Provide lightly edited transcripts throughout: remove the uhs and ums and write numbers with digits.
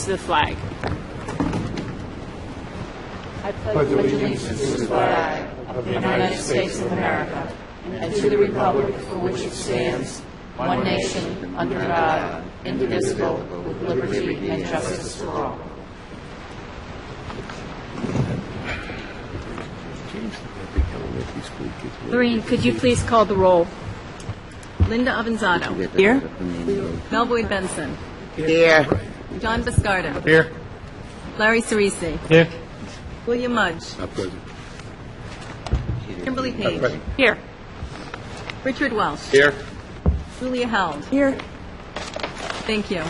to the flag. I pledge allegiance to the flag of the United States of America and to the republic for which it stands, one nation, under God, indivisible, with liberty and justice for all. Lorene, could you please call the roll? Linda Avanzado. Here. Mel Boyd Benson. Here. John Biscardo. Here. Larry Cerisi. Here. William Mudge. Kimberly Page. Here. Richard Welsh. Here. Julia Held. Here. Thank you.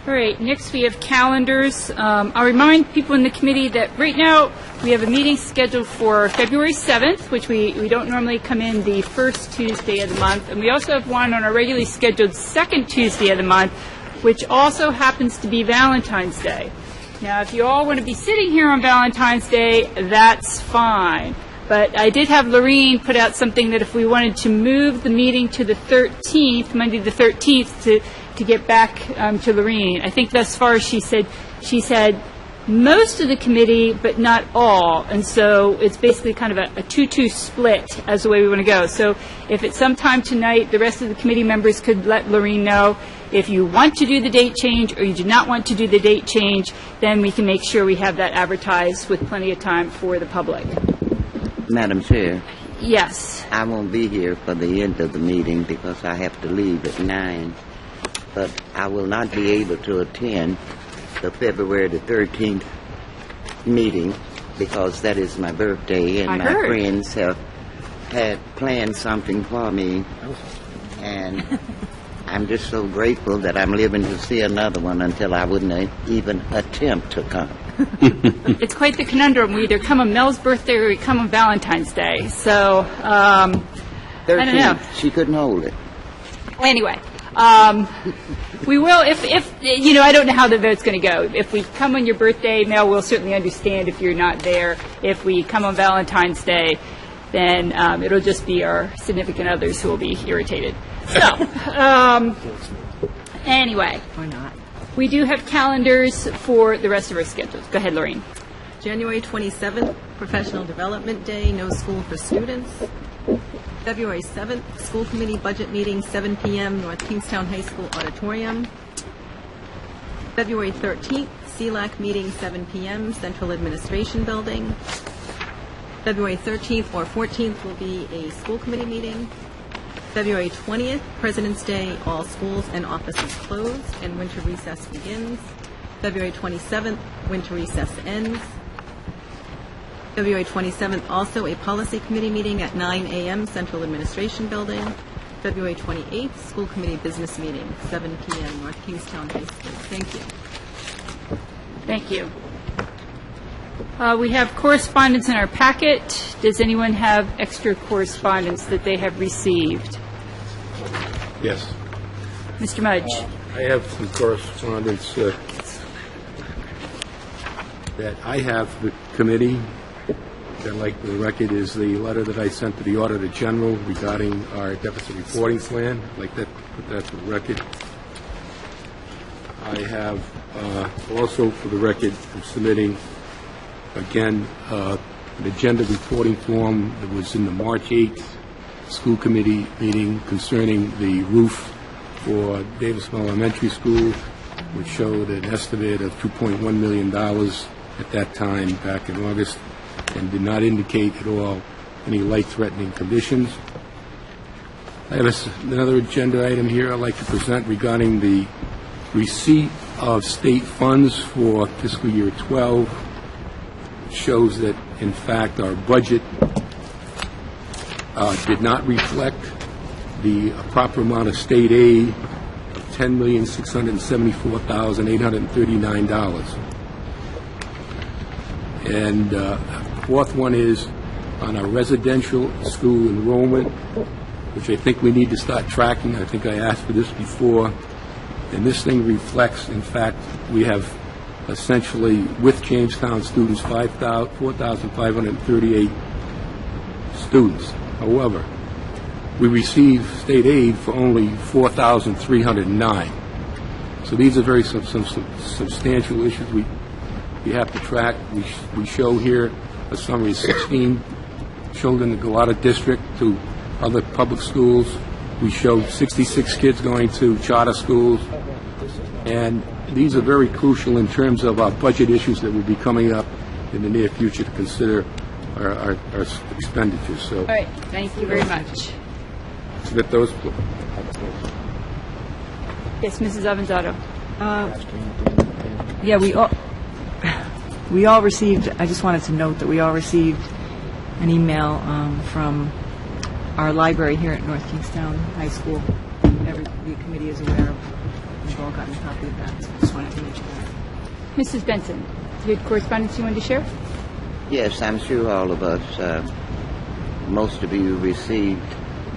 All right, next we have calendars. I'll remind people in the committee that right now we have a meeting scheduled for February 7th, which we don't normally come in the first Tuesday of the month. And we also have one on our regularly scheduled second Tuesday of the month, which also happens to be Valentine's Day. Now, if you all want to be sitting here on Valentine's Day, that's fine. But I did have Lorene put out something that if we wanted to move the meeting to the 13th, Monday the 13th, to get back to Lorene. I think thus far she said most of the committee, but not all. And so it's basically kind of a 2-2 split as the way we want to go. So if at some time tonight the rest of the committee members could let Lorene know if you want to do the date change or you do not want to do the date change, then we can make sure we have that advertised with plenty of time for the public. Madam Chair, Yes. I won't be here for the end of the meeting because I have to leave at 9. But I will not be able to attend the February the 13th meeting because that is my birthday and my friends have had planned something for me. And I'm just so grateful that I'm living to see another one until I wouldn't even attempt to come. It's quite the conundrum. We either come on Mel's birthday or we come on Valentine's Day. So, I don't know. She couldn't hold it. Anyway, we will, if I don't know how the vote's going to go. If we come on your birthday, Mel will certainly understand if you're not there. If we come on Valentine's Day, then it'll just be our significant others who will be irritated. So, anyway. Or not. We do have calendars for the rest of our schedules. Go ahead, Lorene. January 27th, Professional Development Day, no school for students. February 7th, School Committee Budget Meeting, 7 p.m., North Kingstown High School Auditorium. February 13th, CLAC Meeting, 7 p.m., Central Administration Building. February 13th or 14th will be a School Committee meeting. February 20th, President's Day, all schools and offices closed and winter recess begins. February 27th, winter recess ends. February 27th, also a Policy Committee meeting at 9 a.m., Central Administration Building. February 28th, School Committee Business Meeting, 7 p.m., North Kingstown High School. Thank you. Thank you. We have correspondence in our packet. Does anyone have extra correspondence that they have received? Yes. Mr. Mudge. I have some correspondence that I have the committee. I'd like the record is the letter that I sent to the Auditor General regarding our deficit reporting plan. I'd like that put that to the record. I have also for the record I'm submitting again an agenda reporting form that was in the March 8th school committee meeting concerning the roof for Davisville Elementary School, which showed an estimate of $2.1 million at that time back in August and did not indicate at all any life-threatening conditions. I have another agenda item here I'd like to present regarding the receipt of state funds for fiscal year 12. It shows that, in fact, our budget did not reflect the proper amount of state aid of $10,674,839. And fourth one is on our residential school enrollment, which I think we need to start tracking. I think I asked for this before. And this thing reflects, in fact, we have essentially, with Jamestown students, 4,538 students. However, we receive state aid for only 4,309. So these are very some substantial issues we have to track. We show here a summary of 16 children that go out of district to other public schools. We showed 66 kids going to charter schools. And these are very crucial in terms of our budget issues that will be coming up in the near future to consider our expenditures. So, All right, thank you very much. with those, Yes, Mrs. Avanzato. Yeah, we all received, I just wanted to note that we all received an email from our library here at North Kingstown High School. The committee is aware of, we've all gotten a copy of that, so I just wanted to mention that. Mrs. Benson, you had correspondence you wanted to share? Yes, I'm sure all of us, most of you received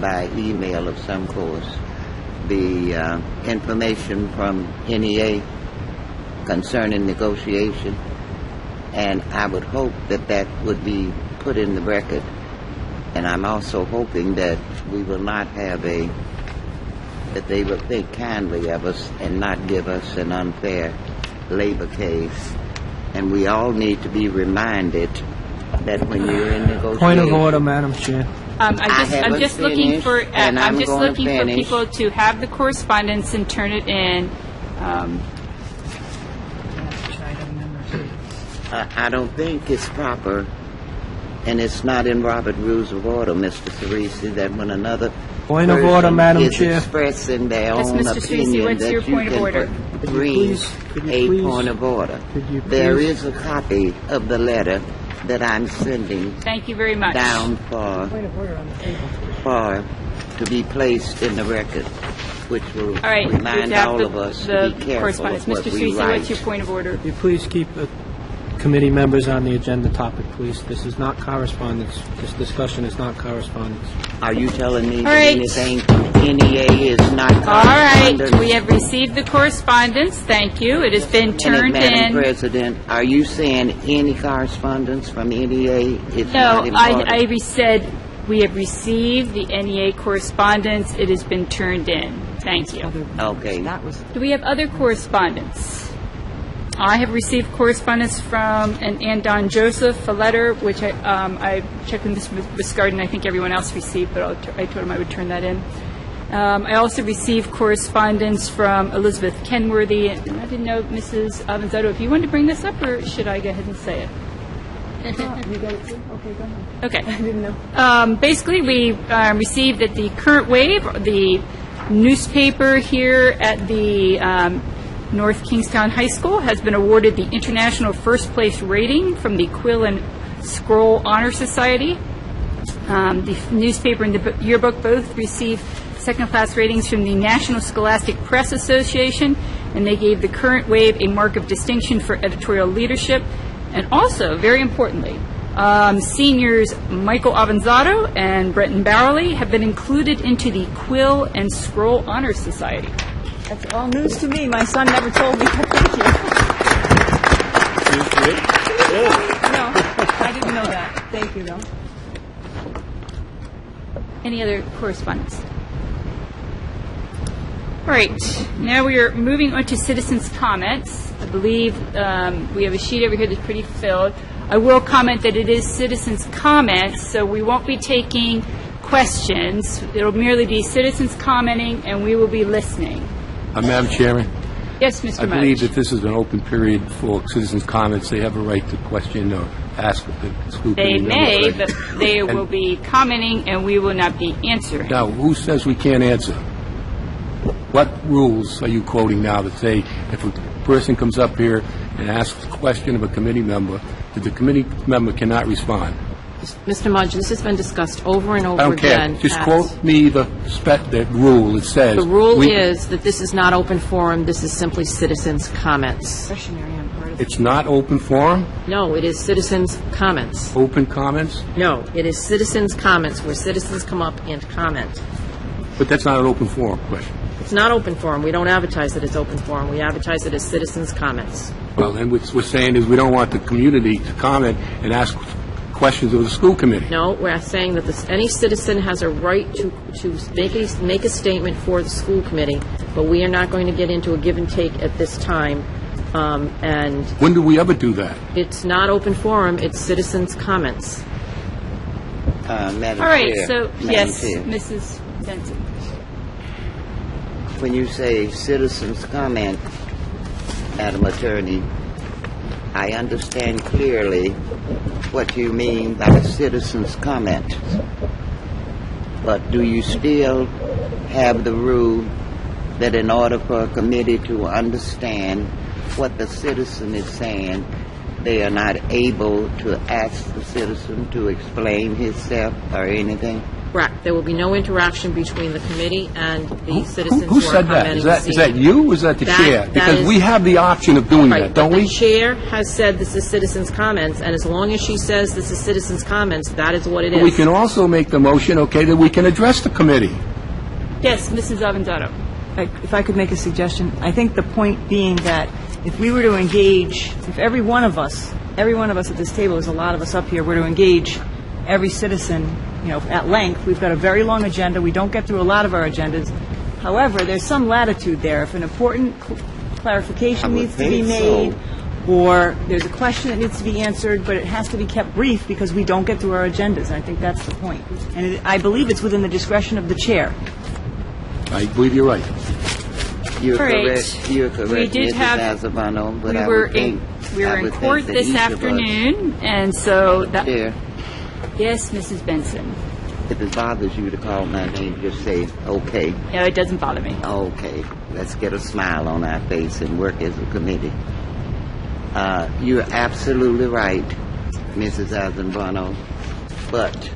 by email of some course the information from NEA concerning negotiation, and I would hope that that would be put in the record. And I'm also hoping that we will not have that they will think kindly of us and not give us an unfair labor case. And we all need to be reminded that when you're in negotiation... Point of order, Madam Chair. I'm just looking for finish. people to have the correspondence and turn it in. I don't think it's proper, and it's not in Robert Rules of Order, Mr. Cerisi, that when another Point of order, person Madam is Chair. expressing their Yes, own Mr. Cerisi, opinion, what's that your you point of can order? bring Could you a please- point of order. Could you There please- is a copy of the letter that I'm sending Thank you very much. down for to be placed in the record, which will All right, we remind have all the, of us the to be careful correspondence. of what Mr. we Cerisi, write. what's your point of order? Could you please keep the committee members on the agenda topic, please? This is not correspondence. This discussion is not correspondence. Are you telling me All that right. anything from NEA is not All right, correspondence? we have received the correspondence. Thank you. It has been turned Madam in. President, are you saying any correspondence from NEA is No, not important? I said we have received the NEA correspondence. It has been turned in. Thank you. Okay. That was, Do we have other correspondence? I have received correspondence from an Don Joseph, a letter, which I checked with Mr. Biscardin. I think everyone else received, but I told him I would turn that in. I also received correspondence from Elizabeth Kenworthy, and I didn't know, Mrs. Avanzato, if you wanted to bring this up, or should I go ahead and say it? Okay. I didn't know. Basically, we received that the Current Wave, the newspaper here at the North Kingstown High School, has been awarded the international first place rating from the Quill and Scroll Honor Society. The newspaper and the yearbook both received second-class ratings from the National Scholastic Press Association, and they gave the Current Wave a mark of distinction for editorial leadership. And also, very importantly, seniors Michael Avanzato and Brenton Bowerly have been included into the Quill and Scroll Honor Society. that's all news to me. My son never told me. Thank you. No, I didn't know that. Thank you, though. Any other correspondence? All right, now we are moving on to citizens' comments. I believe we have a sheet over here that's pretty filled. I will comment that it is citizens' comments, so we won't be taking questions. It'll merely be citizens commenting, and we will be listening. Madam Chairman, Yes, Mr. I believe Mudge. that this is an open period for citizens' comments. They have a right to question or ask the school They committee may, member. but they will be commenting, and we will not be answering. Now, who says we can't answer? What rules are you quoting now that say if a person comes up here and asks a question of a committee member, that the committee member cannot respond? Mr. Mudge, this has been discussed over and over I don't care. again. Just at- quote me the rule. It says... The rule we- is that this is not open forum, this is simply citizens' comments. It's not open forum, No, it is citizens' comments. open comments, No, it is citizens' comments, where citizens come up and comment. but that's not an open forum question. It's not open forum, we don't advertise that it's open forum, we advertise it as citizens' comments. Well, then what we're saying is we don't want the community to comment and ask questions of the school committee. No, we're saying that any citizen has a right to make a statement for the school committee but we are not going to get into a give and take at this time. And When do we ever do that? it's not open forum, it's citizens' comments. Madam All right, Chair, so, Madam yes, Chair, Mrs. Benson. when you say citizens' comment, Madam Attorney, I understand clearly what you mean by citizens' comment. But do you still have the rule that in order for a committee to understand what the citizen is saying, they are not able to ask the citizen to explain himself or anything? Correct. There will be no interaction between the committee and the citizens Who who are said that? commenting Is that this is that evening. you or is that the That- chair? that Because is- we have the option of doing Right, that, don't but we? the chair has said this is citizens' comments, and as long as she says this is citizens' comments, that is what it is. We can also make the motion, okay, that we can address the committee. Yes, Mrs. Avanzato. If I could make a suggestion, I think the point being that if we were to engage, if every one of us at this table, there's a lot of us up here, were to engage every citizen, at length, we've got a very long agenda, we don't get through a lot of our agendas. However, there's some latitude there. If an important I clarification would needs to be think made, so. or there's a question that needs to be answered, but it has to be kept brief because we don't get through our agendas. I think that's the point. And I believe it's within the discretion of the chair. I believe you're right. You're All right. correct. You're correct, We did Mrs. have- Azabano, but We I were would think... we I were in would think court that this each of us- afternoon, and so that, Chair, yes, Mrs. Benson. if it bothers you to call my name, just say, okay, No, it doesn't bother me. okay. Let's get a smile on our face and work as a committee. You're absolutely right, Mrs. Azabano, but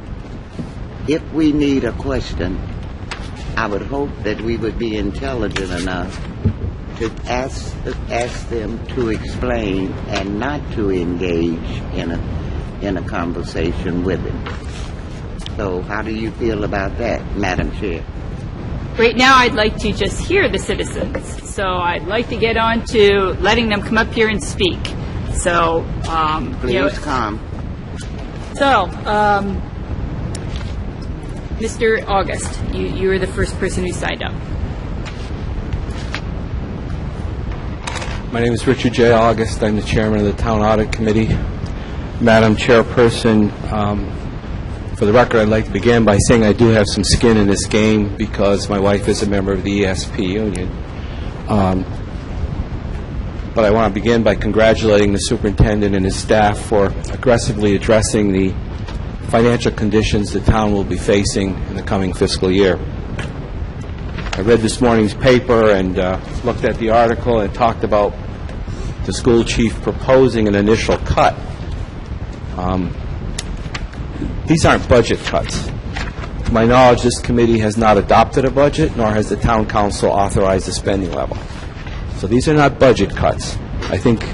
if we need a question, I would hope that we would be intelligent enough to ask them to explain and not to engage in a conversation with them. So how do you feel about that, Madam Chair? Right now, I'd like to just hear the citizens, so I'd like to get on to letting them come up here and speak. So, Please come. Mr. August, you were the first person who signed up. My name is Richard J. August. I'm the chairman of the Town Audit Committee. Madam Chairperson, for the record, I'd like to begin by saying I do have some skin in this game because my wife is a member of the ESP union. But I want to begin by congratulating the superintendent and his staff for aggressively addressing the financial conditions the town will be facing in the coming fiscal year. I read this morning's paper and looked at the article and talked about the school chief proposing an initial cut. These aren't budget cuts. To my knowledge, this committee has not adopted a budget, nor has the town council authorized a spending level. So these are not budget cuts. I think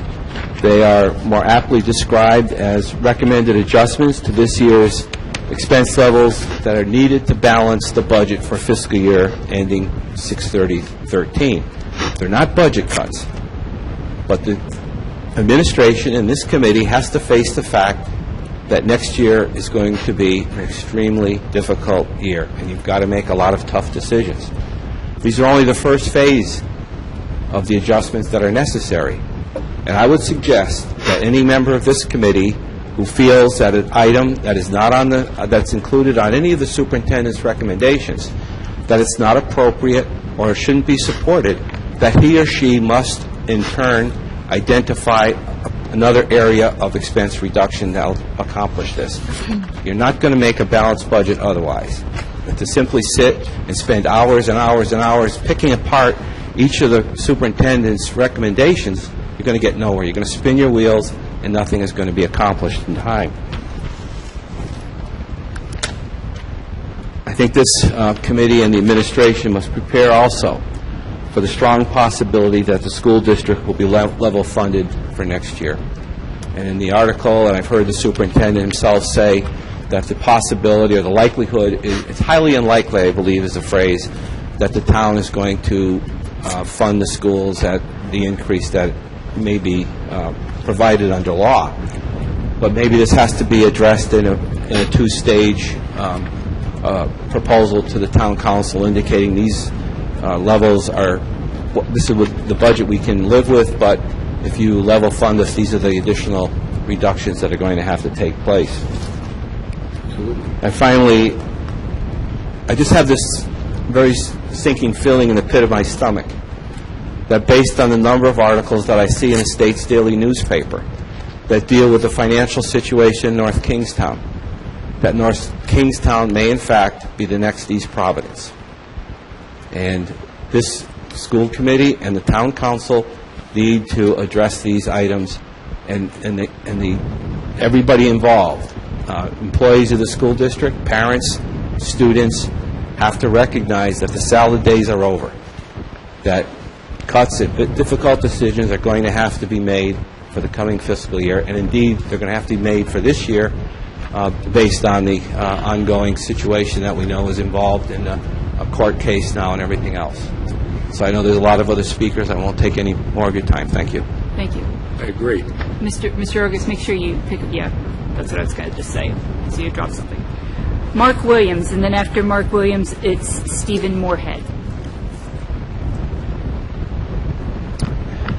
they are more aptly described as recommended adjustments to this year's expense levels that are needed to balance the budget for fiscal year ending 6/30/13. They're not budget cuts, but the administration and this committee has to face the fact that next year is going to be an extremely difficult year, and you've got to make a lot of tough decisions. These are only the first phase of the adjustments that are necessary. And I would suggest that any member of this committee who feels that an item that is not on that's included on any of the superintendent's recommendations, that it's not appropriate or shouldn't be supported, that he or she must in turn identify another area of expense reduction that will accomplish this. You're not going to make a balanced budget otherwise. But to simply sit and spend hours and hours and hours picking apart each of the superintendent's recommendations, you're going to get nowhere. You're going to spin your wheels, and nothing is going to be accomplished in time. I think this committee and the administration must prepare also for the strong possibility that the school district will be level funded for next year. And in the article, and I've heard the superintendent himself say that the possibility or the likelihood it's highly unlikely, I believe is the phrase, that the town is going to fund the schools at the increase that may be provided under law. But maybe this has to be addressed in a two-stage proposal to the town council indicating these levels are this is the budget we can live with, but if you level fund us, these are the additional reductions that are going to have to take place. And finally, I just have this very sinking feeling in the pit of my stomach that based on the number of articles that I see in the state's daily newspaper that deal with the financial situation in North Kingstown, that North Kingstown may in fact be the next East Providence. And this school committee and the town council need to address these items, and everybody involved, employees of the school district, parents, students, have to recognize that the salad days are over, that cuts and difficult decisions are going to have to be made for the coming fiscal year, and indeed they're going to have to be made for this year based on the ongoing situation that we know is involved in a court case now and everything else. So I know there's a lot of other speakers. I won't take any more of your time. Thank you. Thank you. I agree. Mr. August, make sure you pick up, yeah, that's what I was going to just say, so you dropped something. Mark Williams, and then after Mark Williams, it's Stephen Moorhead.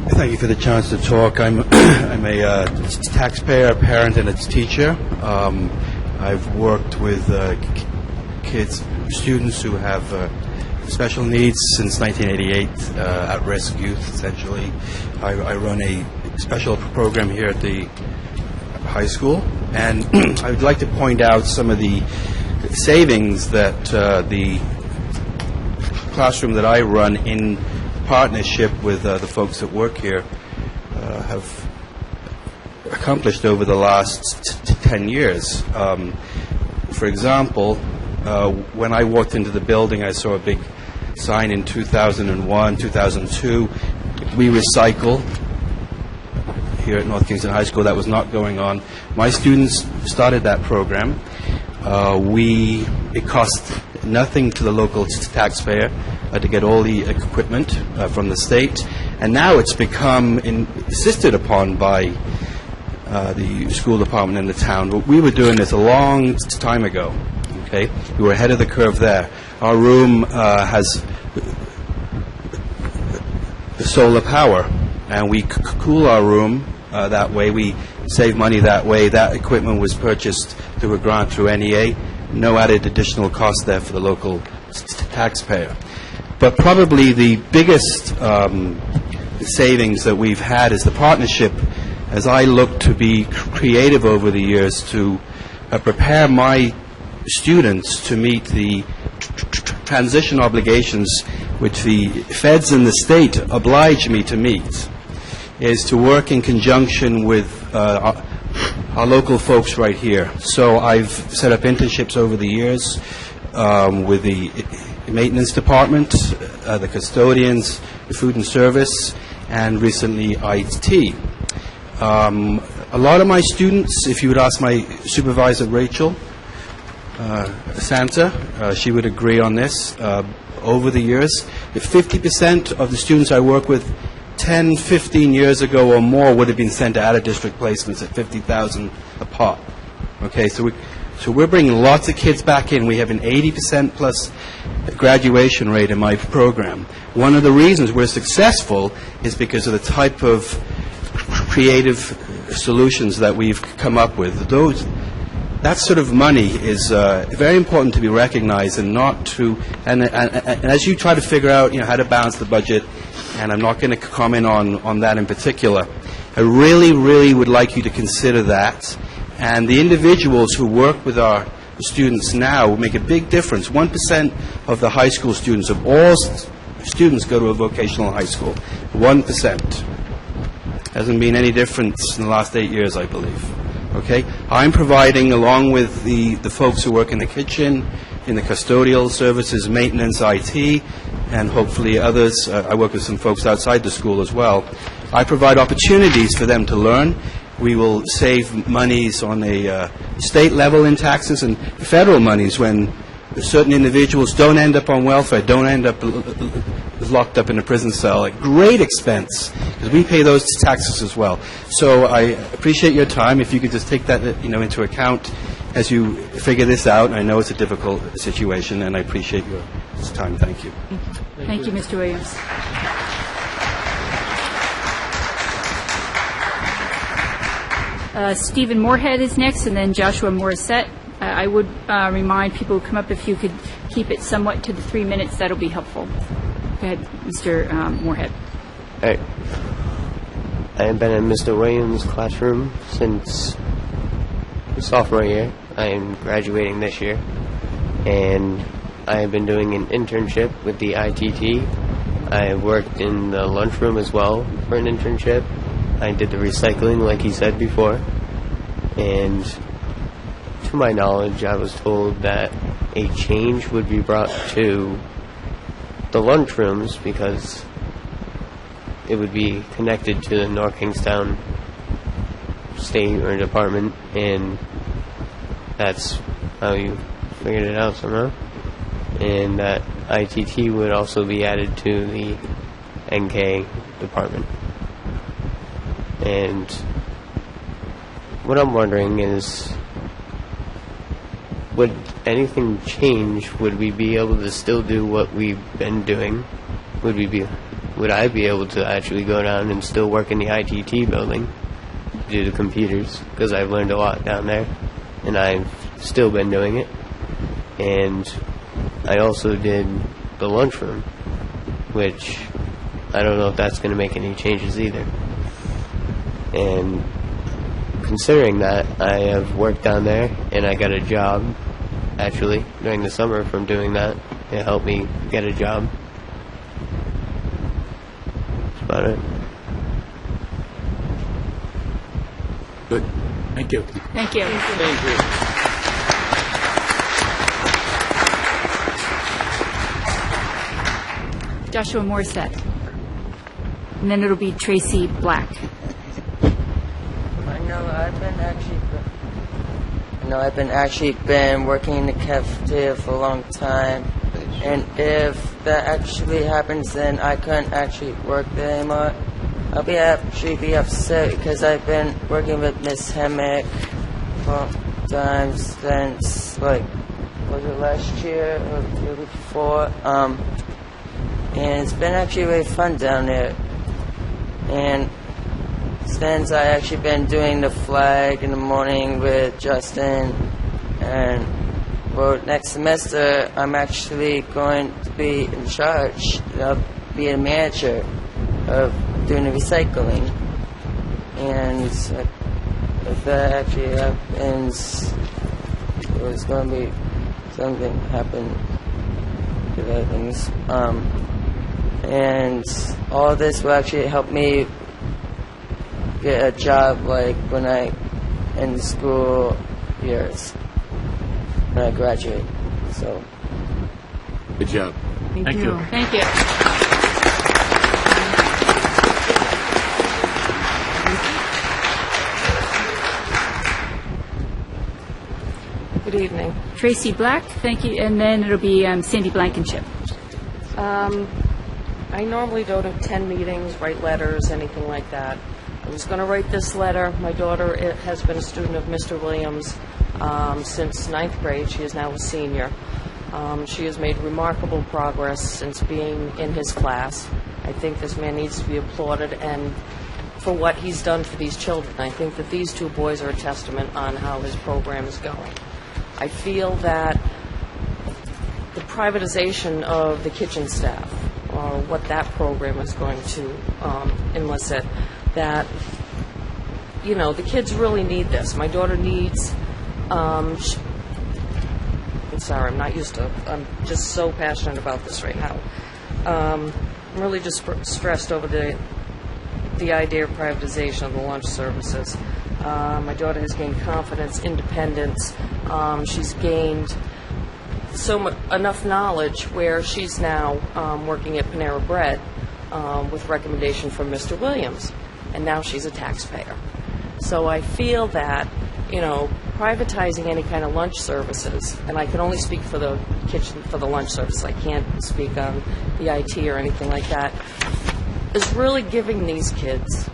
Thank you for the chance to talk. I'm a taxpayer, a parent, and a teacher. I've worked with students who have special needs since 1988, at-risk youth, essentially. I run a special program here at the high school, and I would like to point out some of the savings that the classroom that I run in partnership with the folks that work here have accomplished over the last 10 years. For example, when I walked into the building, I saw a big sign in 2001, 2002, we recycle here at North Kingston High School. That was not going on. My students started that program. It cost nothing to the local taxpayer to get all the equipment from the state, and now it's become insisted upon by the school department in the town. But we were doing this a long time ago. Okay, we were ahead of the curve there. Our room has solar power, and we cool our room that way. We save money that way. That equipment was purchased through a grant through NEA. No added additional cost there for the local taxpayer. But probably the biggest savings that we've had is the partnership, as I look to be creative over the years to prepare my students to meet the transition obligations which the feds and the state oblige me to meet, is to work in conjunction with our local folks right here. So I've set up internships over the years with the maintenance department, the custodians, the food and service, and recently IT. A lot of my students, if you would ask my supervisor, Rachel Santa, she would agree on this. Over the years, if 50% of the students I work with 10, 15 years ago or more would have been sent to out-of-district placements at $50,000 a pop. Okay, so we're bringing lots of kids back in. We have an 80% plus graduation rate in my program. One of the reasons we're successful is because of the type of creative solutions that we've come up with. That sort of money is very important to be recognized, and not to. And as you try to figure out, how to balance the budget, and I'm not going to comment on that in particular, I really, really would like you to consider that. And the individuals who work with our students now will make a big difference. 1% of the high school students, of all students, go to a vocational high school. 1%. Hasn't been any difference in the last 8 years, I believe. Okay? I'm providing, along with the folks who work in the kitchen, in the custodial services, maintenance, IT, and hopefully others. I work with some folks outside the school as well. I provide opportunities for them to learn. We will save monies on a state level in taxes and federal monies when certain individuals don't end up on welfare, don't end up locked up in a prison cell at great expense, because we pay those taxes as well. So I appreciate your time. If you could just take that into account as you figure this out. I know it's a difficult situation, and I appreciate your time. Thank you. Thank you, Mr. Williams. Stephen Moorhead is next, and then Joshua Morissette. I would remind people who come up, if you could keep it somewhat to the 3 minutes, that'll be helpful. Go ahead, Mr. Moorhead. Hey. I have been in Mr. Williams' classroom since sophomore year. I am graduating this year, and I have been doing an internship with the ITT. I have worked in the lunchroom as well for an internship. I did the recycling, like he said before, and to my knowledge, I was told that a change would be brought to the lunchrooms because it would be connected to the North Kingstown State or department, and that's how you figured it out somehow. And that ITT would also be added to the NK department. And what I'm wondering is, would anything change? Would we be able to still do what we've been doing? Would I be able to actually go down and still work in the ITT building, do the computers, because I've learned a lot down there, and I've still been doing it. And I also did the lunchroom, which I don't know if that's going to make any changes either. And considering that, I have worked down there, and I got a job, actually, during the summer from doing that. It helped me get a job. That's about it. Good. Thank you. Thank you. Thank you. Joshua Morissette. And then it'll be Tracy Black. I know I've been actually been working in the cafeteria for a long time, and if that actually happens, then I couldn't actually work there anymore. I'll be upset because I've been working with Miss Hemick for times since was it last year or the year before? And it's been actually really fun down there. And since I actually been doing the flag in the morning with Justin, and well, next semester I'm actually going to be in charge of being a manager of doing the recycling. And if that actually happens, there's going to be something happen to the other things. And all this will actually help me get a job, like when I end school years, when I graduate. So, Good job. Thank you. Thank you. Good evening. Tracy Black, thank you. And then it'll be Sandy Blankenship. I normally don't attend meetings, write letters, anything like that. I was going to write this letter. My daughter has been a student of Mr. Williams since 9th grade. She is now a senior. She has made remarkable progress since being in his class. I think this man needs to be applauded, and for what he's done for these children. I think that these two boys are a testament on how his program is going. I feel that the privatization of the kitchen staff, or what that program is going to elicit, that, you know, the kids really need this. My daughter needs, I'm sorry, I'm just so passionate about this right now. I'm really just stressed over the idea of privatization of the lunch services. My daughter has gained confidence, independence. She's gained enough knowledge where she's now working at Panera Bread with recommendation from Mr. Williams, and now she's a taxpayer. So I feel that, you know, privatizing any kind of lunch services, and I can only speak for the kitchen, for the lunch service, I can't speak on the IT or anything like that, is really giving these kids,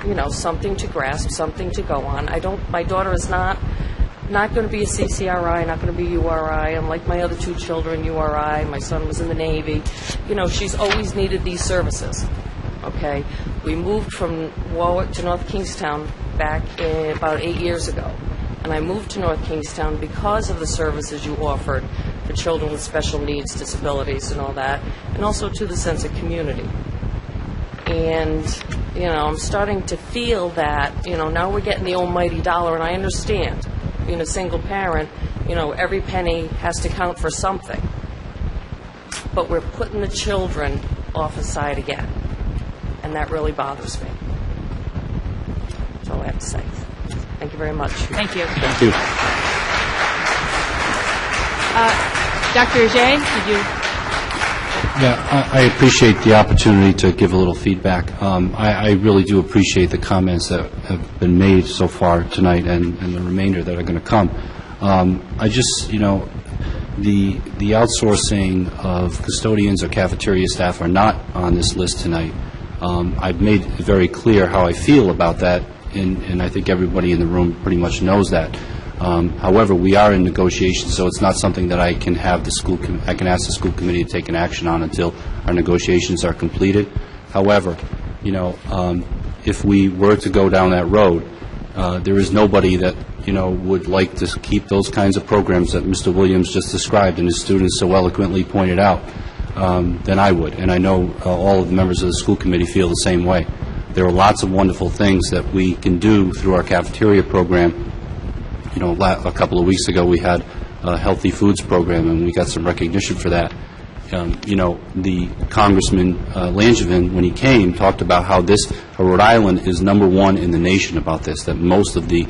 you know, something to grasp, something to go on. My daughter is not going to be a CCRI, not going to be URI. Unlike my other two children, URI. My son was in the Navy. You know, she's always needed these services, okay? We moved from Warwick to North Kingstown back about 8 years ago. And I moved to North Kingstown because of the services you offered for children with special needs, disabilities, and all that, and also to the sense of community. And, I'm starting to feel that, now we're getting the almighty dollar, and I understand, being a single parent, every penny has to count for something. But we're putting the children off aside again, and that really bothers me. That's all I have to say. Thank you very much. Thank you. Thank you. Dr. Ajay, did you? Yeah, I appreciate the opportunity to give a little feedback. I really do appreciate the comments that have been made so far tonight and the remainder that are going to come. I just, the outsourcing of custodians or cafeteria staff are not on this list tonight. I've made it very clear how I feel about that, and I think everybody in the room pretty much knows that. However, we are in negotiations, so it's not something that I can have I can ask the school committee to take an action on until our negotiations are completed. However, if we were to go down that road, there is nobody that would like to keep those kinds of programs that Mr. Williams just described and his students so eloquently pointed out, than I would. And I know all of the members of the school committee feel the same way. There are lots of wonderful things that we can do through our cafeteria program. A couple of weeks ago we had a healthy foods program, and we got some recognition for that. The Congressman Langevin, when he came, talked about how Rhode Island is #1 in the nation about this, that most of the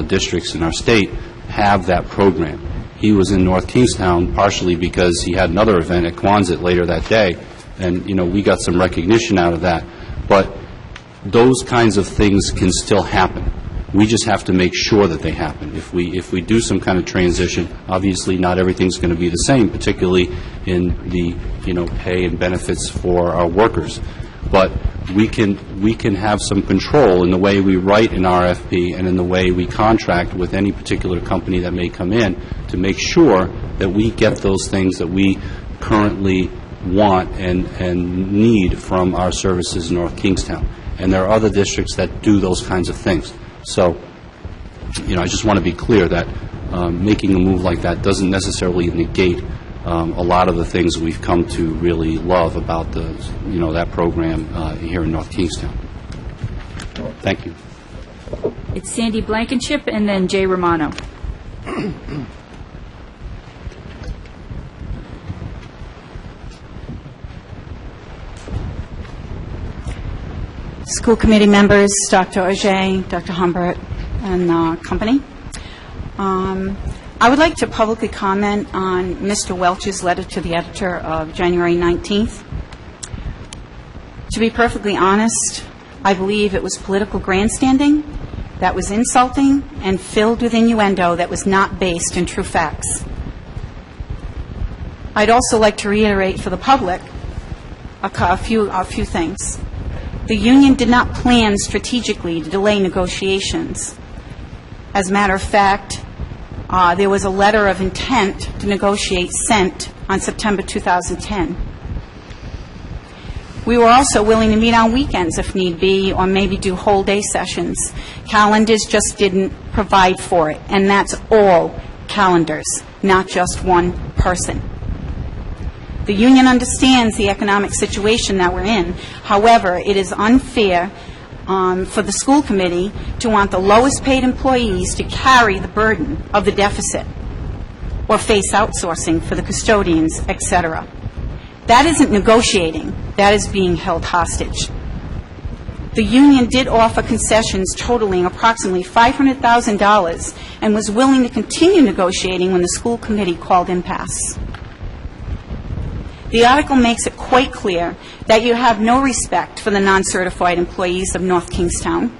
districts in our state have that program. He was in North Kingstown partially because he had another event at Quonset later that day, and, we got some recognition out of that. But those kinds of things can still happen. We just have to make sure that they happen. If we do some kind of transition, obviously not everything's going to be the same, particularly in the pay and benefits for our workers. But we can have some control in the way we write an RFP and in the way we contract with any particular company that may come in to make sure that we get those things that we currently want and need from our services in North Kingstown. And there are other districts that do those kinds of things. So, I just want to be clear that making a move like that doesn't necessarily negate a lot of the things that we've come to really love about that program here in North Kingstown. Thank you. It's Sandy Blankenship and then Jay Romano. School committee members, Dr. Ajay, Dr. Humbert, and company. I would like to publicly comment on Mr. Welch's letter to the editor of January 19th. To be perfectly honest, I believe it was political grandstanding that was insulting and filled with innuendo that was not based in true facts. I'd also like to reiterate for the public a few things. The union did not plan strategically to delay negotiations. As a matter of fact, there was a letter of intent to negotiate sent on September 2010. We were also willing to meet on weekends if need be, or maybe do whole day sessions. Calendars just didn't provide for it, and that's all calendars, not just one person. The union understands the economic situation that we're in. However, it is unfair for the school committee to want the lowest paid employees to carry the burden of the deficit or face outsourcing for the custodians, etc. That isn't negotiating. That is being held hostage. The union did offer concessions totaling approximately $500,000 and was willing to continue negotiating when the school committee called impasse. The article makes it quite clear that you have no respect for the non-certified employees of North Kingstown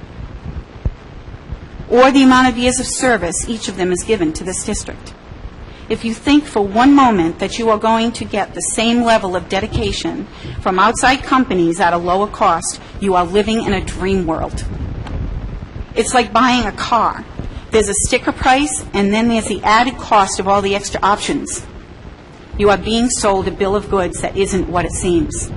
or the amount of years of service each of them is given to this district. If you think for one moment that you are going to get the same level of dedication from outside companies at a lower cost, you are living in a dream world. It's like buying a car. There's a sticker price, and then there's the added cost of all the extra options. You are being sold a bill of goods that isn't what it seems.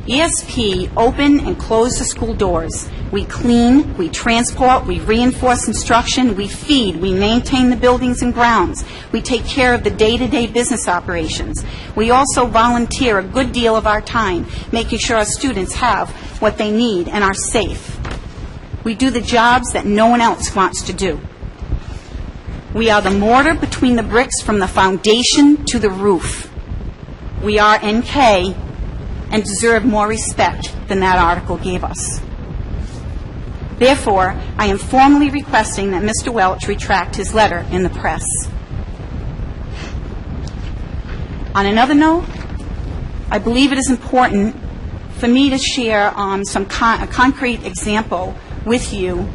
ESP open and close the school doors. We clean, we transport, we reinforce instruction, we feed, we maintain the buildings and grounds. We take care of the day-to-day business operations. We also volunteer a good deal of our time, making sure our students have what they need and are safe. We do the jobs that no one else wants to do. We are the mortar between the bricks from the foundation to the roof. We are NK and deserve more respect than that article gave us. Therefore, I am formally requesting that Mr. Welch retract his letter in the press. On another note, I believe it is important for me to share a concrete example with you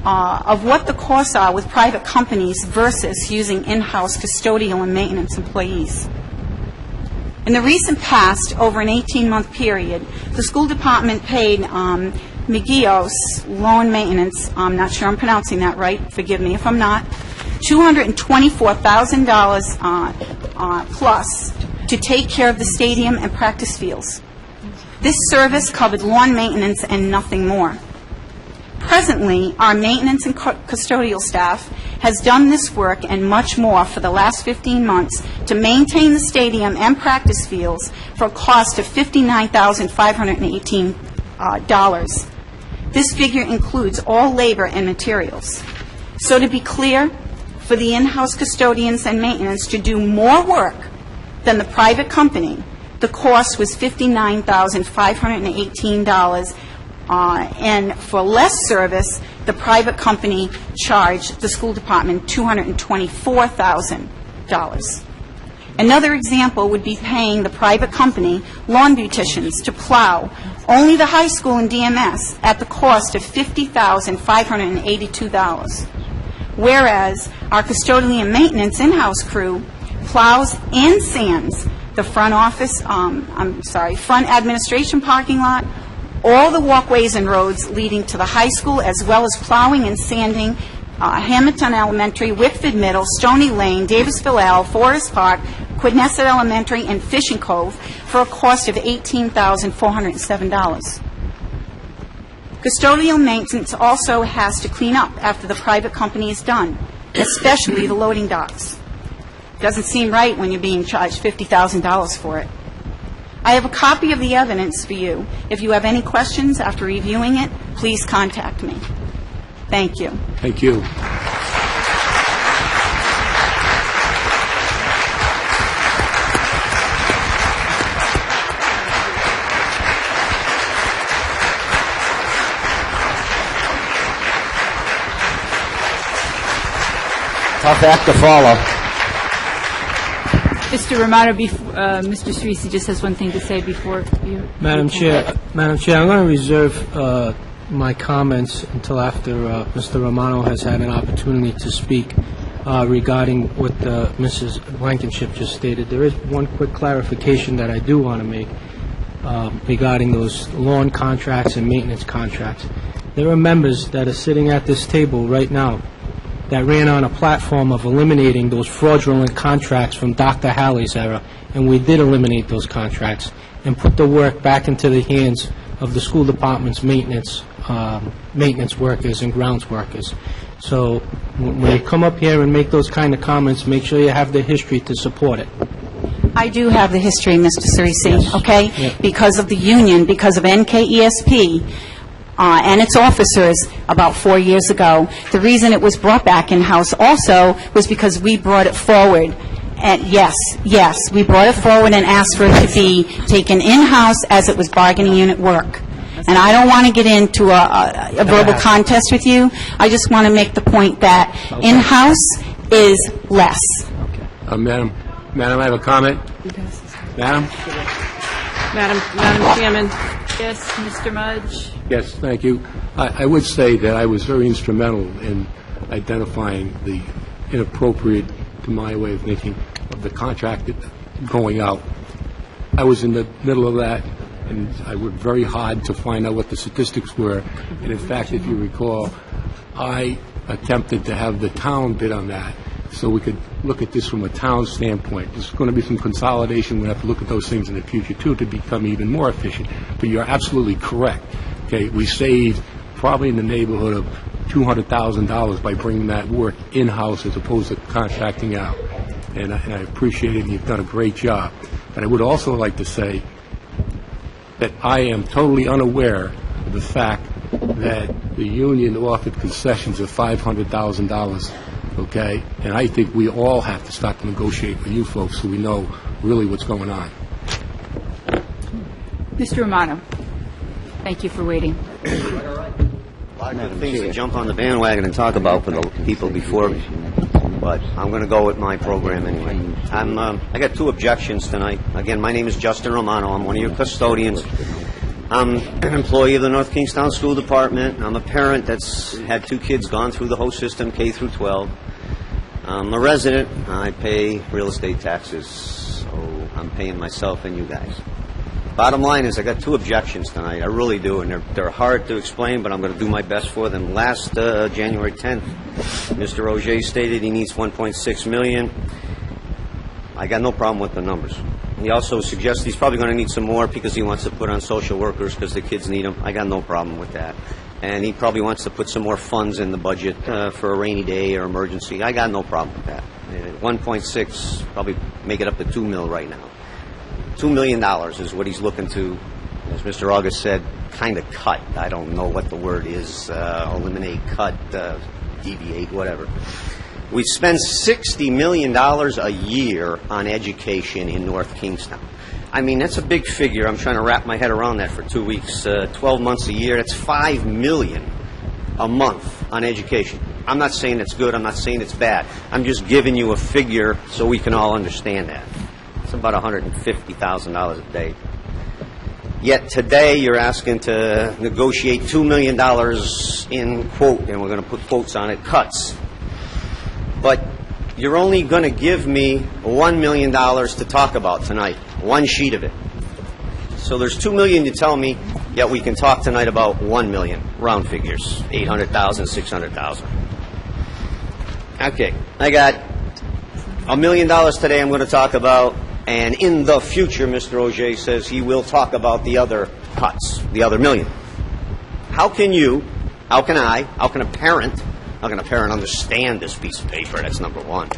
of what the costs are with private companies versus using in-house custodial and maintenance employees. In the recent past, over an 18-month period, the school department paid McGeo's Lawn Maintenance, I'm not sure I'm pronouncing that right, forgive me if I'm not, $224,000 plus to take care of the stadium and practice fields. This service covered lawn maintenance and nothing more. Presently, our maintenance and custodial staff has done this work and much more for the last 15 months to maintain the stadium and practice fields for a cost of $59,518. This figure includes all labor and materials. So to be clear, for the in-house custodians and maintenance to do more work than the private company, the cost was $59,518. And for less service, the private company charged the school department $224,000. Another example would be paying the private company lawn beauticians to plow only the high school and DMS at the cost of $50,582. Whereas our custodial and maintenance in-house crew plows and sands the front administration parking lot, all the walkways and roads leading to the high school, as well as plowing and sanding Hamilton Elementary, Whitford Middle, Stony Lane, Davisville L, Forest Park, Quidnesset Elementary, and Fishing Cove for a cost of $18,407. Custodial maintenance also has to clean up after the private company is done, especially the loading docks. Doesn't seem right when you're being charged $50,000 for it. I have a copy of the evidence for you. If you have any questions after reviewing it, please contact me. Thank you. Thank you. Tough act to follow. Mr. Romano, Mr. Cerisi just has one thing to say before you... Madam Chair, I'm going to reserve my comments until after Mr. Romano has had an opportunity to speak regarding what Mrs. Blankenship just stated. There is one quick clarification that I do want to make regarding those lawn contracts and maintenance contracts. There are members that are sitting at this table right now that ran on a platform of eliminating those fraudulent contracts from Dr. Halley's era, and we did eliminate those contracts and put the work back into the hands of the school department's maintenance workers and grounds workers. So when you come up here and make those kind of comments, make sure you have the history to support it. I do have the history, Mr. Cerisi, Yes. okay? Yeah. Because of the union, because of NKESP, and its officers about 4 years ago. The reason it was brought back in-house also was because we brought it forward. And yes, we brought it forward and asked for it to be taken in-house as it was bargaining unit work. And I don't want to get into a verbal contest with you. I just want to make the point that in-house is less. Madam, I have a comment. Madam? Madam Chairman. Yes, Mr. Mudge. Yes, thank you. I would say that I was very instrumental in identifying the inappropriate, to my way of thinking, of the contract going out. I was in the middle of that, and I worked very hard to find out what the statistics were. And in fact, if you recall, I attempted to have the town bid on that so we could look at this from a town standpoint. There's going to be some consolidation. We'll have to look at those things in the future, too, to become even more efficient. But you're absolutely correct. Okay, we saved probably in the neighborhood of $200,000 by bringing that work in-house as opposed to contracting out. And I appreciate it, and you've done a great job. But I would also like to say that I am totally unaware of the fact that the union offered concessions of $500,000, okay? And I think we all have to start to negotiate with you folks so we know really what's going on. Mr. Romano, thank you for waiting. A lot of good things to jump on the bandwagon and talk about for the people before me, but I'm going to go with my program anyway. I got 2 objections tonight. Again, my name is Justin Romano. I'm one of your custodians. I'm an employee of the North Kingstown School Department. I'm a parent that's had 2 kids gone through the whole system, K through 12. I'm a resident. I pay real estate taxes, so I'm paying myself and you guys. Bottom line is I got 2 objections tonight. I really do, and they're hard to explain, but I'm going to do my best for them. Last January 10th, Mr. Auger stated he needs $1.6 million. I got no problem with the numbers. He also suggests he's probably going to need some more because he wants to put on social workers because the kids need them. I got no problem with that. And he probably wants to put some more funds in the budget for a rainy day or emergency. I got no problem with that. 1.6, probably make it up to $2 million right now. $2 million is what he's looking to, as Mr. August said, kind of cut. I don't know what the word is, eliminate, cut, deviate, whatever. We spend $60 million a year on education in North Kingstown. I mean, that's a big figure. I'm trying to wrap my head around that for 2 weeks. 12 months a year, that's $5 million a month on education. I'm not saying it's good. I'm not saying it's bad. I'm just giving you a figure so we can all understand that. It's about $150,000 a day. Yet today you're asking to negotiate $2 million in, quote, and we're going to put quotes on it, cuts. But you're only going to give me $1 million to talk about tonight, one sheet of it. So there's $2 million you tell me, yet we can talk tonight about $1 million, round figures, $800,000, $600,000. Okay, I got $1 million today I'm going to talk about, and in the future, Mr. Auger says he will talk about the other cuts, the other $1 million. How can you, how can I, how can a parent understand this piece of paper? That's number one.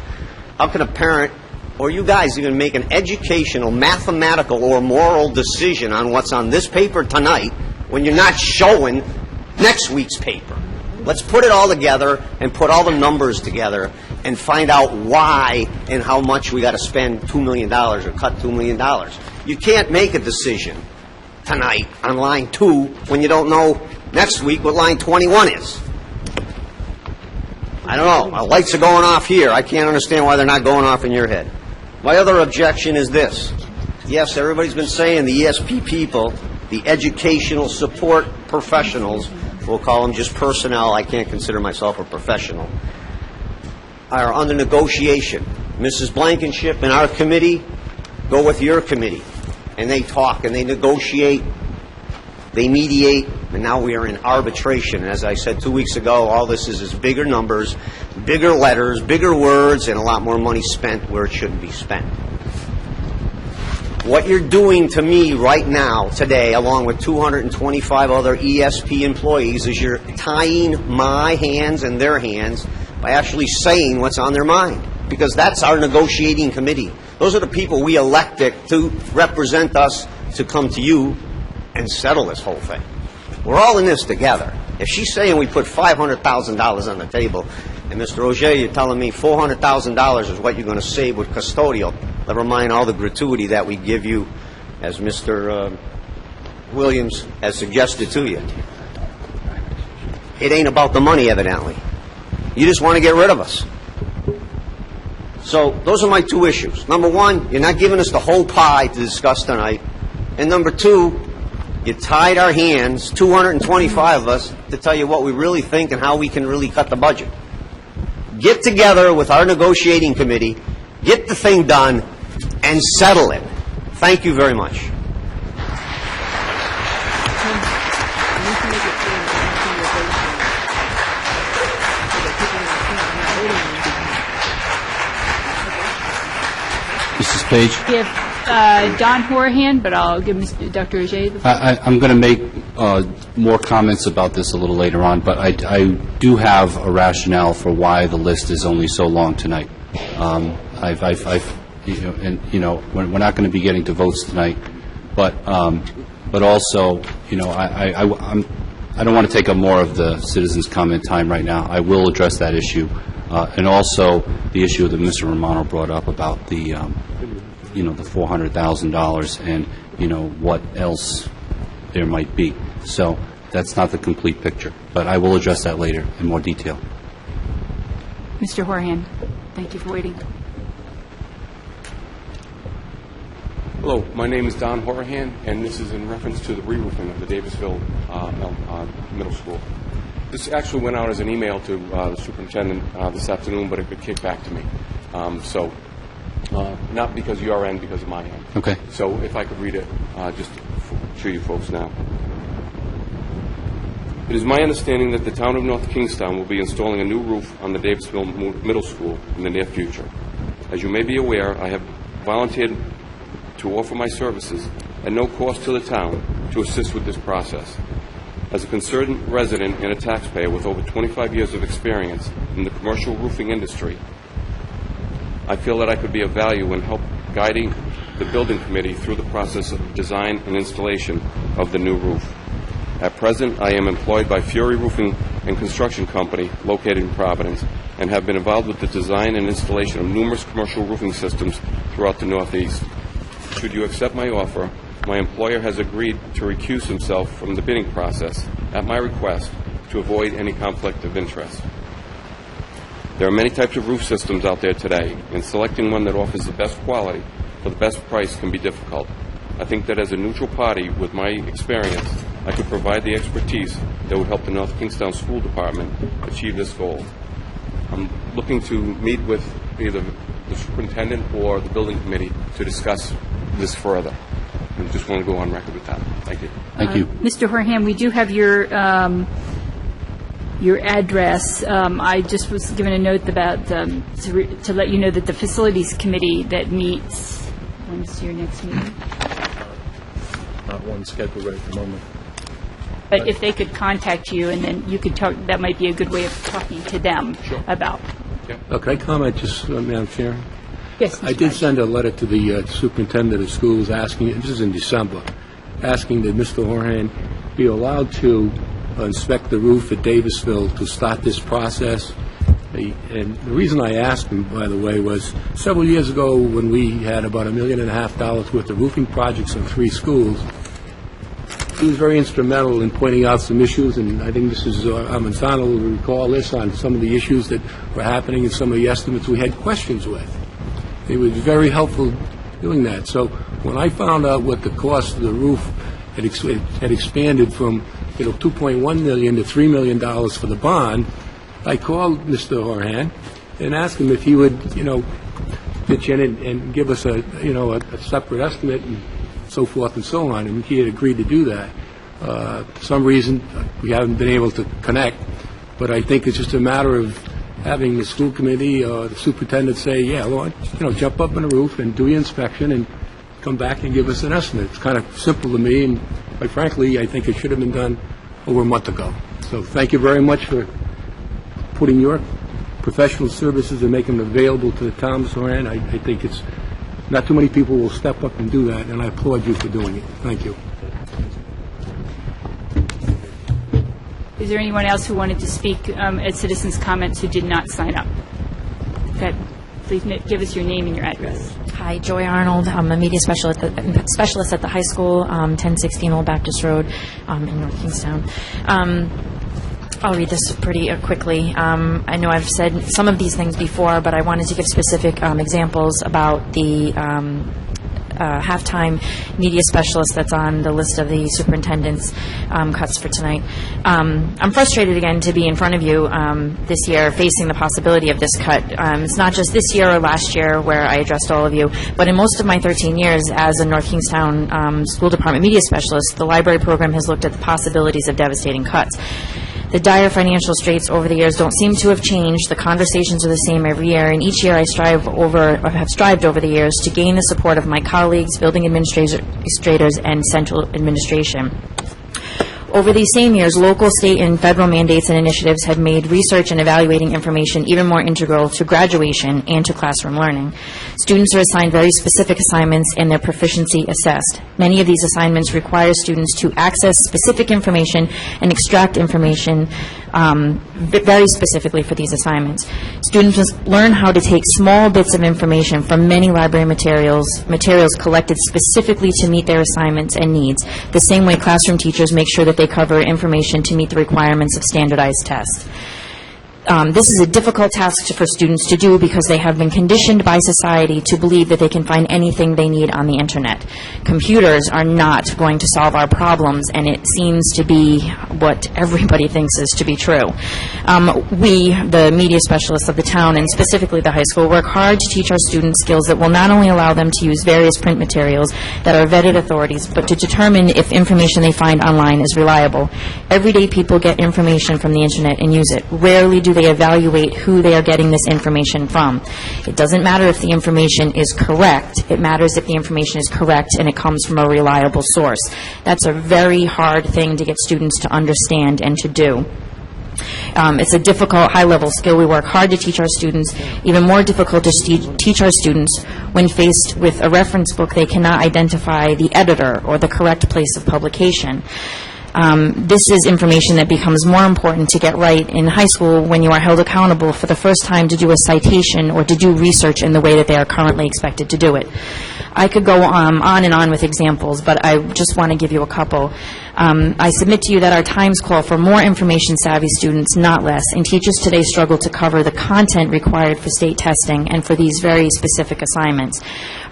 How can a parent or you guys even make an educational, mathematical, or moral decision on what's on this paper tonight when you're not showing next week's paper? Let's put it all together and put all the numbers together and find out why and how much we got to spend $2 million or cut $2 million. You can't make a decision tonight on line 2 when you don't know next week what line 21 is. I don't know. My lights are going off here. I can't understand why they're not going off in your head. My other objection is this. Yes, everybody's been saying the ESP people, the educational support professionals, we'll call them just personnel, I can't consider myself a professional, are under negotiation. Mrs. Blankenship and our committee go with your committee, and they talk and they negotiate, they mediate, and now we are in arbitration. And as I said 2 weeks ago, all this is bigger numbers, bigger letters, bigger words, and a lot more money spent where it shouldn't be spent. What you're doing to me right now, today, along with 225 other ESP employees, is you're tying my hands and their hands by actually saying what's on their mind. Because that's our negotiating committee. Those are the people we elected to represent us to come to you and settle this whole thing. We're all in this together. If she's saying we put $500,000 on the table, and Mr. Auger, you're telling me $400,000 is what you're going to save with custodial, never mind all the gratuity that we give you, as Mr. Williams has suggested to you. It ain't about the money, evidently. You just want to get rid of us. So those are my 2 issues. Number 1, you're not giving us the whole pie to discuss tonight. And number 2, you tied our hands, 225 of us, to tell you what we really think and how we can really cut the budget. Get together with our negotiating committee, get the thing done, and settle it. Thank you very much. Mrs. Page? We have Don Horahan, but I'll give Dr. Ajay the floor. I'm going to make more comments about this a little later on, but I do have a rationale for why the list is only so long tonight. We're not going to be getting to votes tonight, but also, I don't want to take up more of the citizens' comment time right now. I will address that issue, and also the issue that Mr. Romano brought up about the $400,000 and, what else there might be. So that's not the complete picture, but I will address that later in more detail. Mr. Horahan, thank you for waiting. Hello, my name is Don Horahan, and this is in reference to the re-roofing of the Davisville Middle School. This actually went out as an email to the superintendent this afternoon, but it got kicked back to me. Not because of your end, because of my end. Okay. So if I could read it just to you folks now. It is my understanding that the town of North Kingstown will be installing a new roof on the Davisville Middle School in the near future. As you may be aware, I have volunteered to offer my services at no cost to the town to assist with this process. As a concerned resident and a taxpayer with over 25 years of experience in the commercial roofing industry, I feel that I could be of value in help guiding the building committee through the process of design and installation of the new roof. At present, I am employed by Fury Roofing and Construction Company located in Providence and have been involved with the design and installation of numerous commercial roofing systems throughout the Northeast. Should you accept my offer, my employer has agreed to recuse himself from the bidding process at my request to avoid any conflict of interest. There are many types of roof systems out there today, and selecting one that offers the best quality for the best price can be difficult. I think that as a neutral party with my experience, I could provide the expertise that would help the North Kingstown School Department achieve this goal. I'm looking to meet with either the superintendent or the building committee to discuss this further. I just want to go on record with that. Thank you. Thank you. Mr. Horahan, we do have your address. I just was given a note about to let you know that the facilities committee that meets, when's your next meeting? Not one scheduled right at the moment. But if they could contact you, and then you could talk, that might be a good way of talking to them about. Can I comment just, Madam Chair? Yes, Mr. I did send a letter to the superintendent of schools asking, this is in December, asking that Mr. Horahan be allowed to inspect the roof at Davisville to start this process. And the reason I asked him, by the way, was several years ago when we had about $1.5 million worth of roofing projects in 3 schools, he was very instrumental in pointing out some issues, and I think this is, Manzano will recall this, on some of the issues that were happening and some of the estimates we had questions with. He was very helpful doing that. So when I found out what the cost of the roof had expanded from $2.1 million to $3 million for the bond, I called Mr. Horahan and asked him if he would, pitch in and give us a separate estimate and so forth and so on, and he had agreed to do that. For some reason, we haven't been able to connect, but I think it's just a matter of having the school committee or the superintendent say, jump up on the roof and do your inspection and come back and give us an estimate. It's kind of simple to me, and quite frankly, I think it should have been done over a month ago. So thank you very much for putting your professional services and making them available to the town, Mr. Horahan. I think it's not too many people will step up and do that, and I applaud you for doing it. Thank you. Is there anyone else who wanted to speak at citizens' comments who did not sign up? Okay. Please give us your name and your address. Hi, Joy Arnold. I'm a media specialist at the high school, 1016 Old Baptist Road in North Kingstown. I'll read this pretty quickly. I know I've said some of these things before, but I wanted to give specific examples about the halftime media specialist that's on the list of the superintendent's cuts for tonight. I'm frustrated again to be in front of you this year facing the possibility of this cut. It's not just this year or last year where I addressed all of you, but in most of my 13 years as a North Kingstown School Department media specialist, the library program has looked at the possibilities of devastating cuts. The dire financial straits over the years don't seem to have changed. The conversations are the same every year, and each year I have strived over the years to gain the support of my colleagues, building administrators, and central administration. Over these same years, local, state, and federal mandates and initiatives have made research and evaluating information even more integral to graduation and to classroom learning. Students are assigned very specific assignments and their proficiency assessed. Many of these assignments require students to access specific information and extract information very specifically for these assignments. Students must learn how to take small bits of information from many library materials collected specifically to meet their assignments and needs, the same way classroom teachers make sure that they cover information to meet the requirements of standardized tests. This is a difficult task for students to do because they have been conditioned by society to believe that they can find anything they need on the internet. Computers are not going to solve our problems, and it seems to be what everybody thinks is to be true. We, the media specialists of the town, and specifically the high school, work hard to teach our students skills that will not only allow them to use various print materials that are vetted authorities, but to determine if information they find online is reliable. Everyday people get information from the internet and use it. Rarely do they evaluate who they are getting this information from. It doesn't matter if the information is correct. It matters if the information is correct and it comes from a reliable source. That's a very hard thing to get students to understand and to do. It's a difficult, high-level skill we work hard to teach our students, even more difficult to teach our students when faced with a reference book they cannot identify the editor or the correct place of publication. This is information that becomes more important to get right in high school when you are held accountable for the first time to do a citation or to do research in the way that they are currently expected to do it. I could go on and on with examples, but I just want to give you a couple. I submit to you that our times call for more information-savvy students, not less, and teachers today struggle to cover the content required for state testing and for these very specific assignments.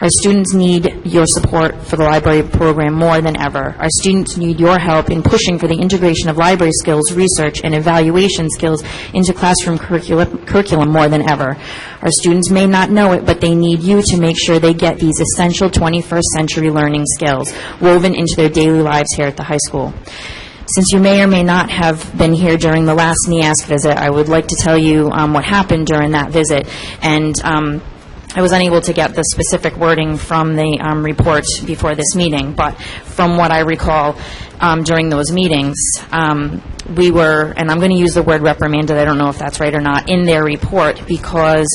Our students need your support for the library program more than ever. Our students need your help in pushing for the integration of library skills, research, and evaluation skills into classroom curriculum more than ever. Our students may not know it, but they need you to make sure they get these essential 21st century learning skills woven into their daily lives here at the high school. Since you may or may not have been here during the last NEASC visit, I would like to tell you what happened during that visit. And I was unable to get the specific wording from the report before this meeting, but from what I recall during those meetings, we were, and I'm going to use the word reprimanded, I don't know if that's right or not, in their report because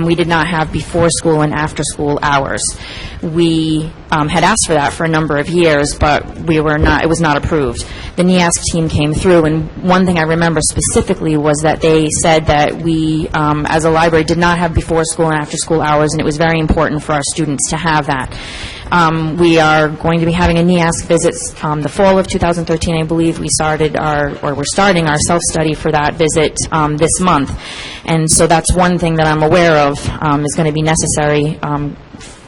we did not have before school and after school hours. We had asked for that for a number of years, but it was not approved. The NEASC team came through, and one thing I remember specifically was that they said that we, as a library, did not have before school and after school hours, and it was very important for our students to have that. We are going to be having a NEASC visit the fall of 2013, I believe. We're starting our self-study for that visit this month. And so that's one thing that I'm aware of is going to be necessary,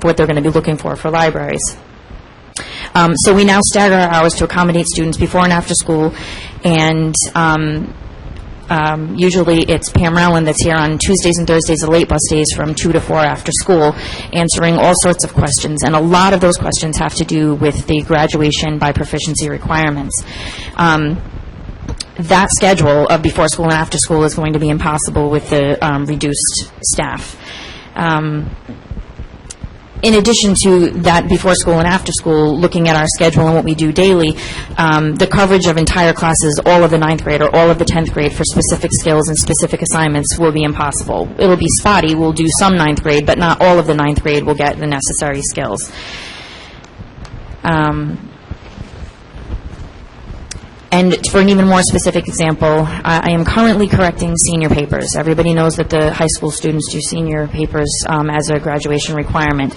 what they're going to be looking for libraries. So we now stagger our hours to accommodate students before and after school, and usually it's Pam Rowland that's here on Tuesdays and Thursdays, the late bus days from 2 to 4 after school, answering all sorts of questions. And a lot of those questions have to do with the graduation by proficiency requirements. That schedule of before school and after school is going to be impossible with the reduced staff. In addition to that before school and after school, looking at our schedule and what we do daily, the coverage of entire classes, all of the 9th grade or all of the 10th grade for specific skills and specific assignments will be impossible. It'll be spotty. We'll do some 9th grade, but not all of the 9th grade will get the necessary skills. And for an even more specific example, I am currently correcting senior papers. Everybody knows that the high school students do senior papers as a graduation requirement.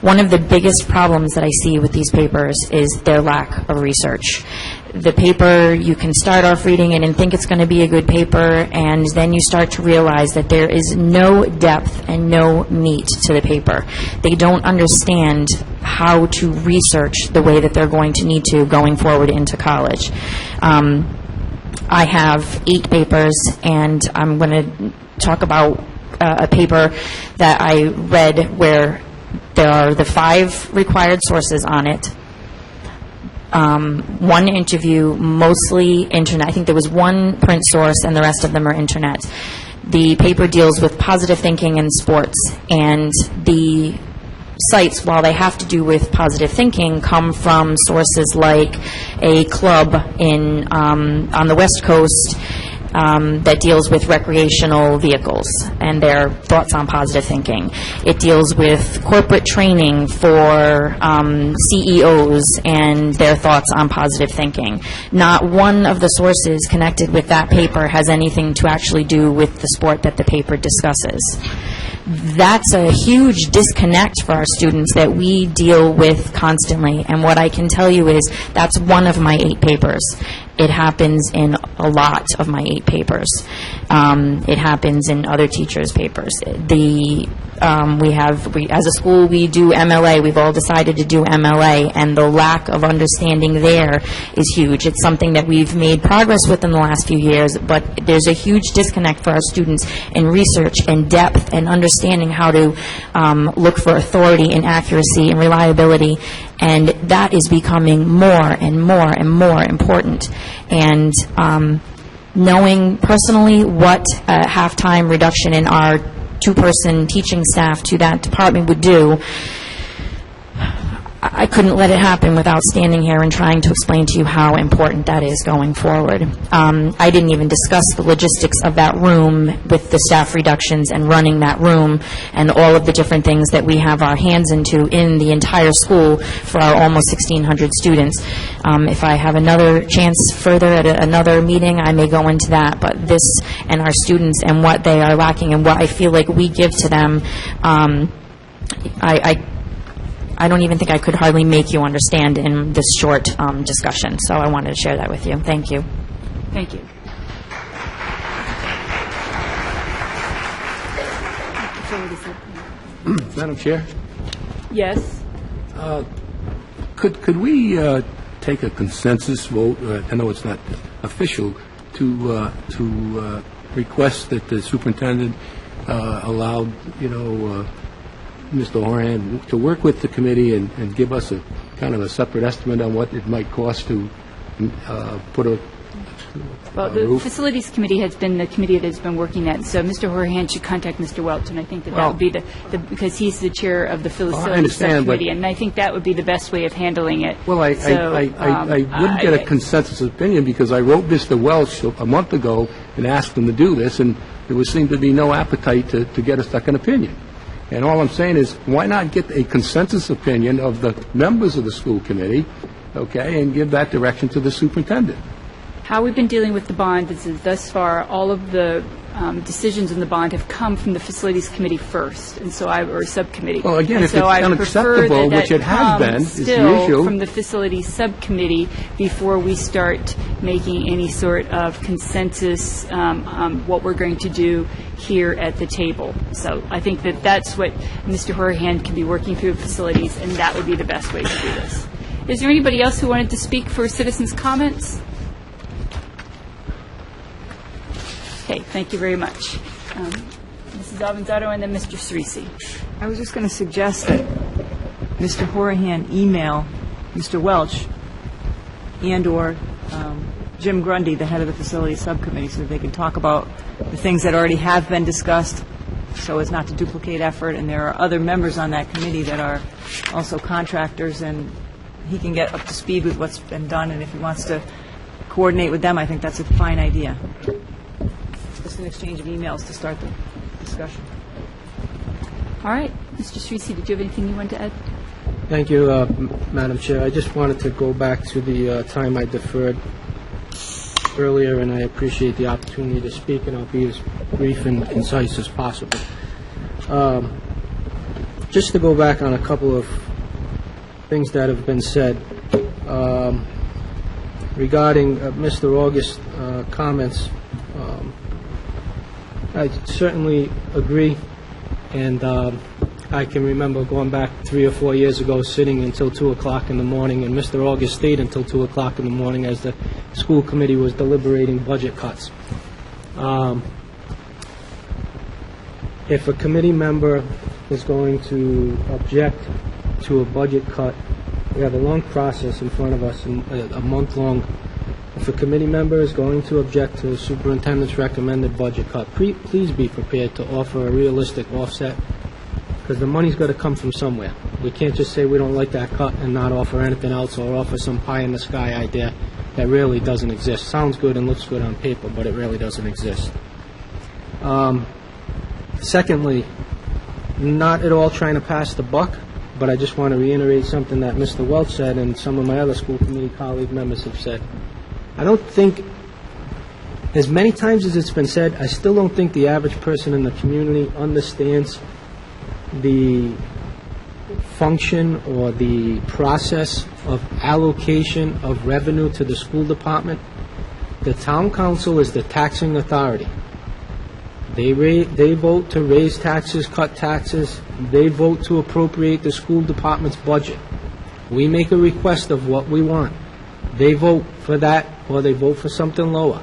One of the biggest problems that I see with these papers is their lack of research. The paper, you can start off reading it and think it's going to be a good paper, and then you start to realize that there is no depth and no meat to the paper. They don't understand how to research the way that they're going to need to going forward into college. I have 8 papers, and I'm going to talk about a paper that I read where there are the 5 required sources on it. one interview, mostly internet. I think there was one print source, and the rest of them are internet. The paper deals with positive thinking and sports, and the sites, while they have to do with positive thinking, come from sources like a club on the West Coast that deals with recreational vehicles and their thoughts on positive thinking. It deals with corporate training for CEOs and their thoughts on positive thinking. Not one of the sources connected with that paper has anything to actually do with the sport that the paper discusses. That's a huge disconnect for our students that we deal with constantly. And what I can tell you is that's one of my 8 papers. It happens in a lot of my 8 papers. It happens in other teachers' papers. As a school, we do MLA. We've all decided to do MLA, and the lack of understanding there is huge. It's something that we've made progress with in the last few years, but there's a huge disconnect for our students in research and depth and understanding how to look for authority and accuracy and reliability, and that is becoming more and more and more important. And knowing personally what a half-time reduction in our 2-person teaching staff to that department would do, I couldn't let it happen without standing here and trying to explain to you how important that is going forward. I didn't even discuss the logistics of that room with the staff reductions and running that room and all of the different things that we have our hands into in the entire school for our almost 1,600 students. If I have another chance further at another meeting, I may go into that, but this and our students and what they are lacking and what I feel like we give to them, I don't even think I could hardly make you understand in this short discussion. So I wanted to share that with you. Thank you. Thank you. Madam Chair? Yes. Could we take a consensus vote? I know it's not official to request that the superintendent allowed, Mr. Horan to work with the committee and give us a kind of a separate estimate on what it might cost to put a the roof? Facilities Committee has been the committee that's been working that, so Mr. Horan should contact Mr. Welch, and I think that would be because he's the chair of the Facilities Subcommittee, and I think that would be the best way of handling it. Well, I wouldn't get a consensus opinion because I wrote Mr. Welch a month ago and asked him to do this, and there would seem to be no appetite to get a second opinion. And all I'm saying is, why not get a consensus opinion of the members of the school committee, okay, and give that direction to the superintendent? How we've been dealing with the bond is that thus far, all of the decisions in the bond have come from the Facilities Committee first, and so or subcommittee. Well, again, if so it's unacceptable, which it has been, is the issue. From the Facilities Subcommittee before we start making any sort of consensus on what we're going to do here at the table. So I think that that's what Mr. Horan can be working through facilities, and that would be the best way to do this. Is there anybody else who wanted to speak for citizens' comments? Okay, thank you very much. Mrs. Avanzato and then Mr. Cerisi. I was just going to suggest that Mr. Horahan email Mr. Welch and/or Jim Grundy, the head of the Facilities Subcommittee, so that they can talk about the things that already have been discussed so as not to duplicate effort. And there are other members on that committee that are also contractors, and he can get up to speed with what's been done. And if he wants to coordinate with them, I think that's a fine idea. Just an exchange of emails to start the discussion. All right. Mr. Cerisi, did you have anything you wanted to add? Thank you, Madam Chair. I just wanted to go back to the time I deferred earlier, and I appreciate the opportunity to speak, and I'll be as brief and concise as possible. Just to go back on a couple of things that have been said regarding Mr. August's comments. I certainly agree, and I can remember going back 3 or 4 years ago sitting until 2 o'clock in the morning, and Mr. August stayed until 2 o'clock in the morning as the school committee was deliberating budget cuts. If a committee member is going to object to a budget cut we have a long process in front of us, a month-long. If a committee member is going to object to the superintendent's recommended budget cut, please be prepared to offer a realistic offset, because the money's got to come from somewhere. We can't just say we don't like that cut and not offer anything else, or offer some pie-in-the-sky idea that really doesn't exist. Sounds good and looks good on paper, but it really doesn't exist. Secondly, not at all trying to pass the buck, but I just want to reiterate something that Mr. Welch said and some of my other school committee colleague members have said. I don't think, as many times as it's been said, I still don't think the average person in the community understands the function or the process of allocation of revenue to the school department. The town council is the taxing authority. They vote to raise taxes, cut taxes. They vote to appropriate the school department's budget. We make a request of what we want. They vote for that, or they vote for something lower.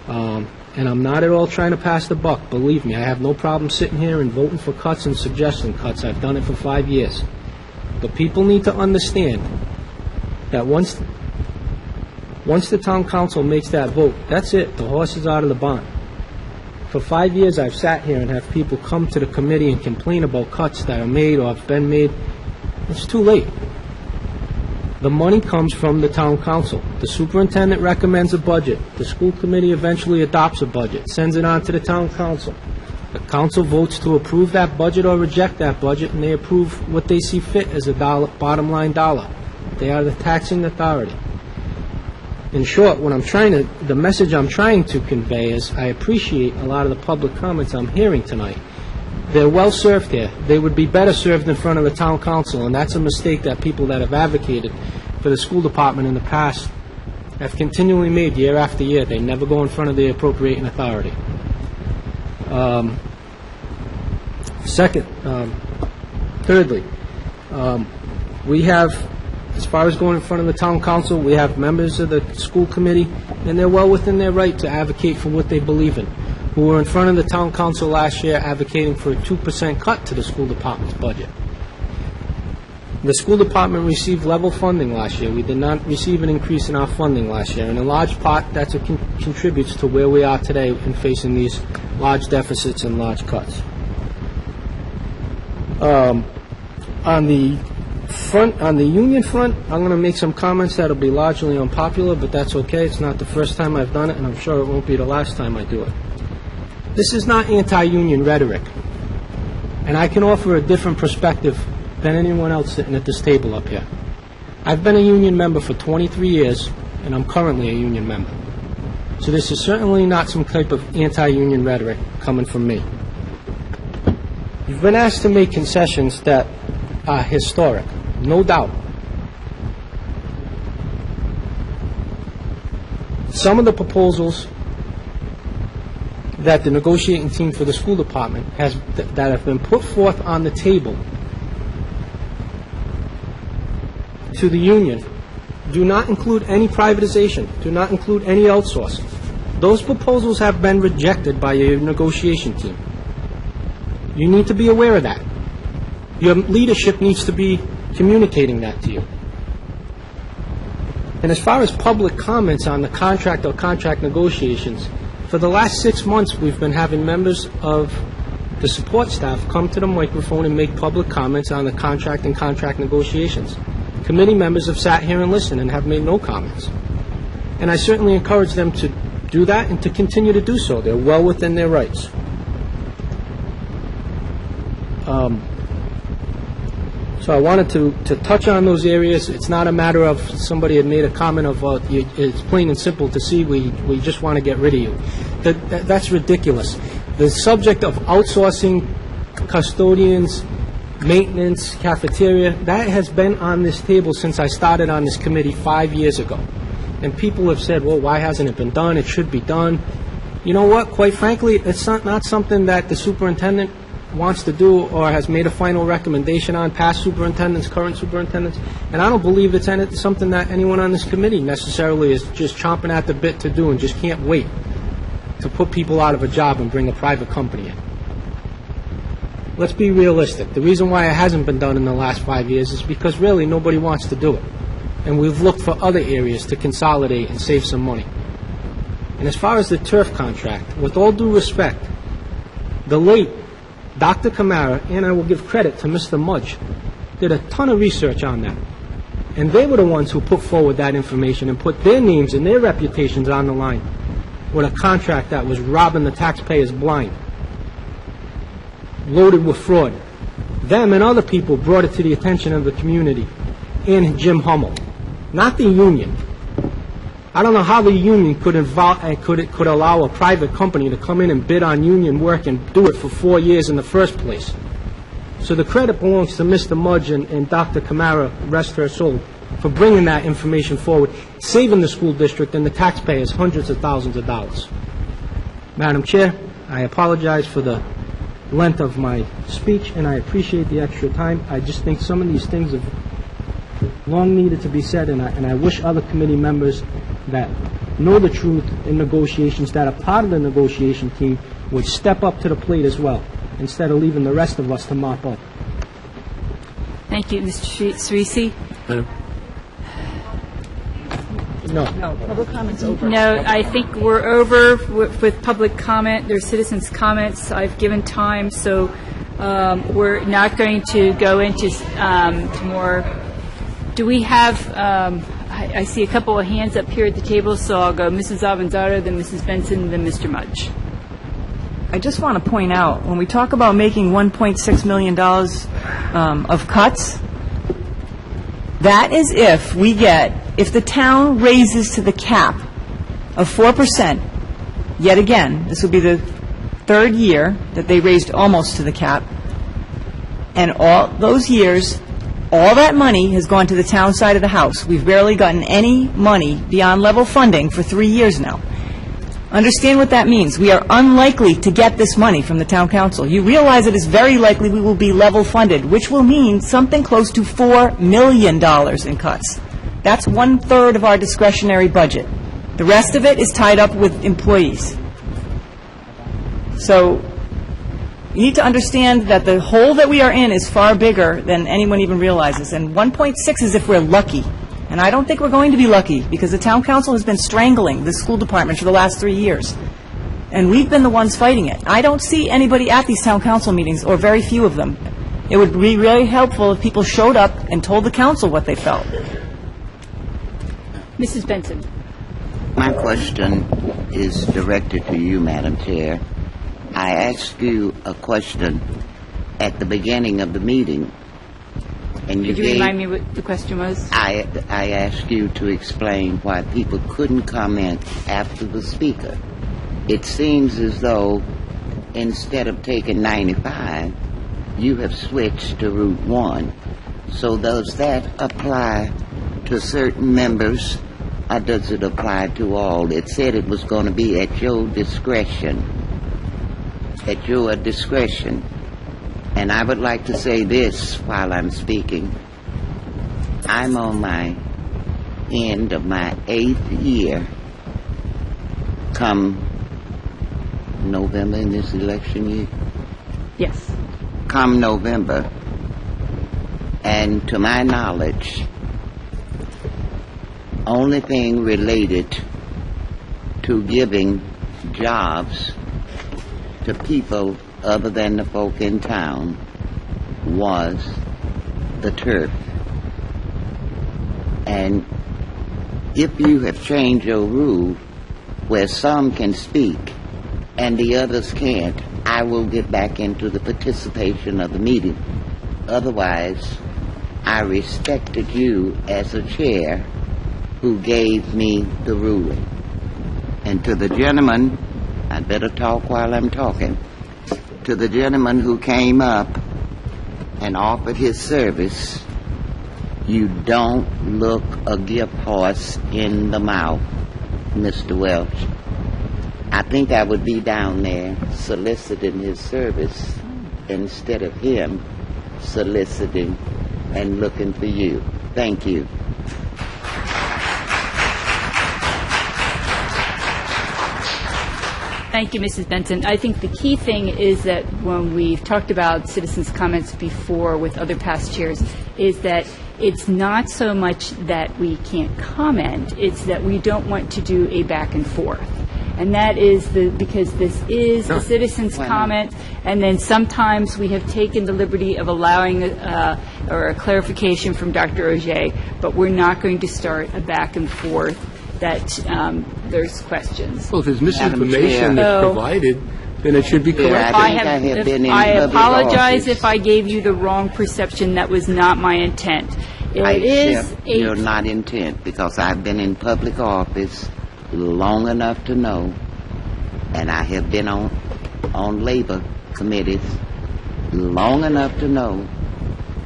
And I'm not at all trying to pass the buck. Believe me, I have no problem sitting here and voting for cuts and suggesting cuts. I've done it for 5 years. But people need to understand that once the town council makes that vote, that's it. The horse is out of the barn. For 5 years, I've sat here and have people come to the committee and complain about cuts that are made or have been made. It's too late. The money comes from the town council. The superintendent recommends a budget. The school committee eventually adopts a budget, sends it on to the town council. The council votes to approve that budget or reject that budget, and they approve what they see fit as a bottom line dollar. They are the taxing authority. In short, the message I'm trying to convey is I appreciate a lot of the public comments I'm hearing tonight. They're well served here. They would be better served in front of the town council, and that's a mistake that people that have advocated for the school department in the past have continually made year after year. They never go in front of the appropriating authority. Thirdly, we have, as far as going in front of the town council, we have members of the school committee, and they're well within their right to advocate for what they believe in, who were in front of the town council last year advocating for a 2% cut to the school department's budget. The school department received level funding last year. We did not receive an increase in our funding last year, and in large part, that's what contributes to where we are today in facing these large deficits and large cuts. On the union front, I'm going to make some comments that'll be largely unpopular, but that's okay. It's not the first time I've done it, and I'm sure it won't be the last time I do it. This is not anti-union rhetoric, and I can offer a different perspective than anyone else sitting at this table up here. I've been a union member for 23 years, and I'm currently a union member. So this is certainly not some type of anti-union rhetoric coming from me. You've been asked to make concessions that are historic, no doubt. Some of the proposals that the negotiating team for the school department that have been put forth on the table to the union do not include any privatization, do not include any outsourcing. Those proposals have been rejected by your negotiation team. You need to be aware of that. Your leadership needs to be communicating that to you. And as far as public comments on the contract or contract negotiations, for the last 6 months we've been having members of the support staff come to the microphone and make public comments on the contract and contract negotiations. Committee members have sat here and listened and have made no comments. And I certainly encourage them to do that and to continue to do so. They're well within their rights. So I wanted to touch on those areas. It's not a matter of somebody had made a comment of, it's plain and simple to see, we just want to get rid of you. That's ridiculous. The subject of outsourcing custodians, maintenance, cafeteria, that has been on this table since I started on this committee 5 years ago. And people have said, well, why hasn't it been done? It should be done. You know what? Quite frankly, it's not something that the superintendent wants to do or has made a final recommendation on, past superintendents, current superintendents, and I don't believe it's something that anyone on this committee necessarily is just chomping at the bit to do and just can't wait to put people out of a job and bring a private company in. let's be realistic. The reason why it hasn't been done in the last 5 years is because really nobody wants to do it. And we've looked for other areas to consolidate and save some money. And as far as the turf contract, with all due respect, the late Dr. Camara, and I will give credit to Mr. Mudge, did a ton of research on that. And they were the ones who put forward that information and put their names and their reputations on the line with a contract that was robbing the taxpayers blind, loaded with fraud. Them and other people brought it to the attention of the community and Jim Hummel, not the union. I don't know how the union could allow a private company to come in and bid on union work and do it for 4 years in the first place. So the credit belongs to Mr. Mudge and Dr. Camara, rest her soul, for bringing that information forward, saving the school district and the taxpayers hundreds of thousands of dollars. Madam Chair, I apologize for the length of my speech, and I appreciate the extra time. I just think some of these things have long needed to be said, and I wish other committee members that know the truth in negotiations, that are part of the negotiation team, would step up to the plate as well, instead of leaving the rest of us to mop up. Thank you, Mr. Cerisi. No. Public comments over. No, I think we're over with public comment. There's citizens' comments. I've given time, so we're not going to go into to more. Do we have, I see a couple of hands up here at the table, so I'll go Mrs. Avanzado, then Mrs. Benson, then Mr. Mudge. I just want to point out, when we talk about making $1.6 million of cuts, that is if the town raises to the cap of 4%, yet again, this will be the third year that they raised almost to the cap, and all those years, all that money has gone to the town side of the house. We've barely gotten any money beyond level funding for 3 years now. Understand what that means. We are unlikely to get this money from the town council. You realize it is very likely we will be level funded, which will mean something close to $4 million in cuts. That's 1/3 of our discretionary budget. The rest of it is tied up with employees. So you need to understand that the hole that we are in is far bigger than anyone even realizes. And 1.6 is if we're lucky. And I don't think we're going to be lucky, because the town council has been strangling the school department for the last 3 years. And we've been the ones fighting it. I don't see anybody at these town council meetings, or very few of them. It would be really helpful if people showed up and told the council what they felt. Mrs. Benson. My question is directed to you, Madam Chair. I asked you a question at the beginning of the meeting, and Could you remind me what the question was? I asked you to explain why people couldn't comment after the speaker. It seems as though instead of taking 95, you have switched to Route 1. So does that apply to certain members, or does it apply to all? It said it was going to be at your discretion. At your discretion. And I would like to say this while I'm speaking. I'm on my end of my 8th year come November in this election year. Yes. Come November. And to my knowledge, only thing related to giving jobs to people other than the folk in town was the turf. And if you have changed your rule where some can speak and the others can't, I will get back into the participation of the meeting. Otherwise, I respected you as a chair who gave me the ruling. And to the gentleman, I'd better talk while I'm talking, to the gentleman who came up and offered his service, you don't look a gift horse in the mouth, Mr. Welch. I think I would be down there soliciting his service instead of him soliciting and looking for you. Thank you. Thank you, Mrs. Benson. I think the key thing is that when we've talked about citizens' comments before with other past chairs, is that it's not so much that we can't comment, it's that we don't want to do a back and forth. And that is because this is a citizen's comment, and then sometimes we have taken the liberty of allowing or a clarification from Dr. Auger, but we're not going to start a back and forth that there's questions. Well, if there's misinformation that's provided, then it should be corrected. I apologize if I gave you the wrong perception. That was not my intent. You're not intent, because I've been in public office long enough to know, and I have been on labor committees long enough to know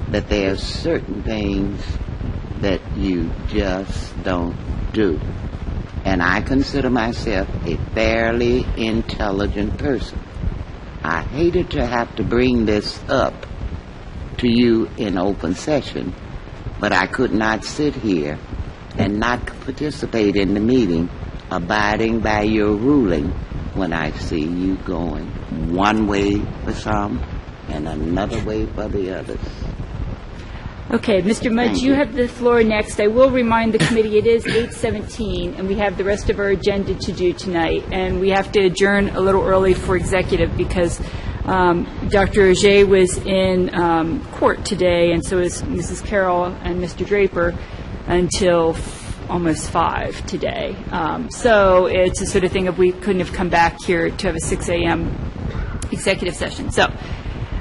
that there are certain things that you just don't do. And I consider myself a fairly intelligent person. I hated to have to bring this up to you in open session, but I could not sit here and not participate in the meeting, abiding by your ruling when I see you going one way for some and another way for the others. Okay, Mr. Mudge, you have the floor next. I will remind the committee it is 8:17, and we have the rest of our agenda to do tonight, and we have to adjourn a little early for executive because Dr. Auger was in court today, and so is Mrs. Carroll and Mr. Draper until almost 5 today. So it's the sort of thing of we couldn't have come back here to have a 6 a.m. executive session. So,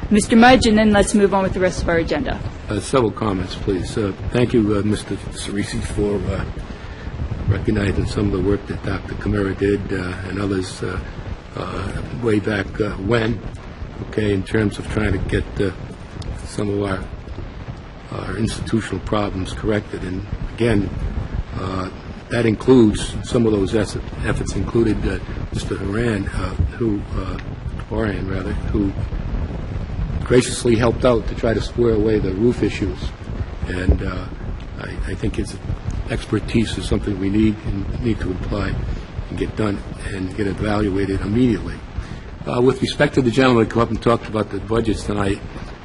Mr. Mudge, and then let's move on with the rest of our agenda. Several comments, please. Thank you, Mr. Cerisi, for recognizing some of the work that Dr. Camara did and others way back when, okay, in terms of trying to get some of our institutional problems corrected. And again, that includes, some of those efforts included Mr. Horan, who graciously helped out to try to square away the roof issues. And I think his expertise is something we need to apply and get done and get evaluated immediately. With respect to the gentleman who came up and talked about the budgets tonight,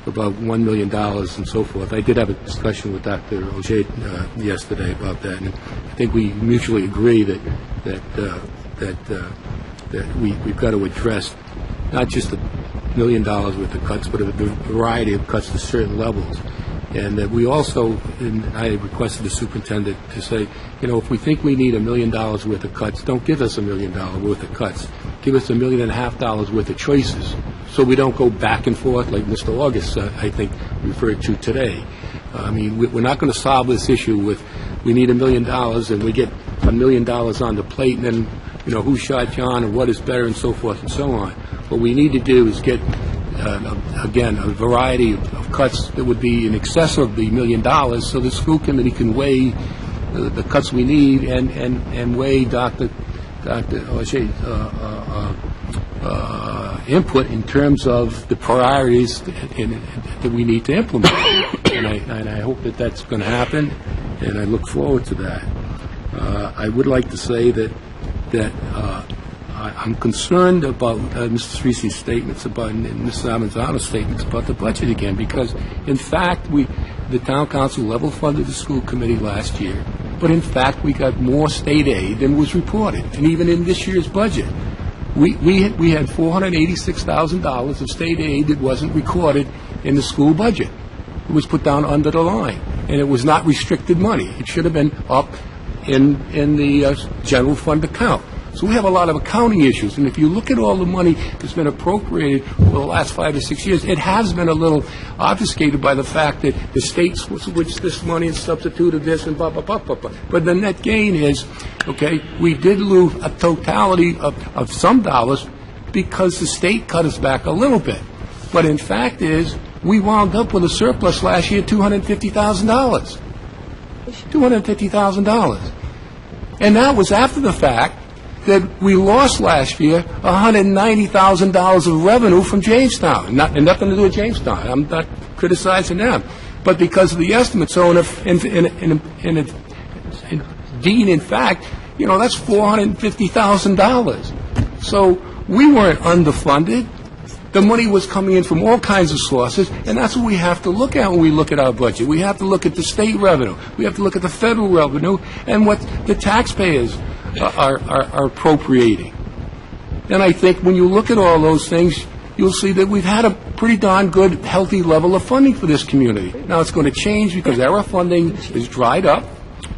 about $1 million and so forth, I did have a discussion with Dr. Auger yesterday about that, and I think we mutually agree that we've got to address not just the $1 million worth of cuts, but a variety of cuts to certain levels. And that we also, and I requested the superintendent to say, if we think we need $1 million worth of cuts, don't give us $1 million worth of cuts. Give us $1.5 million worth of choices, so we don't go back and forth like Mr. August, I think, referred to today. I mean, we're not going to solve this issue with we need $1 million and we get $1 million on the plate, and then who shot John and what is better and so forth and so on. What we need to do is get again a variety of cuts that would be in excess of the $1 million, so the school committee can weigh the cuts we need and weigh Dr. Auger's input in terms of the priorities that we need to implement. And I hope that that's going to happen, and I look forward to that. I would like to say that I'm concerned about Mr. Cerisi's statements about, and Mrs. Amanzano's statements about the budget again, because, in fact, the town council level funded the school committee last year, but, in fact, we got more state aid than was reported, and even in this year's budget. We had $486,000 of state aid that wasn't recorded in the school budget. It was put down under the line, and it was not restricted money. It should have been up in the general fund account. So we have a lot of accounting issues, and if you look at all the money that's been appropriated over the last 5 to 6 years, it has been a little obfuscated by the fact that the state switched this money and substituted this and blah, blah, blah, blah, blah. But the net gain is, okay, we did lose a totality of some dollars because the state cut us back a little bit. But in fact is, we wound up with a surplus last year, $250,000. $250,000. And that was after the fact that we lost last year $190,000 of revenue from Jamestown. And nothing to do with Jamestown. I'm not criticizing them. But because of the estimates. So indeed, in fact, that's $450,000. So we weren't underfunded. The money was coming in from all kinds of sources, and that's what we have to look at when we look at our budget. We have to look at the state revenue. We have to look at the federal revenue and what the taxpayers are appropriating. And I think when you look at all those things, you'll see that we've had a pretty darn good, healthy level of funding for this community. Now, it's going to change because our funding is dried up,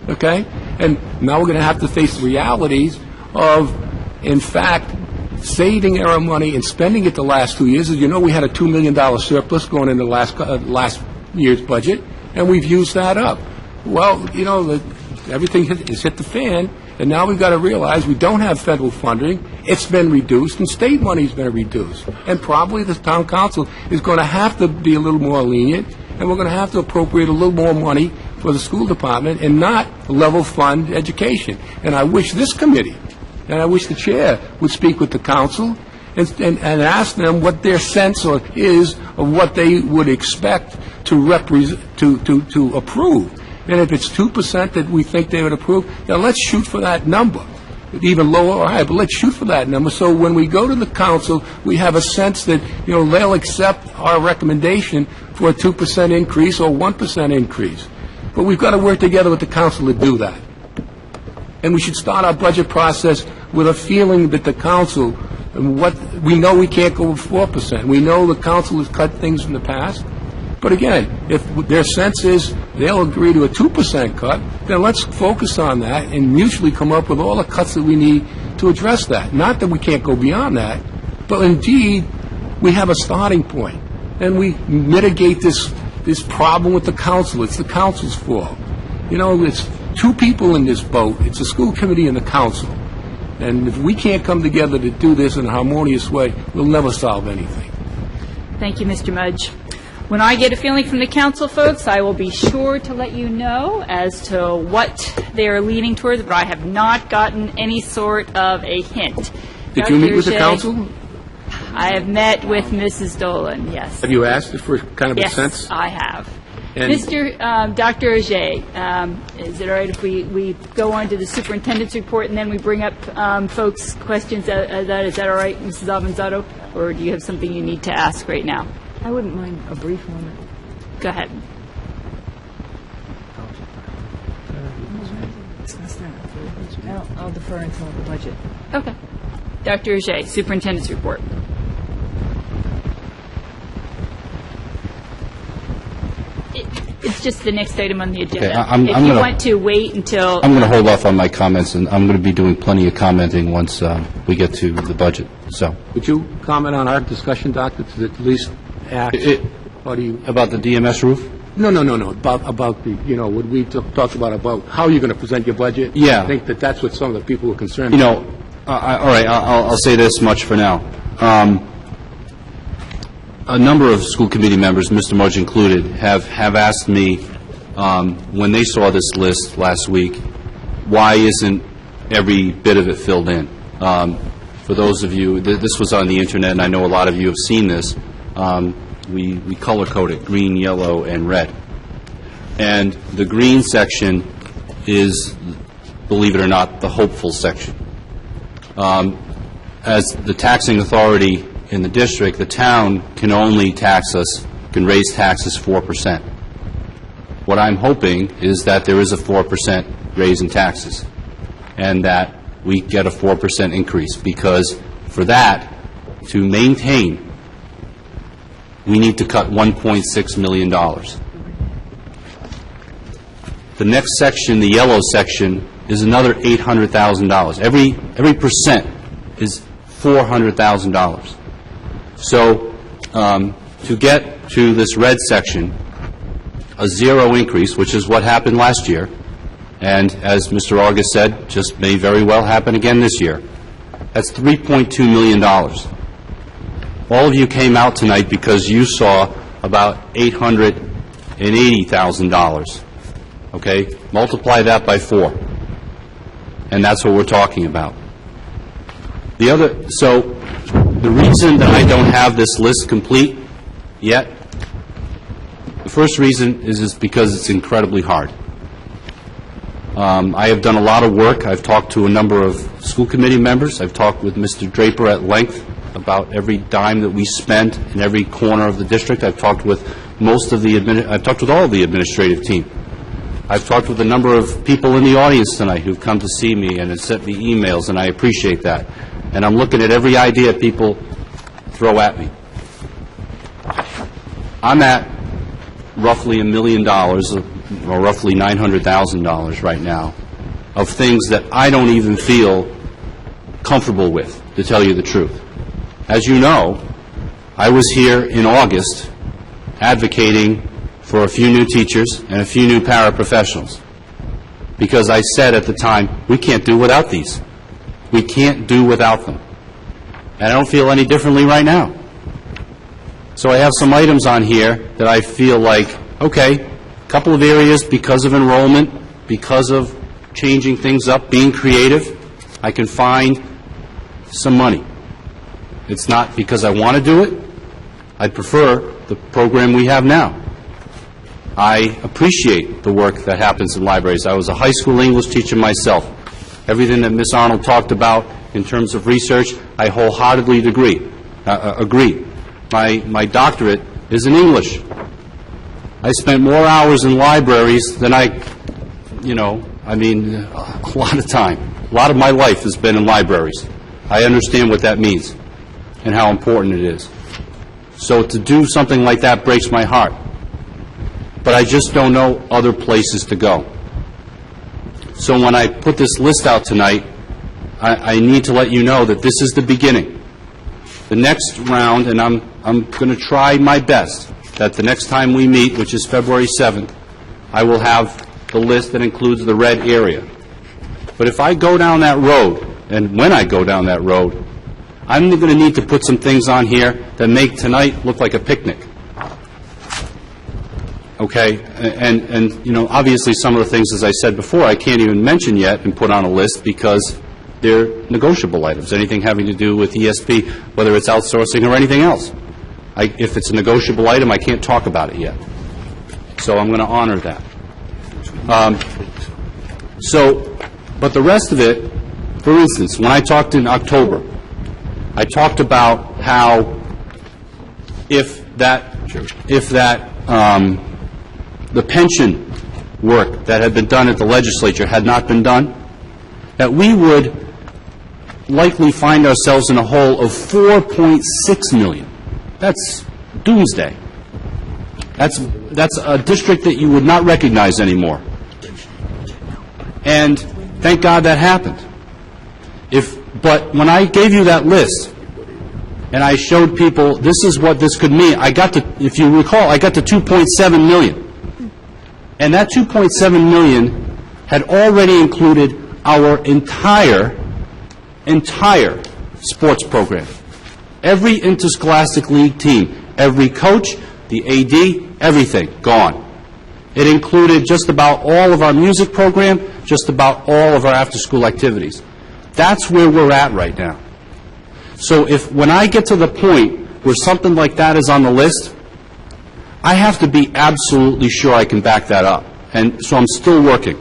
okay? And now we're going to have to face the realities of, in fact, saving our money and spending it the last 2 years. As you know, we had a $2 million surplus going into last year's budget, and we've used that up. Well, you know, everything has hit the fan, and now we've got to realize we don't have federal funding. It's been reduced, and state money's been reduced. And probably the town council is going to have to be a little more lenient, and we're going to have to appropriate a little more money for the school department and not level fund education. And I wish this committee, and I wish the chair would speak with the council and ask them what their sense is of what they would expect to approve. And if it's 2% that we think they would approve, then let's shoot for that number, even lower or higher, but let's shoot for that number. So when we go to the council, we have a sense that, you know, they'll accept our recommendation for a 2% increase or 1% increase. But we've got to work together with the council to do that. And we should start our budget process with a feeling that the council, what we know we can't go with 4%. We know the council has cut things in the past. But again, if their sense is they'll agree to a 2% cut, then let's focus on that and mutually come up with all the cuts that we need to address that. Not that we can't go beyond that, but indeed we have a starting point. And we mitigate this problem with the council. It's the council's fault. You know, it's two people in this boat. It's the school committee and the council. And if we can't come together to do this in a harmonious way, we'll never solve anything. Thank you, Mr. Mudge. When I get a feeling from the council folks, I will be sure to let you know as to what they are leaning towards, but I have not gotten any sort of a hint. Did you meet with the council? I have met with Mrs. Dolan, yes. Have you asked her for kind of a sense? Yes, I have. And Dr. Ajay, is it all right if we go on to the superintendent's report and then we bring up folks' questions? Is that all right, Mrs. Avanzato? Or do you have something you need to ask right now? I wouldn't mind a brief moment. Go ahead. I'll defer until the budget. Okay. Dr. Ajay, superintendent's report. It's just the next item on the agenda. Okay, if you want to wait until... I'm going to hold off on my comments, and I'm going to be doing plenty of commenting once we get to the budget. So, would you comment on our discussion, Doctor, to at least ask about the DMS roof? No. About the, you know, what we talked about how you're going to present your budget. Yeah. I think that's what some of the people were concerned You about. know, all right, I'll say this much for now. A number of school committee members, Mr. Mudge included, have asked me, when they saw this list last week, why isn't every bit of it filled in? For those of you, this was on the internet, and I know a lot of you have seen this. We color-code it, green, yellow, and red. And the green section is, believe it or not, the hopeful section. As the taxing authority in the district, the town can only can raise taxes 4%. What I'm hoping is that there is a 4% raise in taxes, and that we get a 4% increase, because for that to maintain, we need to cut $1.6 million. The next section, the yellow section, is another $800,000. Every percent is $400,000. So to get to this red section, a zero increase, which is what happened last year, and as Mr. August said, just may very well happen again this year, that's $3.2 million. All of you came out tonight because you saw about $880,000. Okay? Multiply that by 4. And that's what we're talking about. So the reason that I don't have this list complete yet, the first reason is because it's incredibly hard. I have done a lot of work. I've talked to a number of school committee members. I've talked with Mr. Draper at length about every dime that we spent in every corner of the district. I've talked with I've talked with all of the administrative team. I've talked with a number of people in the audience tonight who've come to see me and have sent me emails, and I appreciate that. And I'm looking at every idea people throw at me. I'm at roughly $1 million, or roughly $900,000 right now, of things that I don't even feel comfortable with, to tell you the truth. As you know, I was here in August advocating for a few new teachers and a few new paraprofessionals, because I said at the time, we can't do without these. We can't do without them. And I don't feel any differently right now. So I have some items on here that I feel like, okay, a couple of areas because of enrollment, because of changing things up, being creative, I can find some money. It's not because I want to do it. I'd prefer the program we have now. I appreciate the work that happens in libraries. I was a high school English teacher myself. Everything that Ms. Arnold talked about in terms of research, I wholeheartedly agree. My doctorate is in English. I spent more hours in libraries than a lot of time. A lot of my life has been in libraries. I understand what that means and how important it is. So to do something like that breaks my heart. But I just don't know other places to go. So when I put this list out tonight, I need to let you know that this is the beginning. The next round, and I'm going to try my best, that the next time we meet, which is February 7th, I will have the list that includes the red area. But if I go down that road, and when I go down that road, I'm going to need to put some things on here that make tonight look like a picnic. Okay? And obviously some of the things, as I said before, I can't even mention yet and put on a list because they're negotiable items, anything having to do with ESP, whether it's outsourcing or anything else. If it's a negotiable item, I can't talk about it yet. So I'm going to honor that. But the rest of it, for instance, when I talked in October, I talked about how if the pension work that had been done at the legislature had not been done, that we would likely find ourselves in a hole of $4.6 million. That's doomsday. That's a district that you would not recognize anymore. And thank God that happened. But when I gave you that list, and I showed people this is what this could mean, if you recall, I got to $2.7 million. And that $2.7 million had already included our entire sports program. Every interscholastic league team, every coach, the AD, everything, gone. It included just about all of our music program, just about all of our after-school activities. That's where we're at right now. So when I get to the point where something like that is on the list, I have to be absolutely sure I can back that up. And so I'm still working.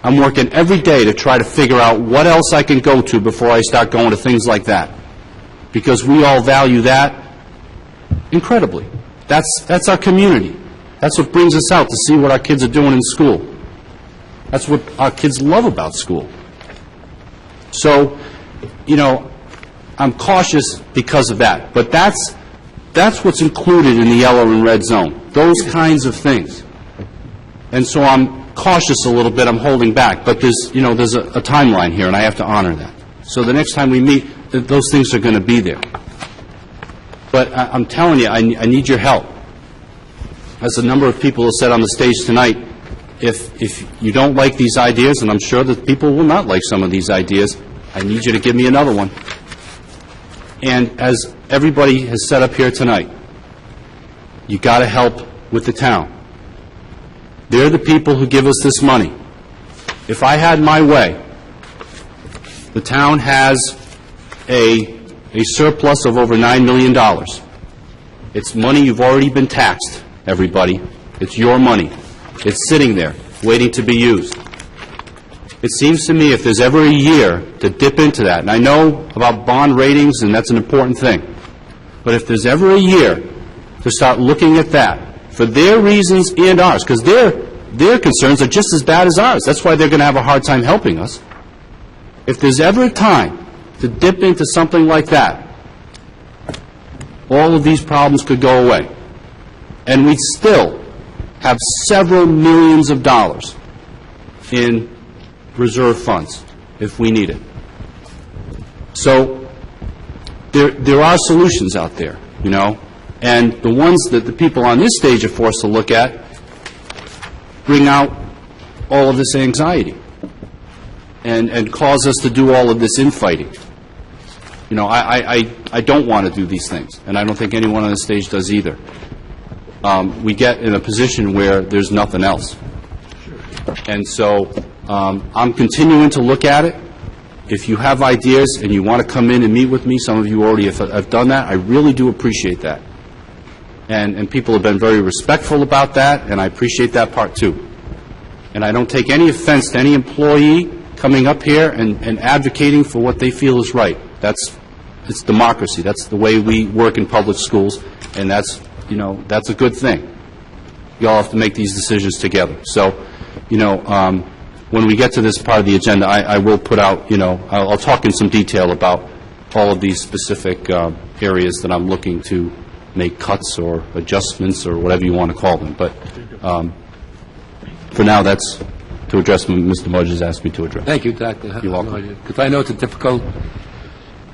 I'm working every day to try to figure out what else I can go to before I start going to things like that. Because we all value that incredibly. That's our community. That's what brings us out, to see what our kids are doing in school. That's what our kids love about school. So, I'm cautious because of that. But that's what's included in the yellow and red zone, those kinds of things. And so I'm cautious a little bit. I'm holding back. But there's a timeline here, and I have to honor that. So the next time we meet, those things are going to be there. But I'm telling you, I need your help. As a number of people have said on the stage tonight, if you don't like these ideas, and I'm sure that people will not like some of these ideas, I need you to give me another one. And as everybody has said up here tonight, you got to help with the town. They're the people who give us this money. If I had my way, the town has a surplus of over $9 million. It's money you've already been taxed, everybody. It's your money. It's sitting there, waiting to be used. It seems to me if there's ever a year to dip into that, and I know about bond ratings, and that's an important thing, but if there's ever a year to start looking at that, for their reasons and ours, because their concerns are just as bad as ours. That's why they're going to have a hard time helping us. If there's ever a time to dip into something like that, all of these problems could go away. And we'd still have several millions of dollars in reserve funds if we need it. So there are solutions out there, you know, and the ones that the people on this stage are forced to look at bring out all of this anxiety and cause us to do all of this infighting. You know, I don't want to do these things, and I don't think anyone on the stage does either. We get in a position where there's nothing else. And so I'm continuing to look at it. If you have ideas and you want to come in and meet with me, some of you already have done that, I really do appreciate that. And people have been very respectful about that, and I appreciate that part too. And I don't take any offense to any employee coming up here and advocating for what they feel is right. It's democracy. That's the way we work in public schools, and that's a good thing. You all have to make these decisions together. So, when we get to this part of the agenda, I will put out, I'll talk in some detail about all of these specific areas that I'm looking to make cuts or adjustments or whatever you want to call them. But for now, that's to address what Mr. Mudge has asked me to address. Thank you, Dr. You're welcome. Because I know it's a difficult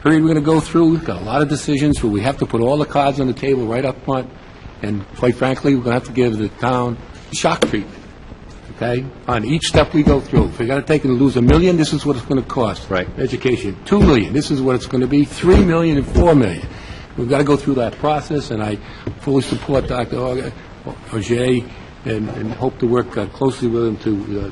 period we're going to go through. We've got a lot of decisions where we have to put all the cards on the table right up front. And quite frankly, we're going to have to give the town shock treatment, okay, on each step we go through. If we're going to take and lose $1 million, this is what it's going to cost. Right. Education. $2 million, this is what it's going to be. $3 million and $4 million. We've got to go through that process, and I fully support Dr. Auger and hope to work closely with him to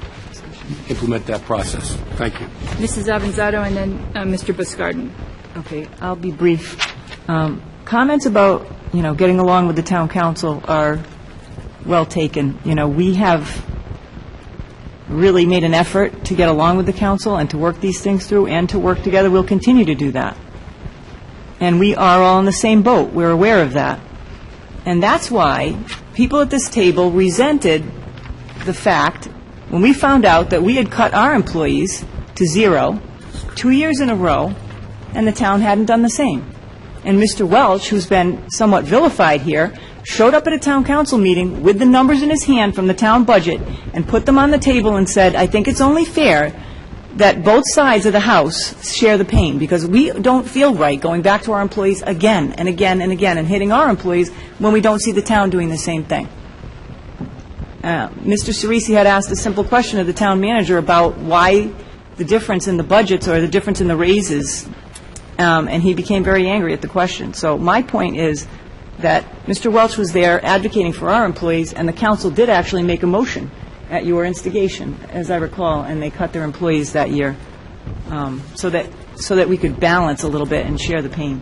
implement that process. Thank you. Mrs. Avanzato and then Mr. Buscardin. Okay, I'll be brief. Comments about, getting along with the town council are well taken. We have really made an effort to get along with the council and to work these things through and to work together. We'll continue to do that. And we are all in the same boat. We're aware of that. And that's why people at this table resented the fact when we found out that we had cut our employees to 0 2 years in a row, and the town hadn't done the same. And Mr. Welch, who's been somewhat vilified here, showed up at a town council meeting with the numbers in his hand from the town budget and put them on the table and said, I think it's only fair that both sides of the house share the pain, because we don't feel right going back to our employees again and again and again and hitting our employees when we don't see the town doing the same thing. Mr. Cerisi had asked a simple question of the town manager about why the difference in the budgets or the difference in the raises, and he became very angry at the question. So my point is that Mr. Welch was there advocating for our employees, and the council did actually make a motion at your instigation, as I recall, and they cut their employees that year, so that we could balance a little bit and share the pain.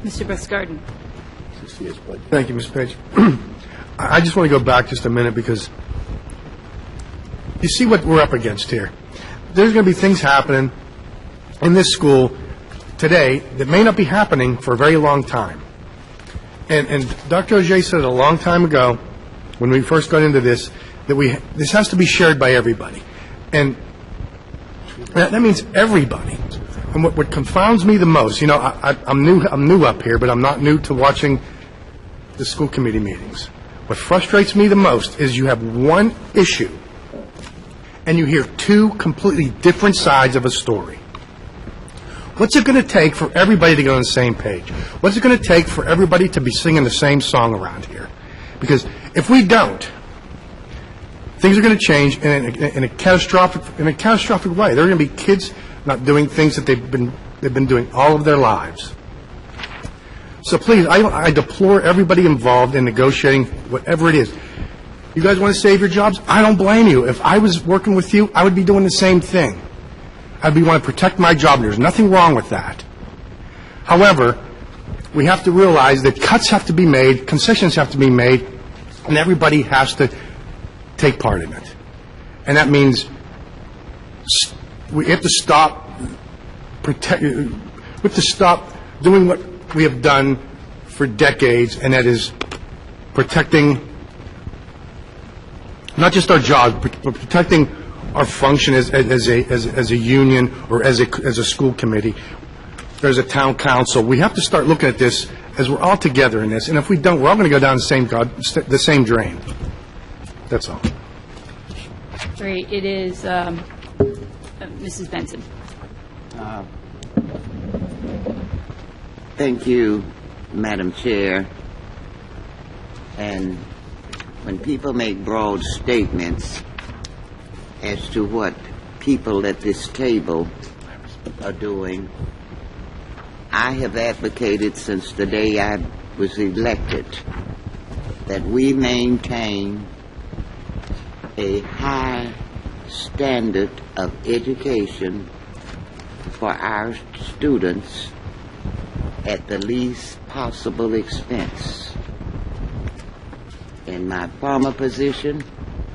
Mr. Buscardin. Thank you, Ms. Page. I just want to go back just a minute, because you see what we're up against here. There's going to be things happening in this school today that may not be happening for a very long time. And Dr. Auger said it a long time ago when we first got into this, that this has to be shared by everybody. And that means everybody. And what confounds me the most, I'm new up here, but I'm not new to watching the school committee meetings. What frustrates me the most is you have one issue, and you hear two completely different sides of a story. What's it going to take for everybody to get on the same page? What's it going to take for everybody to be singing the same song around here? Because if we don't, things are going to change in a catastrophic way. There are going to be kids not doing things that they've been doing all of their lives. So please, I deplore everybody involved in negotiating whatever it is. You guys want to save your jobs? I don't blame you. If I was working with you, I would be doing the same thing. I'd be wanting to protect my job. There's nothing wrong with that. However, we have to realize that cuts have to be made, concessions have to be made, and everybody has to take part in it. And that means we have to stop doing what we have done for decades, and that is protecting not just our jobs, but protecting our function as a union or as a school committee. There's a town council. We have to start looking at this as we're all together in this, and if we don't, we're all going to go down the same drain. That's all. Great. It is Mrs. Benson. Thank you, Madam Chair. And when people make broad statements as to what people at this table are doing, I have advocated since the day I was elected that we maintain a high standard of education for our students at the least possible expense. In my former position,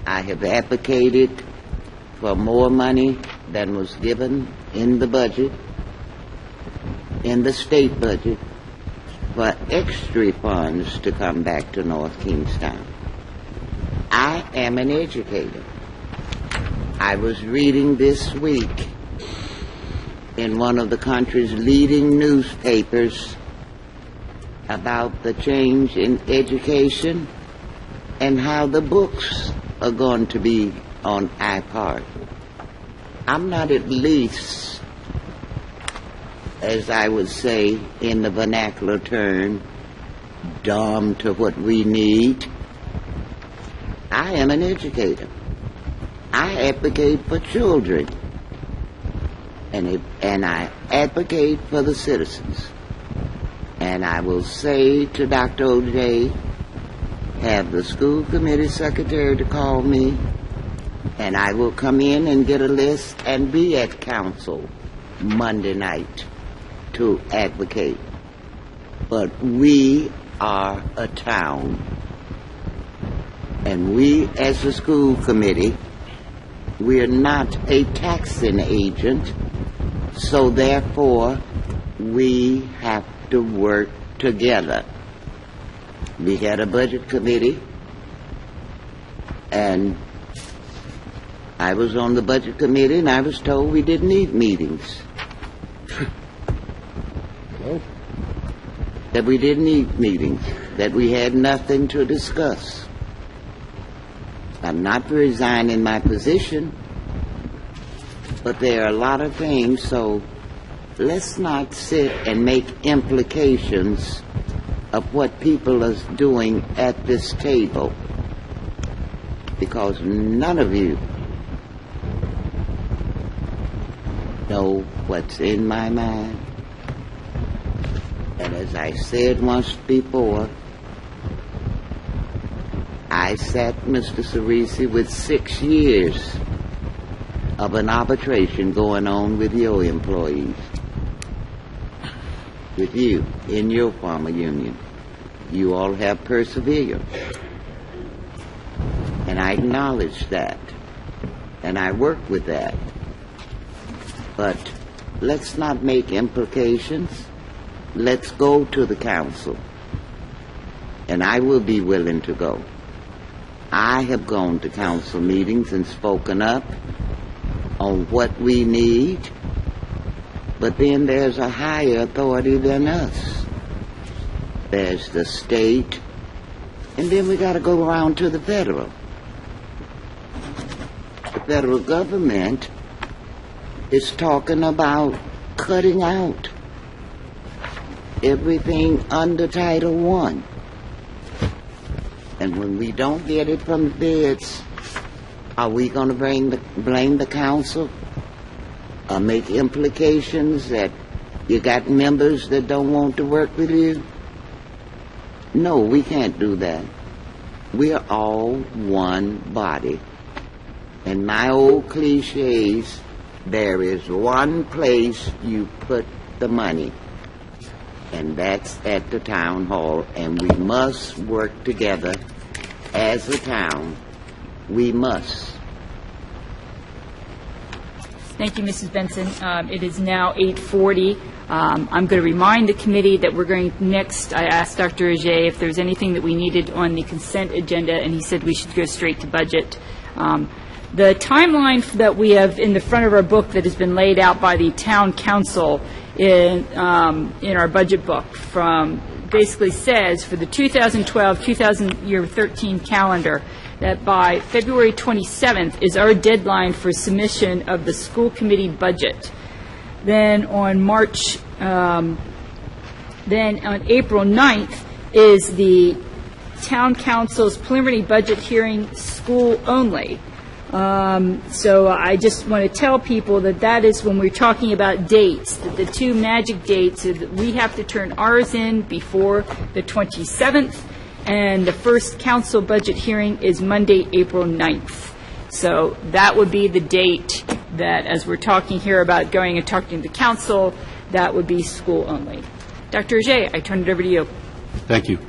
I have advocated for more money than was given in the budget, in the state budget, for extra funds to come back to North Kingstown. I am an educator. I was reading this week in one of the country's leading newspapers about the change in education and how the books are going to be on iPod. I'm not at least, as I would say in the vernacular term, dumb to what we need. I am an educator. I advocate for children, and I advocate for the citizens. And I will say to Dr. O'Jay, have the school committee secretary to call me, and I will come in and get a list and be at council Monday night to advocate. But we are a town, and we as a school committee, we are not a taxing agent, so therefore we have to work together. We had a budget committee, and I was on the budget committee, and I was told we didn't need meetings. That we didn't need meetings, that we had nothing to discuss. I'm not resigning my position, but there are a lot of things, so let's not sit and make implications of what people are doing at this table, because none of you know what's in my mind. And as I said once before, I sat Mr. Cerisi with 6 years of an arbitration going on with your employees, with you in your farmer union. You all have persevered. And I acknowledge that. And I work with that. But let's not make implications. Let's go to the council. And I will be willing to go. I have gone to council meetings and spoken up on what we need, but then there's a higher authority than us. There's the state, and then we got to go around to the federal. The federal government is talking about cutting out everything under Title I. And when we don't get it from the feds, are we going to blame the council or make implications that you got members that don't want to work with you? No, we can't do that. We are all one body. And my old cliches, there is one place you put the money, and that's at the town hall, and we must work together as a town. We must. Thank you, Mrs. Benson. It is now 8:40. I'm going to remind the committee that we're going next. I asked Dr. Ajay if there's anything that we needed on the consent agenda, and he said we should go straight to budget. The timeline that we have in the front of our book that has been laid out by the town council in our budget book basically says for the 2012-2013 calendar that by February 27th is our deadline for submission of the school committee budget. Then on April 9th is the town council's preliminary budget hearing, school only. So I just want to tell people that is when we're talking about dates, that the two magic dates is that we have to turn ours in before the 27th, and the first council budget hearing is Monday, April 9th. So that would be the date that, as we're talking here about going and talking to the council, that would be school only. Dr. Ajay, I turn it over to you. Thank you.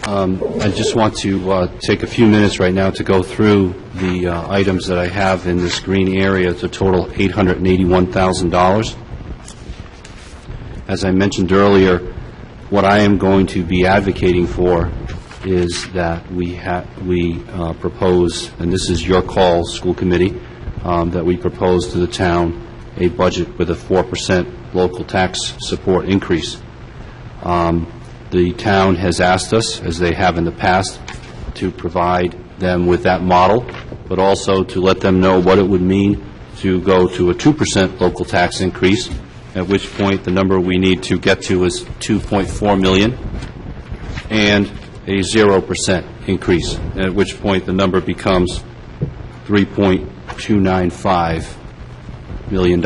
I just want to take a few minutes right now to go through the items that I have in this green area to total $881,000. As I mentioned earlier, what I am going to be advocating for is that we propose, and this is your call, school committee, that we propose to the town a budget with a 4% local tax support increase. The town has asked us, as they have in the past, to provide them with that model, but also to let them know what it would mean to go to a 2% local tax increase, at which point the number we need to get to is $2.4 million, and a 0% increase, at which point the number becomes $3.295 million.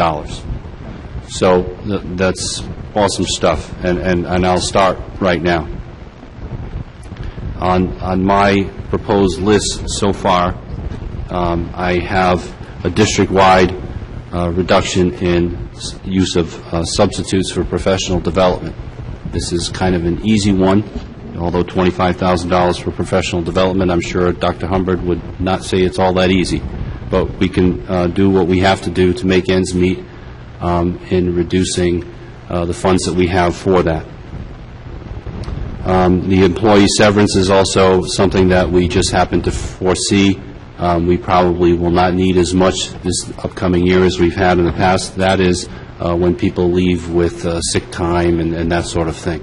So that's awesome stuff, and I'll start right now. On my proposed list so far, I have a district-wide reduction in use of substitutes for professional development. This is kind of an easy one, although $25,000 for professional development, I'm sure Dr. Humbert would not say it's all that easy. But we can do what we have to do to make ends meet in reducing the funds that we have for that. The employee severance is also something that we just happen to foresee. We probably will not need as much this upcoming year as we've had in the past. That is when people leave with sick time and that sort of thing.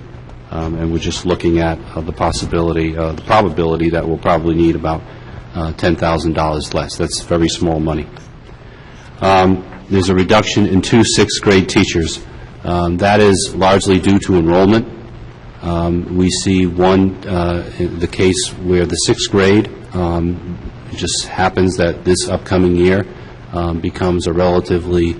And we're just looking at the possibility, the probability that we'll probably need about $10,000 less. That's very small money. There's a reduction in 2 6th-grade teachers. That is largely due to enrollment. We see the case where the 6th grade, it just happens that this upcoming year becomes a relatively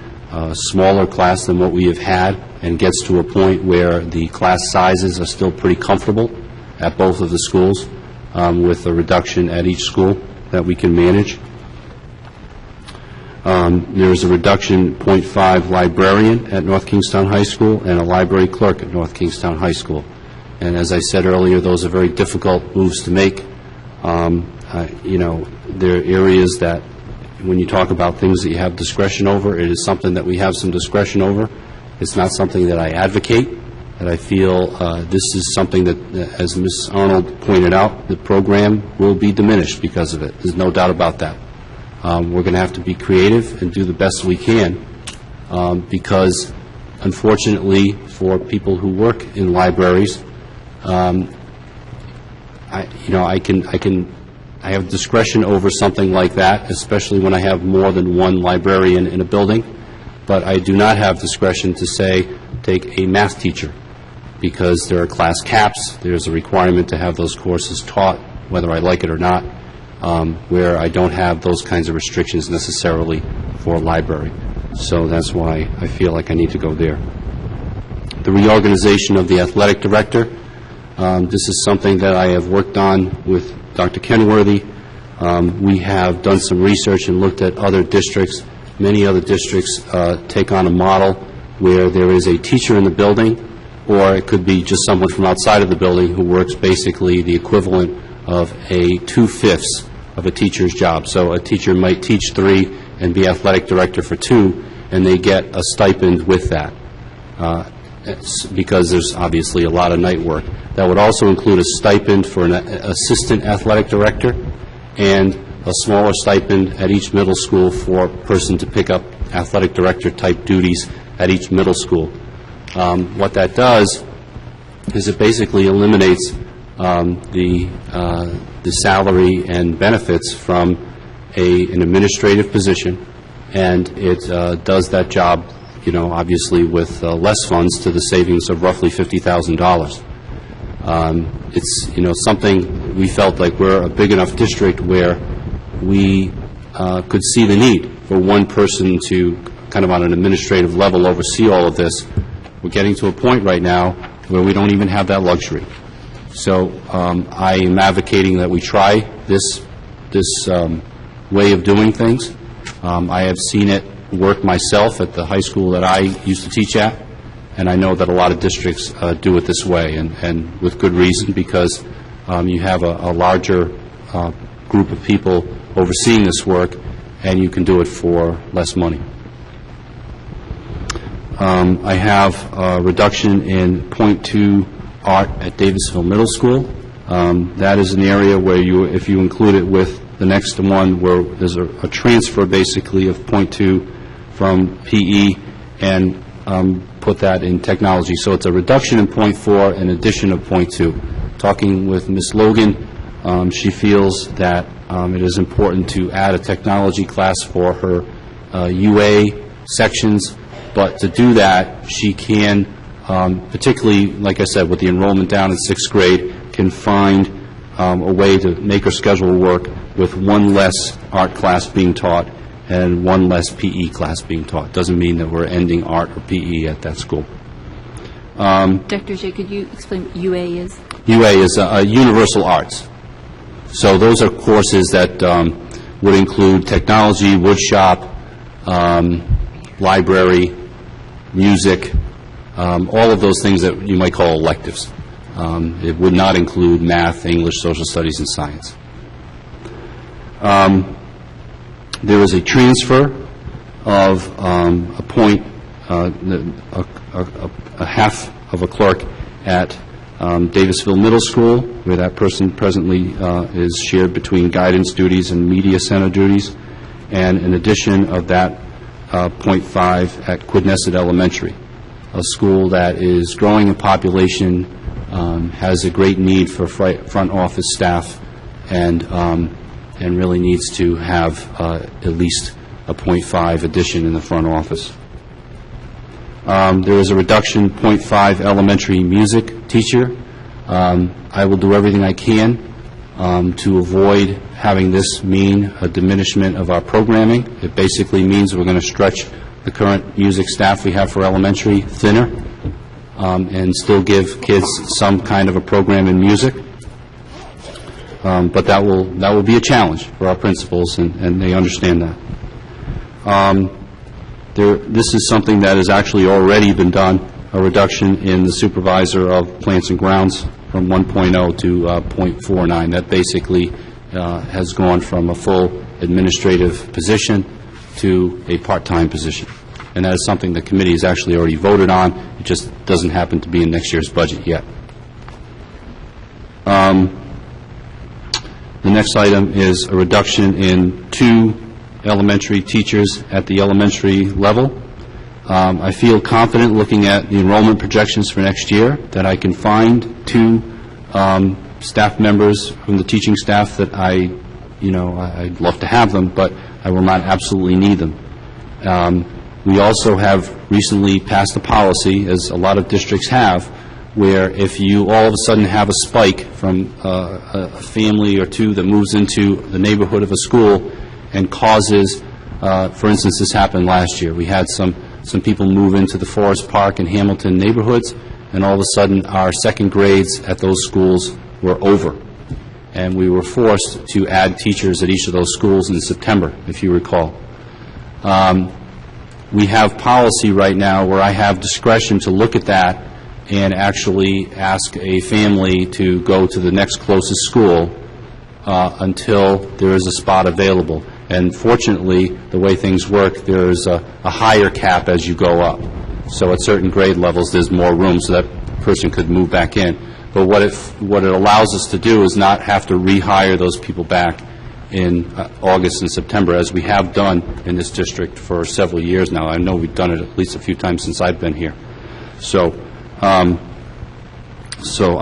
smaller class than what we have had, and gets to a point where the class sizes are still pretty comfortable at both of the schools, with a reduction at each school that we can manage. There is a reduction, 0.5 librarian at North Kingstown High School and a library clerk at North Kingstown High School. And as I said earlier, those are very difficult moves to make. There are areas that when you talk about things that you have discretion over, it is something that we have some discretion over. It's not something that I advocate, that I feel this is something that, as Ms. Arnold pointed out, the program will be diminished because of it. There's no doubt about that. We're going to have to be creative and do the best we can, because unfortunately for people who work in libraries, I have discretion over something like that, especially when I have more than one librarian in a building, but I do not have discretion to say take a math teacher, because there are class caps, there's a requirement to have those courses taught, whether I like it or not, where I don't have those kinds of restrictions necessarily for a library. So that's why I feel like I need to go there. The reorganization of the athletic director, this is something that I have worked on with Dr. Kenworthy. We have done some research and looked at other districts. Many other districts take on a model where there is a teacher in the building, or it could be just someone from outside of the building who works basically the equivalent of a 2/5 of a teacher's job. So a teacher might teach 3 and be athletic director for 2, and they get a stipend with that, because there's obviously a lot of night work. That would also include a stipend for an assistant athletic director and a smaller stipend at each middle school for a person to pick up athletic director type duties at each middle school. What that does is it basically eliminates the salary and benefits from an administrative position, and it does that job, obviously with less funds, to the savings of roughly $50,000. It's, something we felt like we're a big enough district where we could see the need for one person to kind of on an administrative level oversee all of this. We're getting to a point right now where we don't even have that luxury. So I am advocating that we try this way of doing things. I have seen it work myself at the high school that I used to teach at, and I know that a lot of districts do it this way, and with good reason, because you have a larger group of people overseeing this work, and you can do it for less money. I have a reduction in .2 art at Davisville Middle School. That is an area where if you include it with the next one, where there's a transfer basically of .2 from PE and put that in technology. So it's a reduction in .4 and addition of .2. Talking with Ms. Logan, she feels that it is important to add a technology class for her UA sections, but to do that, she can, particularly, like I said, with the enrollment down in 6th grade, can find a way to make her schedule work with one less art class being taught and one less PE class being taught. Doesn't mean that we're ending art or PE at that school. Dr. J, could you explain what UA is? UA is Universal Arts. So those are courses that would include technology, wood shop, library, music, all of those things that you might call electives. It would not include math, English, social studies, and science. There is a transfer of a point, a half of a clerk at Davisville Middle School, where that person presently is shared between guidance duties and media center duties, and an addition of that .5 at Quidnesset Elementary, a school that is growing in population, has a great need for front office staff, and really needs to have at least a .5 addition in the front office. There is a reduction, .5 elementary music teacher. I will do everything I can to avoid having this mean a diminishment of our programming. It basically means we're going to stretch the current music staff we have for elementary thinner and still give kids some kind of a program in music. But that will be a challenge for our principals, and they understand that. This is something that has actually already been done, a reduction in the supervisor of plants and grounds from 1.0 to .49. That basically has gone from a full administrative position to a part-time position. And that is something the committee has actually already voted on. It just doesn't happen to be in next year's budget yet. The next item is a reduction in 2 elementary teachers at the elementary level. I feel confident looking at the enrollment projections for next year that I can find 2 staff members from the teaching staff that I'd love to have them, but I will not absolutely need them. We also have recently passed a policy, as a lot of districts have, where if you all of a sudden have a spike from a family or 2 that moves into the neighborhood of a school and causes, for instance, this happened last year. We had some people move into the Forest Park and Hamilton neighborhoods, and all of a sudden our second grades at those schools were over. And we were forced to add teachers at each of those schools in September, if you recall. We have policy right now where I have discretion to look at that and actually ask a family to go to the next closest school until there is a spot available. And fortunately, the way things work, there's a higher cap as you go up. So at certain grade levels, there's more room so that person could move back in. But what it allows us to do is not have to rehire those people back in August and September, as we have done in this district for several years now. I know we've done it at least a few times since I've been here. So I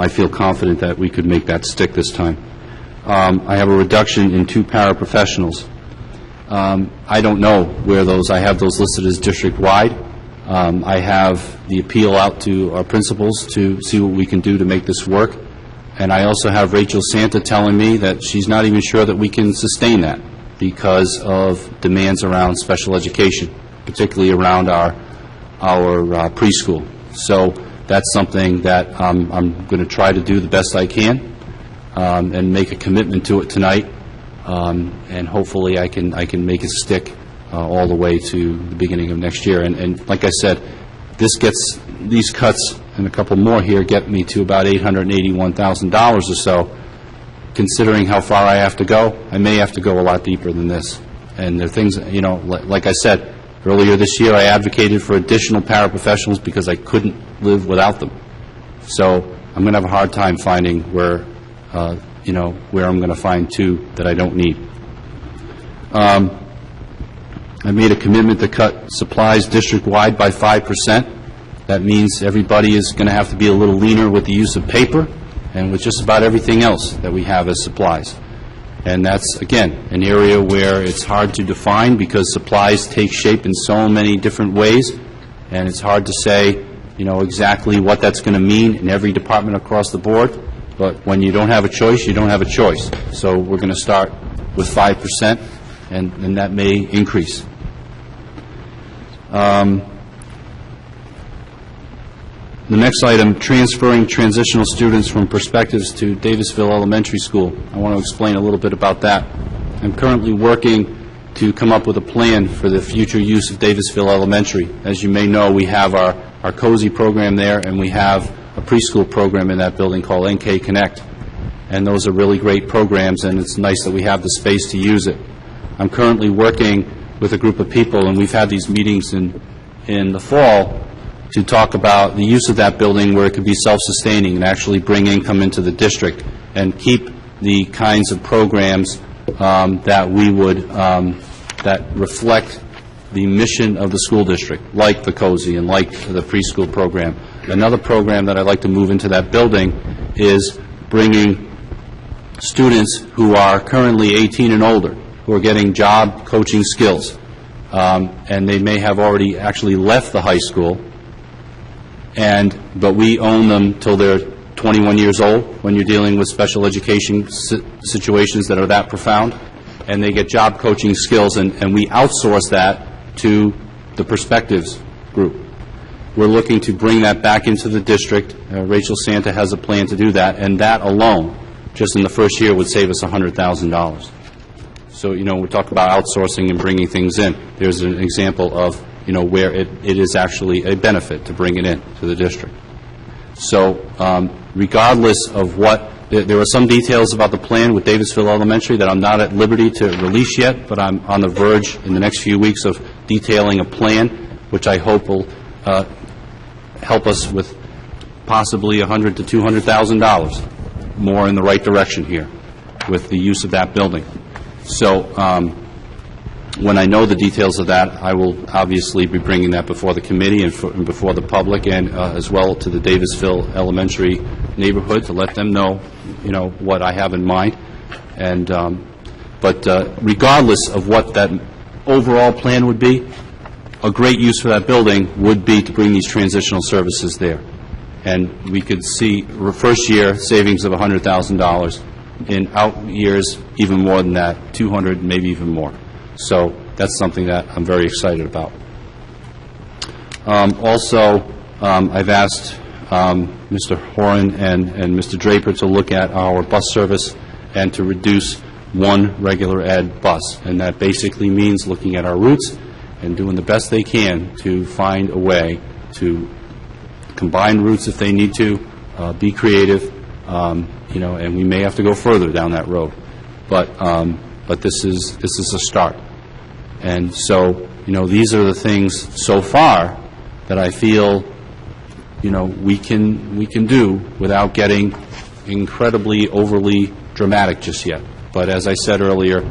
feel confident that we could make that stick this time. I have a reduction in 2 paraprofessionals. I don't know where I have those listed as district-wide. I have the appeal out to our principals to see what we can do to make this work. And I also have Rachel Santa telling me that she's not even sure that we can sustain that because of demands around special education, particularly around our preschool. So that's something that I'm going to try to do the best I can and make a commitment to it tonight. And hopefully I can make it stick all the way to the beginning of next year. And like I said, these cuts and a couple more here get me to about $881,000 or so. Considering how far I have to go, I may have to go a lot deeper than this. And there are things, like I said, earlier this year I advocated for additional paraprofessionals because I couldn't live without them. So I'm going to have a hard time finding where I'm going to find 2 that I don't need. I made a commitment to cut supplies district-wide by 5%. That means everybody is going to have to be a little leaner with the use of paper and with just about everything else that we have as supplies. And that's, again, an area where it's hard to define because supplies take shape in so many different ways, and it's hard to say, exactly what that's going to mean in every department across the board. But when you don't have a choice, you don't have a choice. So we're going to start with 5%, and that may increase. The next item, transferring transitional students from Perspectives to Davisville Elementary School. I want to explain a little bit about that. I'm currently working to come up with a plan for the future use of Davisville Elementary. As you may know, we have our COSY program there, and we have a preschool program in that building called NK Connect. And those are really great programs, and it's nice that we have the space to use it. I'm currently working with a group of people, and we've had these meetings in the fall to talk about the use of that building where it could be self-sustaining and actually bring income into the district and keep the kinds of programs that we would, that reflect the mission of the school district, like the COSY and like the preschool program. Another program that I'd like to move into that building is bringing students who are currently 18 and older, who are getting job coaching skills, and they may have already actually left the high school, but we own them till they're 21 years old when you're dealing with special education situations that are that profound, and they get job coaching skills, and we outsource that to the Perspectives group. We're looking to bring that back into the district. Rachel Santa has a plan to do that, and that alone, just in the first year, would save us $100,000. So, we talk about outsourcing and bringing things in. There's an example of, where it is actually a benefit to bring it in to the district. So, regardless of what, there are some details about the plan with Davisville Elementary that I'm not at liberty to release yet, but I'm on the verge in the next few weeks of detailing a plan, which I hope will help us with possibly $100,000 to $200,000 more in the right direction here with the use of that building. So when I know the details of that, I will obviously be bringing that before the committee and before the public, and as well to the Davisville Elementary neighborhood to let them know, what I have in mind. And but regardless of what that overall plan would be, a great use for that building would be to bring these transitional services there. And we could see first year savings of $100,000. In out years, even more than that, 200, maybe even more. So that's something that I'm very excited about. Also, I've asked Mr. Horan and Mr. Draper to look at our bus service and to reduce one regular ed bus. And that basically means looking at our routes and doing the best they can to find a way to combine routes if they need to, be creative, and we may have to go further down that road. But but this is a start. And so, these are the things so far that I feel, we can do without getting incredibly overly dramatic just yet. But as I said earlier,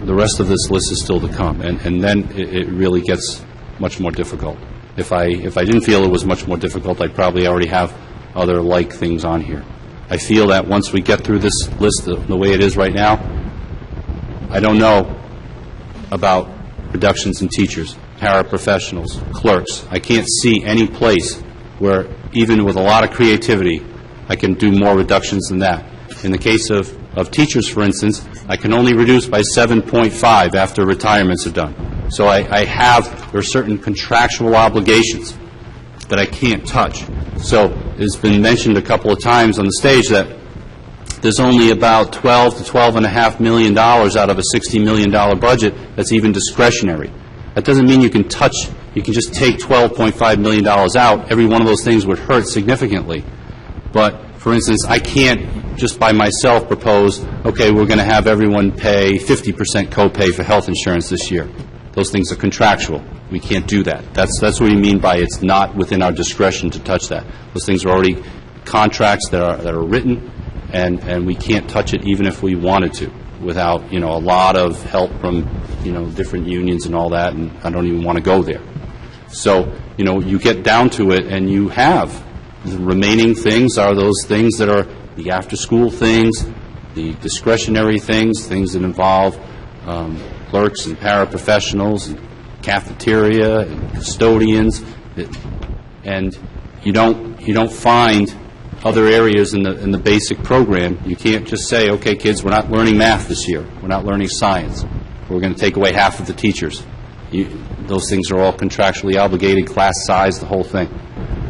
the rest of this list is still to come, and then it really gets much more difficult. If I didn't feel it was much more difficult, I'd probably already have other like things on here. I feel that once we get through this list the way it is right now, I don't know about reductions in teachers, paraprofessionals, clerks. I can't see any place where, even with a lot of creativity, I can do more reductions than that. In the case of teachers, for instance, I can only reduce by 7.5 after retirements are done. So there are certain contractual obligations that I can't touch. So it's been mentioned a couple of times on the stage that there's only about $12 to $12.5 million out of a $60 million budget that's even discretionary. That doesn't mean you can just take $12.5 million out. Every one of those things would hurt significantly. But, for instance, I can't just by myself propose, okay, we're going to have everyone pay 50% copay for health insurance this year. Those things are contractual. We can't do that. That's what we mean by it's not within our discretion to touch that. Those things are already contracts that are written, and we can't touch it even if we wanted to without, a lot of help from, different unions and all that, and I don't even want to go there. So, you get down to it, and you have the remaining things are those things that are the after-school things, the discretionary things that involve clerks and paraprofessionals and cafeteria and custodians, and you don't find other areas in the basic program. You can't just say, okay, kids, we're not learning math this year, we're not learning science, we're going to take away half of the teachers. Those things are all contractually obligated, class size, the whole thing.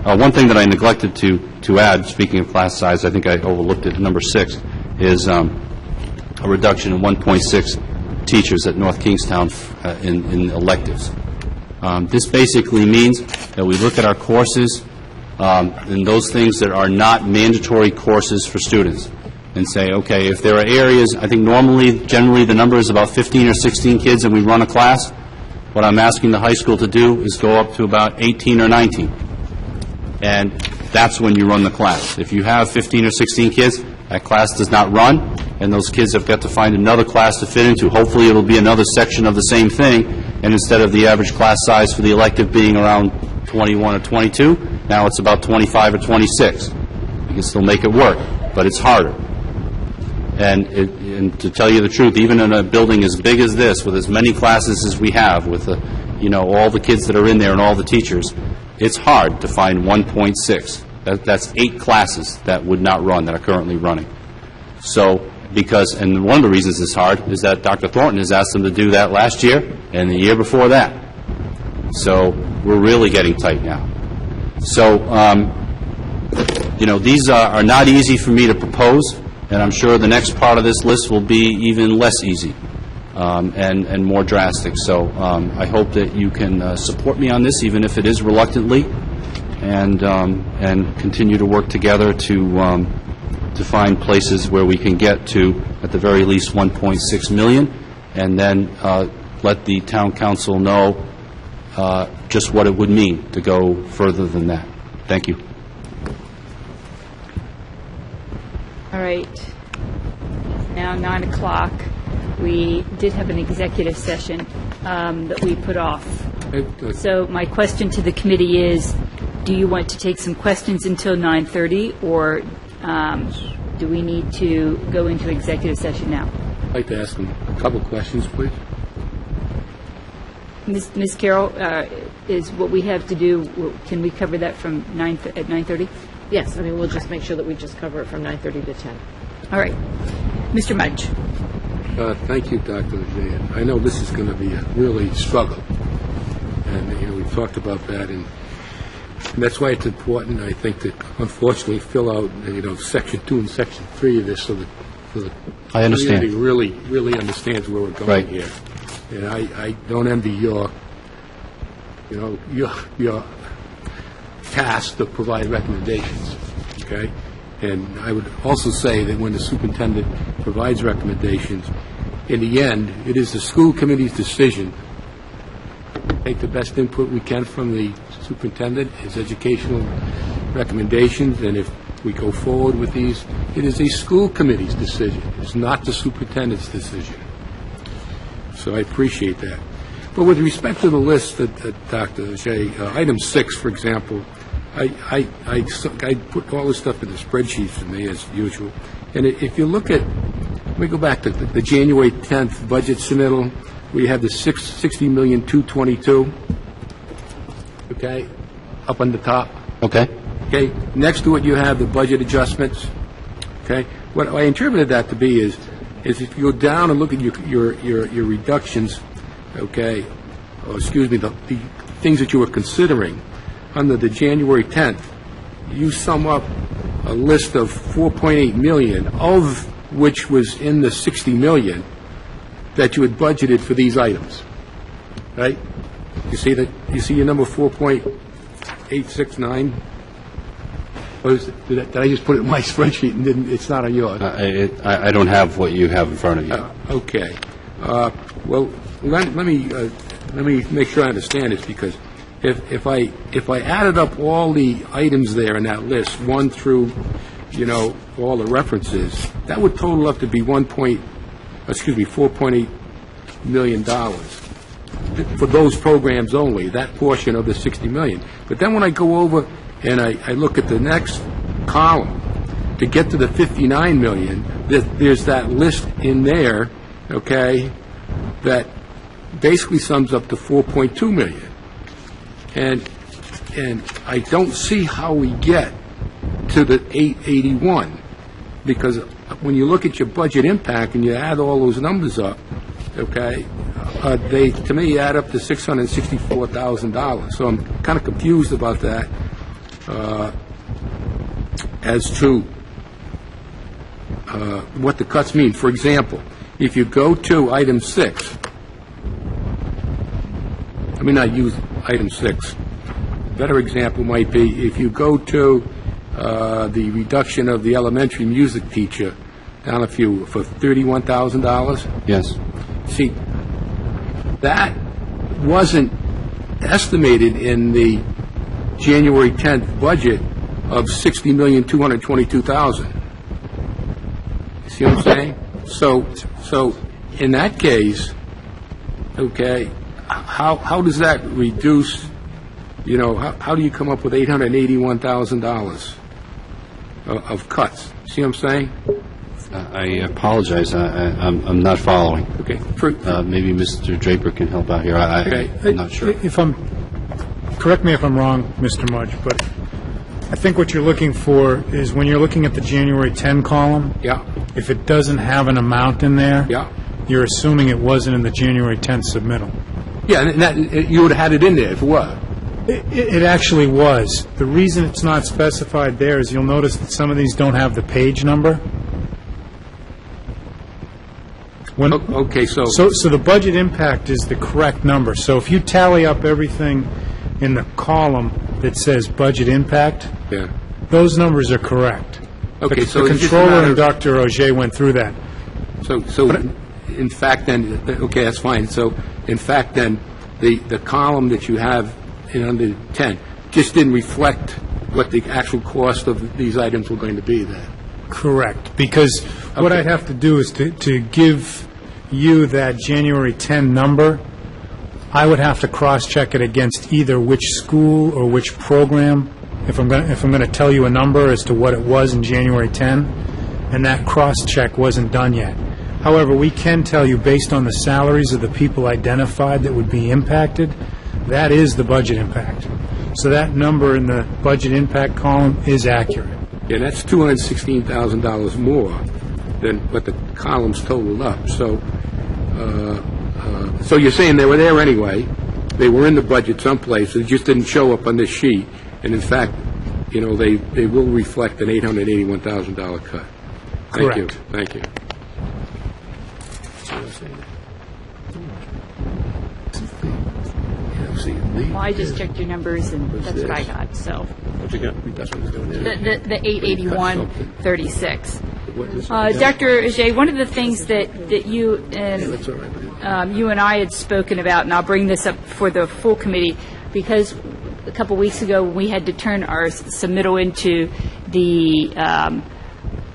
One thing that I neglected to add, speaking of class size, I think I overlooked it, number 6, is a reduction in 1.6 teachers at North Kingstown in electives. This basically means that we look at our courses and those things that are not mandatory courses for students and say, okay, if there are areas, I think generally the number is about 15 or 16 kids and we run a class. What I'm asking the high school to do is go up to about 18 or 19. And that's when you run the class. If you have 15 or 16 kids, that class does not run, and those kids have got to find another class to fit into. Hopefully it'll be another section of the same thing, and instead of the average class size for the elective being around 21 or 22, now it's about 25 or 26. You can still make it work, but it's harder. And to tell you the truth, even in a building as big as this, with as many classes as we have, with all the kids that are in there and all the teachers, it's hard to find 1.6. That's 8 classes that would not run, that are currently running. So, and one of the reasons it's hard is that Dr. Thornton has asked them to do that last year and the year before that. So, we're really getting tight now. So, these are not easy for me to propose, and I'm sure the next part of this list will be even less easy and more drastic. So, I hope that you can support me on this, even if it is reluctantly, and continue to work together to find places where we can get to, at the very least, 1.6 million, and then let the town council know just what it would mean to go further than that. Thank you. All right. It's now 9 o'clock. We did have an executive session that we put off. So my question to the committee is, do you want to take some questions until 9:30, or do we need to go into executive session now? I'd like to ask them a couple questions, please. Ms. Carroll, is what we have to do, can we cover that from at 9:30? Yes, we'll just make sure that we just cover it from 9:30 to 10. All right. Mr. Mudge. Thank you, Dr. Lejean. I know this is going to be a really struggle, and we've talked about that, and that's why it's important, I think, to unfortunately fill out Section 2 and Section 3 of this so that the I understand. community really understands where we're going right here. And I don't envy your task to provide recommendations, okay? And I would also say that when the superintendent provides recommendations, in the end, it is the school committee's decision. Take the best input we can from the superintendent, his educational recommendations, and if we go forward with these, it is a school committee's decision. It's not the superintendent's decision. So I appreciate that. But with respect to the list that Dr. Shea, item 6, for example, I put all this stuff in the spreadsheet for me, as usual. And if you look at, let me go back to the January 10th budget submittal, where you have the $60,222,000, okay, up on the top. Okay. Okay, next to it you have the budget adjustments. Okay, what I interpreted that to be is if you go down and look at your reductions, okay, or excuse me, the things that you were considering under the January 10th, you sum up a list of $4.8 million, of which was in the $60 million that you had budgeted for these items, right? You see that? You see your number 4.869. Did I just put it in my spreadsheet and didn't? It's not on yours. I don't have what you have in front of you. Okay. Well, let me make sure I understand this, because if I added up all the items there in that list, 1 through, all the references, that would total up to be $4.8 million for those programs only, that portion of the $60 million. But then when I go over and I look at the next column to get to the $59 million, there's that list in there, okay, that basically sums up to $4.2 million. And I don't see how we get to the 881, because when you look at your budget impact and you add all those numbers up, okay, they, to me, add up to $664,000. So I'm kind of confused about that as to what the cuts mean. For example, if you go to item 6, let me not use item 6. A better example might be if you go to the reduction of the elementary music teacher down for $31,000. Yes. See, that wasn't estimated in the January 10th budget of $60,222,000. See what I'm saying? So in that case, okay, how does that reduce? How do you come up with $881,000 of cuts? See what I'm saying? I apologize. I'm not following. Okay. Maybe Mr. Draper can help out here. I'm not sure. Correct me if I'm wrong, Mr. Mudge, but I think what you're looking for is when you're looking at the January 10 column, if it doesn't have an amount in there, you're assuming it wasn't in the January 10th submittal. Yeah, and you would have had it in there if it was. It actually was. The reason it's not specified there is you'll notice that some of these don't have the page number. Okay, so the budget impact is the correct number. So if you tally up everything in the column that says budget impact, those numbers are correct. Okay, the controller and Dr. Auger went through that. So in fact, then, okay, that's fine. So in fact, then, the column that you have in under 10 just didn't reflect what the actual cost of these items were going to be then. Correct, because what I'd have to do is to give you that January 10 number, I would have to cross-check it against either which school or which program, if I'm going to tell you a number as to what it was in January 10, and that cross-check wasn't done yet. However, we can tell you, based on the salaries of the people identified that would be impacted, that is the budget impact. So that number in the budget impact column is accurate. Yeah, that's $216,000 more than what the columns totaled up. So you're saying they were there anyway. They were in the budget someplace. It just didn't show up on this sheet. And in fact, they will reflect an $881,000 cut. Thank you. Thank you. Well, I just checked your numbers, and that's what I got, so. What you got? The 881.36. Dr. Ajay, one of the things that you and you and I had spoken about, and I'll bring this up for the full committee, because a couple weeks ago we had to turn our submittal into the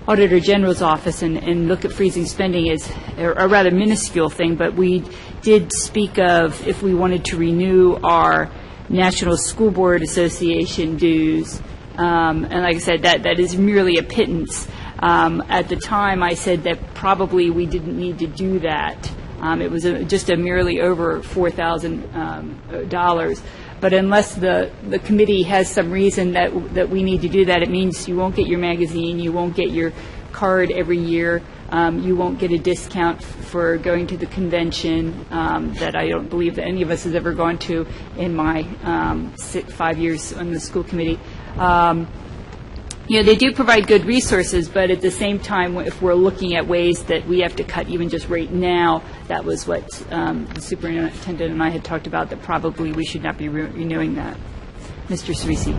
Auditor General's office and look at freezing spending is a rather minuscule thing, but we did speak of if we wanted to renew our National School Board Association dues, and like I said, that is merely a pittance. At the time, I said that probably we didn't need to do that. It was just a merely over $4,000. But unless the committee has some reason that we need to do that, it means you won't get your magazine, you won't get your card every year, you won't get a discount for going to the convention that I don't believe that any of us has ever gone to in my 5 years on the school committee. They do provide good resources, but at the same time, if we're looking at ways that we have to cut even just right now, that was what the superintendent and I had talked about, that probably we should not be renewing that. Mr. Cerisi.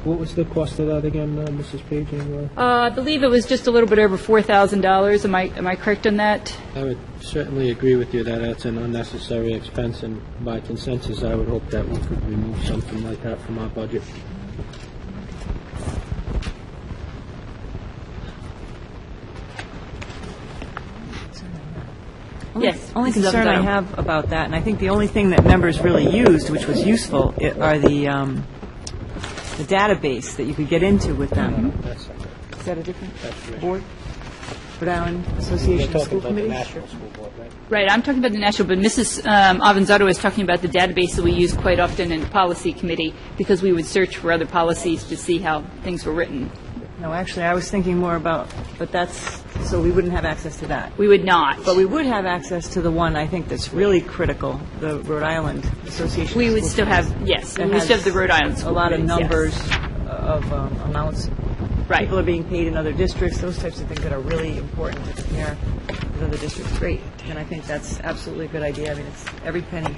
What was the cost of that again, Mrs. Page? I believe it was just a little bit over $4,000. Am I correct on that? I would certainly agree with you that that's an unnecessary expense, and by consensus, I would hope that we could remove something like that from our budget. Yes. Only Mrs. concern I Alvarado. have about that, and I think the only thing that members really used, which was useful, are the database that you could get into with them. Is that a different board? Rhode Island Association of School Committees? Right, I'm talking about the national, but Mrs. Avanzato is talking about the database that we use quite often in the policy committee, because we would search for other policies to see how things were written. No, actually, I was thinking more about, but that's, so we wouldn't have access to that. We would not. But we would have access to the one I think that's really critical, the Rhode Island Association. We of would School still have, Committees. yes, That we would still have has the Rhode Island School a lot of Committees, yes. numbers of amounts. Right. People are being paid in other districts, those types of things that are really important to compare with other districts. Great. And I think that's absolutely a good idea. I mean, it's every penny.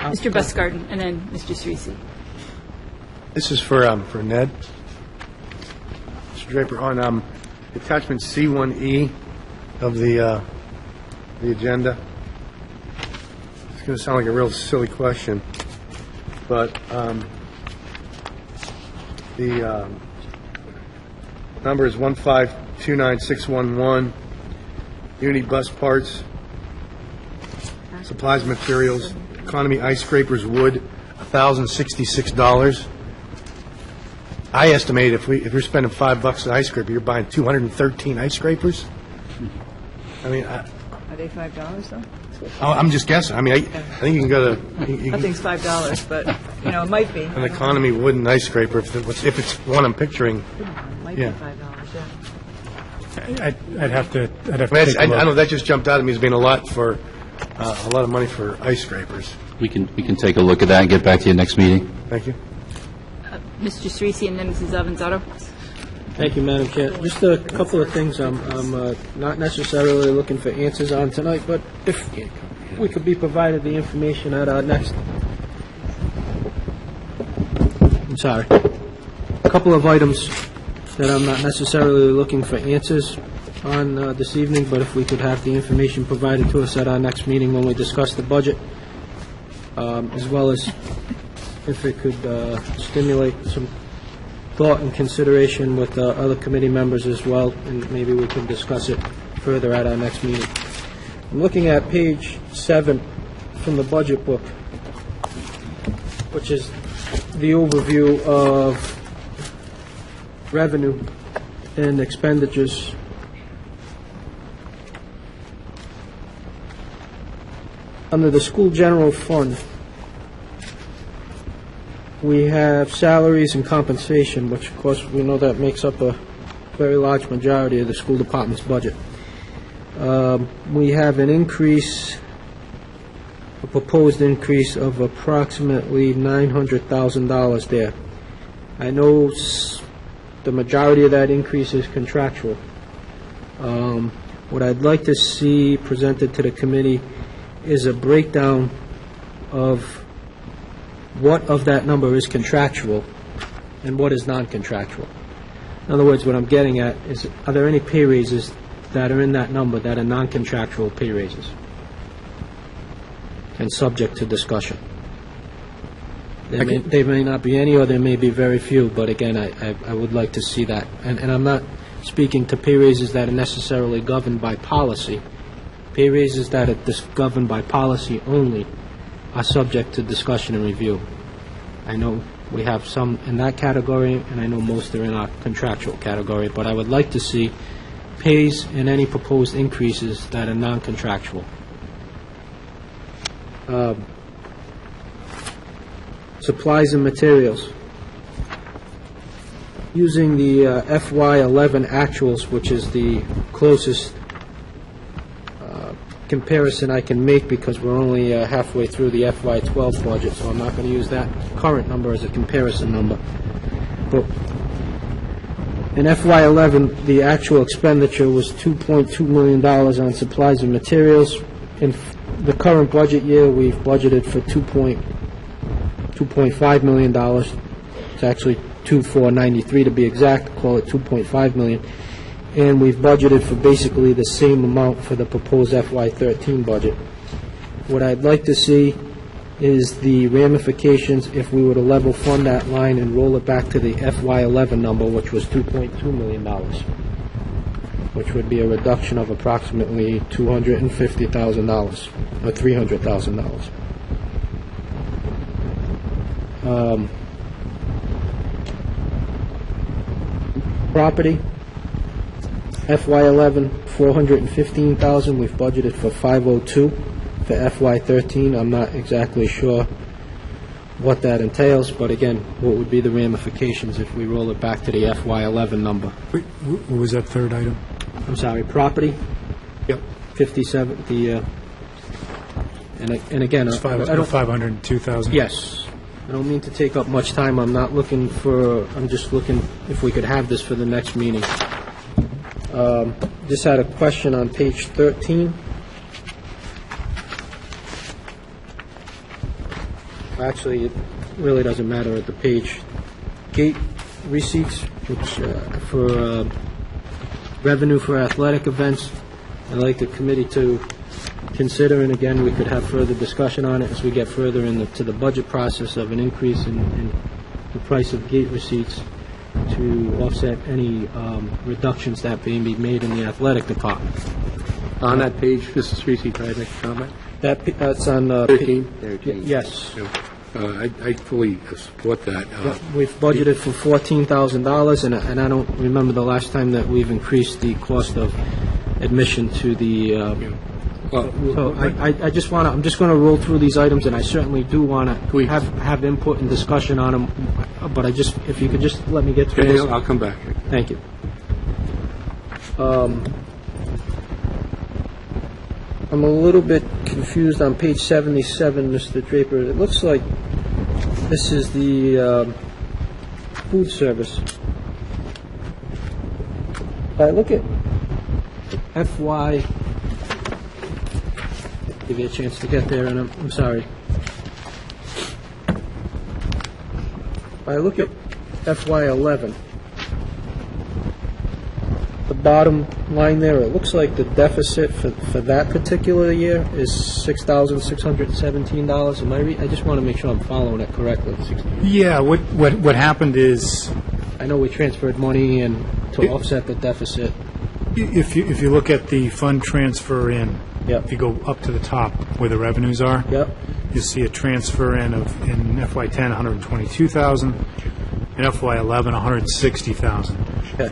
Mr. Busgarden, and then Mr. Cerisi. This is for Ned. Mr. Draper, on attachment C1E of the agenda. It's going to sound like a real silly question, but the number is 1529611, Unity Bus Parts, Supplies, Materials, Economy Ice Scrapers, Wood, $1,066. I estimate if you're spending $5 an ice scraper, you're buying 213 ice scrapers. I mean, Are they $5 though? I'm just guessing. I mean, I think you can go to I think it's $5, but, it might be. an Economy wooden ice scraper if it's one I'm picturing. It might Yeah. be $5, yeah. I'd have to I take a know look. that just jumped out at me as being a lot of money for ice scrapers. We can take a look at that and get back to you next meeting. Thank you. Mr. Cerisi, and then Mrs. Avanzato. Thank you, Madam Chair. Just a couple of things I'm not necessarily looking for answers on tonight, but if we could be provided the information at our next... I'm sorry. A couple of items that I'm not necessarily looking for answers on this evening, but if we could have the information provided to us at our next meeting when we discuss the budget, as well as if it could stimulate some thought and consideration with other committee members as well, and maybe we can discuss it further at our next meeting. I'm looking at page 7 from the budget book, which is the overview of revenue and expenditures. Under the school general fund, we have salaries and compensation, which of course we know that makes up a very large majority of the school department's budget. We have an increase, a proposed increase of approximately $900,000 there. I know the majority of that increase is contractual. What I'd like to see presented to the committee is a breakdown of what of that number is contractual and what is non-contractual. In other words, what I'm getting at is, are there any pay raises that are in that number that are non-contractual pay raises and subject to discussion? There may not be any, or there may be very few, but again, I would like to see that. And I'm not speaking to pay raises that are necessarily governed by policy. Pay raises that are governed by policy only are subject to discussion and review. I know we have some in that category, and I know most are in our contractual category, but I would like to see pays and any proposed increases that are non-contractual. Supplies and materials. Using the FY11 actuals, which is the closest comparison I can make because we're only halfway through the FY12 budget, so I'm not going to use that current number as a comparison number. But in FY11, the actual expenditure was $2.2 million on supplies and materials. In the current budget year, we've budgeted for $2.5 million. It's actually 2,493 to be exact, call it 2.5 million. And we've budgeted for basically the same amount for the proposed FY13 budget. What I'd like to see is the ramifications if we were to level fund that line and roll it back to the FY11 number, which was $2.2 million, which would be a reduction of approximately $250,000 or $300,000. Property, FY11, $415,000. We've budgeted for $502,000 for FY13. I'm not exactly sure what that entails, but again, what would be the ramifications if we roll it back to the FY11 number? Wait, what was that third item? I'm sorry, property? Yep. 57, and again, It's I don't... 502,000? Yes. I don't mean to take up much time. I'm just looking if we could have this for the next meeting. Just had a question on page 13. Actually, it really doesn't matter at the page. Gate receipts, which for revenue for athletic events. I'd like the committee to consider, and again, we could have further discussion on it as we get further into the budget process, of an increase in the price of gate receipts to offset any reductions that may be made in the athletic department. On that page, Mrs. Treacy, can I make a comment? That's on 13? Yes. I fully support that. We've budgeted for $14,000, and I don't remember the last time that we've increased the cost of admission to the... So I'm just going to roll through these items, and I certainly do want to have input and discussion on them, but if you could just let me get through this. I'll come back. Thank you. I'm a little bit confused on page 77, Mr. Draper. It looks like this is the food service. If I look at FY... Give you a chance to get there, and I'm sorry. If I look at FY11, the bottom line there, it looks like the deficit for that particular year is $6,617. Am I just want to make sure I'm following it correctly. Yeah, what happened is... I know we transferred money in to offset the deficit. If you look at the fund transfer in, yep. If you go up to the top where the revenues are, yep. You see a transfer in FY10 $122,000, in FY11 $160,000. Okay.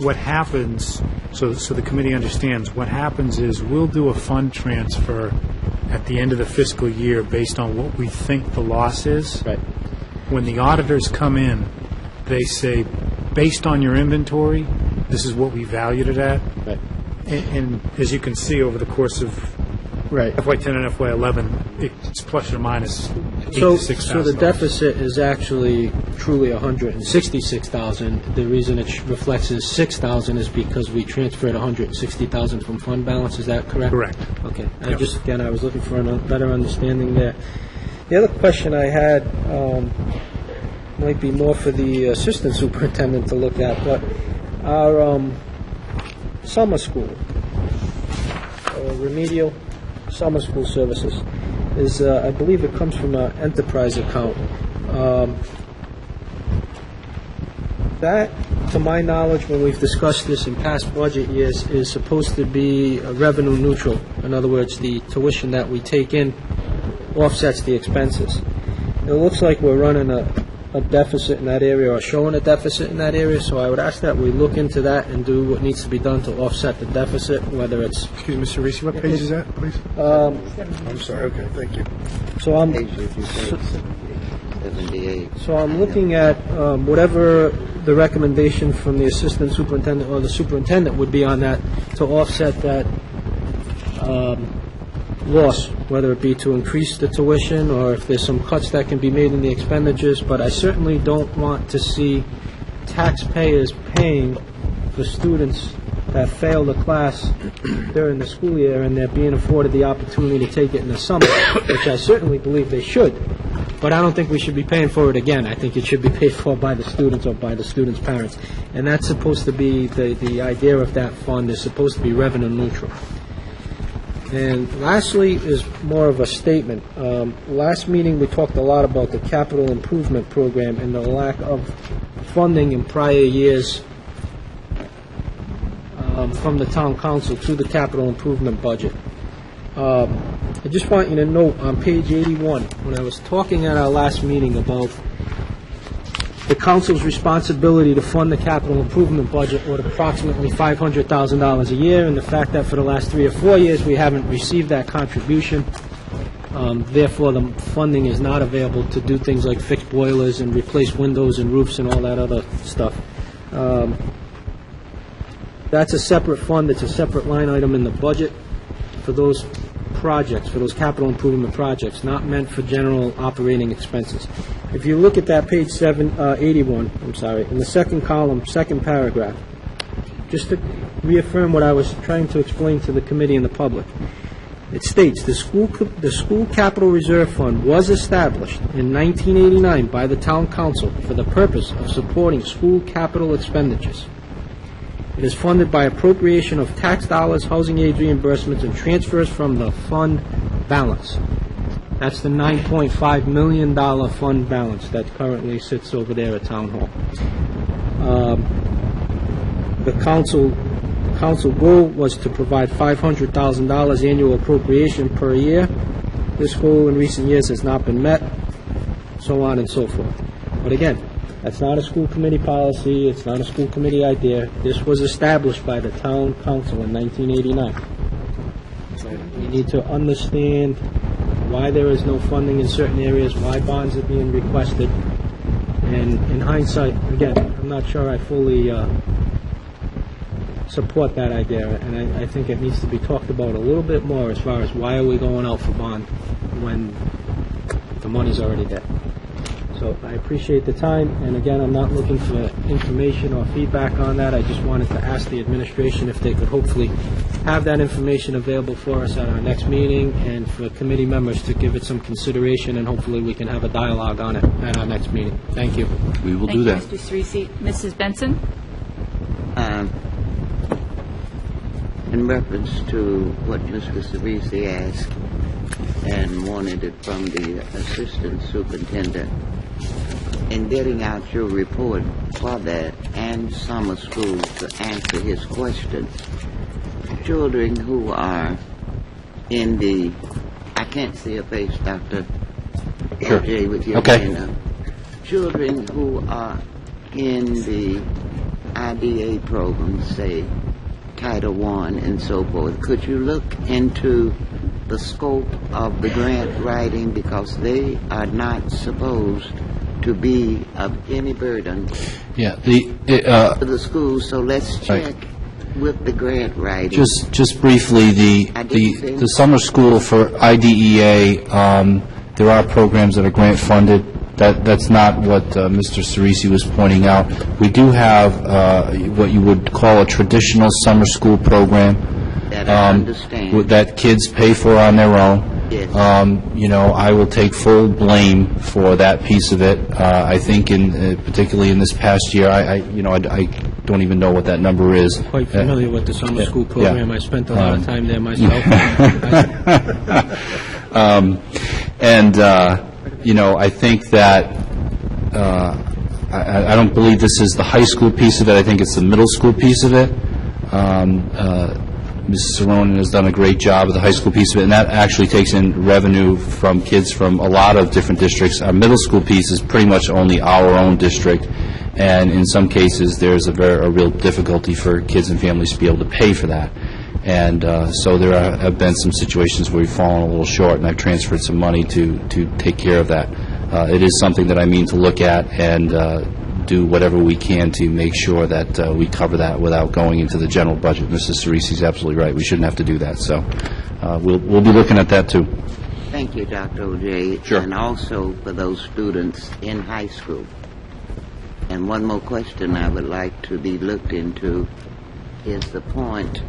What happens? So the committee understands. What happens is we'll do a fund transfer at the end of the fiscal year based on what we think the loss is. Right. When the auditors come in, they say, based on your inventory, this is what we valued it at. Right. And as you can see over the course of FY10 and FY11, it's plus or minus $8,000 to $6,000. So the deficit is actually truly $166,000. The reason it reflects as $6,000 is because we transferred $160,000 from fund balance. Is that correct? Correct. Okay. Yep. I was looking for a better understanding there. The other question I had might be more for the assistant superintendent to look at, but our summer school, remedial summer school services, is, I believe it comes from an enterprise account. That, to my knowledge, when we've discussed this in past budget years, is supposed to be revenue neutral. In other words, the tuition that we take in offsets the expenses. It looks like we're running a deficit in that area, or showing a deficit in that area, so I would ask that we look into that and do what needs to be done to offset the deficit, whether it's... Excuse me, Mr. Reese, what page is that, please? I'm sorry, okay, thank you. So I'm... 78. So I'm looking at whatever the recommendation from the assistant superintendent or the superintendent would be on that to offset that loss, whether it be to increase the tuition or if there's some cuts that can be made in the expenditures. But I certainly don't want to see taxpayers paying for students that fail the class during the school year and they're being afforded the opportunity to take it in the summer, which I certainly believe they should. But I don't think we should be paying for it again. I think it should be paid for by the students or by the students' parents. And that's supposed to be, the idea of that fund is supposed to be revenue neutral. And lastly is more of a statement. Last meeting, we talked a lot about the capital improvement program and the lack of funding in prior years from the town council to the capital improvement budget. I just want you to note on page 81, when I was talking at our last meeting about the council's responsibility to fund the capital improvement budget with approximately $500,000 a year, and the fact that for the last 3 or 4 years we haven't received that contribution, therefore the funding is not available to do things like fix boilers and replace windows and roofs and all that other stuff. That's a separate fund, it's a separate line item in the budget for those projects, for those capital improvement projects, not meant for general operating expenses. If you look at that page 81, in the second column, second paragraph, just to reaffirm what I was trying to explain to the committee and the public, it states, the school capital reserve fund was established in 1989 by the town council for the purpose of supporting school capital expenditures. It is funded by appropriation of tax dollars, housing aid reimbursements, and transfers from the fund balance. That's the $9.5 million fund balance that currently sits over there at Town Hall. The council goal was to provide $500,000 annual appropriation per year. This goal in recent years has not been met, so on and so forth. But again, that's not a school committee policy, it's not a school committee idea. This was established by the town council in 1989. You need to understand why there is no funding in certain areas, why bonds are being requested. And in hindsight, again, I'm not sure I fully support that idea, and I think it needs to be talked about a little bit more as far as why are we going out for bond when the money's already there. So I appreciate the time, and again, I'm not looking for information or feedback on that. I just wanted to ask the administration if they could hopefully have that information available for us at our next meeting, and for committee members to give it some consideration, and hopefully we can have a dialogue on it at our next meeting. Thank you. We will do that. Thank you, Mr. Cerisi. Mrs. Benson? In reference to what Mr. Cerisi asked and wanted it from the assistant superintendent, in getting out your report for that and summer school to answer his question, children who are in the, I can't see a face, Dr. Sure. OJ, with your hand up. Children who are in the IDA program, say Title I and so forth, could you look into the scope of the grant writing, because they are not supposed to be of any burden Yeah. to the schools, so let's check with the grant writing. Just briefly, the summer school for IDEA, there are programs that are grant funded. That's not what Mr. Cerisi was pointing out. We do have what you would call a traditional summer school program That I understand. that kids pay for on their own. Yes. I will take full blame for that piece of it. I think, particularly in this past year, I don't even know what that number is. Quite familiar with the summer school program. Yeah. I spent a lot of time there myself. I think that I don't believe this is the high school piece of it. I think it's the middle school piece of it. Mrs. Saronin has done a great job of the high school piece of it, and that actually takes in revenue from kids from a lot of different districts. Our middle school piece is pretty much only our own district, and in some cases, there's a real difficulty for kids and families to be able to pay for that. And so there have been some situations where we've fallen a little short, and I've transferred some money to take care of that. It is something that I mean to look at and do whatever we can to make sure that we cover that without going into the general budget. Mrs. Cerisi's absolutely right. We shouldn't have to do that. So we'll be looking at that, too. Thank you, Dr. O'Jay. Sure. And also for those students in high school. And one more question I would like to be looked into is the point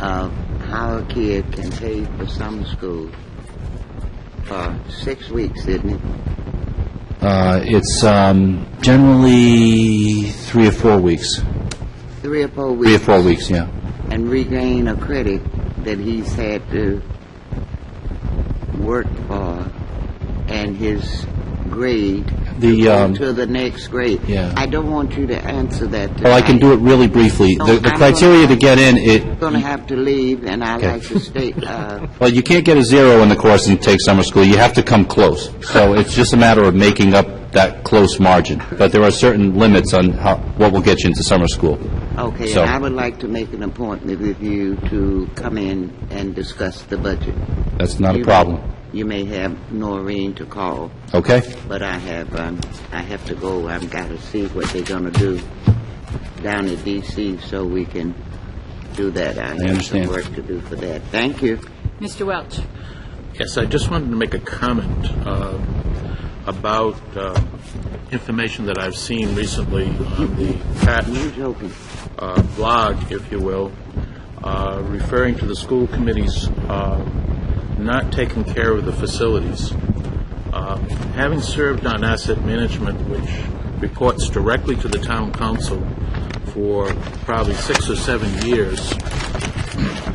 of how a kid can pay for summer school for 6 weeks, isn't it? It's generally 3 or 4 weeks. 3 or 4 weeks. 3 or 4 weeks, yeah. And regain a credit that he's had to work for and his grade to the next grade. Yeah. I don't want you to answer that tonight. Well, I can do it really briefly. The criteria to get in, I'm going to have to leave, and I'd like to state... well, you can't get a 0 in the course and take summer school. You have to come close. So it's just a matter of making up that close margin. But there are certain limits on what will get you into summer school. Okay, So- and I would like to make an appointment with you to come in and discuss the budget. That's not a problem. You may have Noreen to call. Okay? But I have to go. I've got to see what they're going to do down at D.C. so we can do that. I have understand. some work to do for that. Thank you. Mr. Welch. Yes, I just wanted to make a comment about information that I've seen recently on the Patch blog, if you will, referring to the school committee's not taking care of the facilities. Having served on asset management, which reports directly to the town council for probably 6 or 7 years,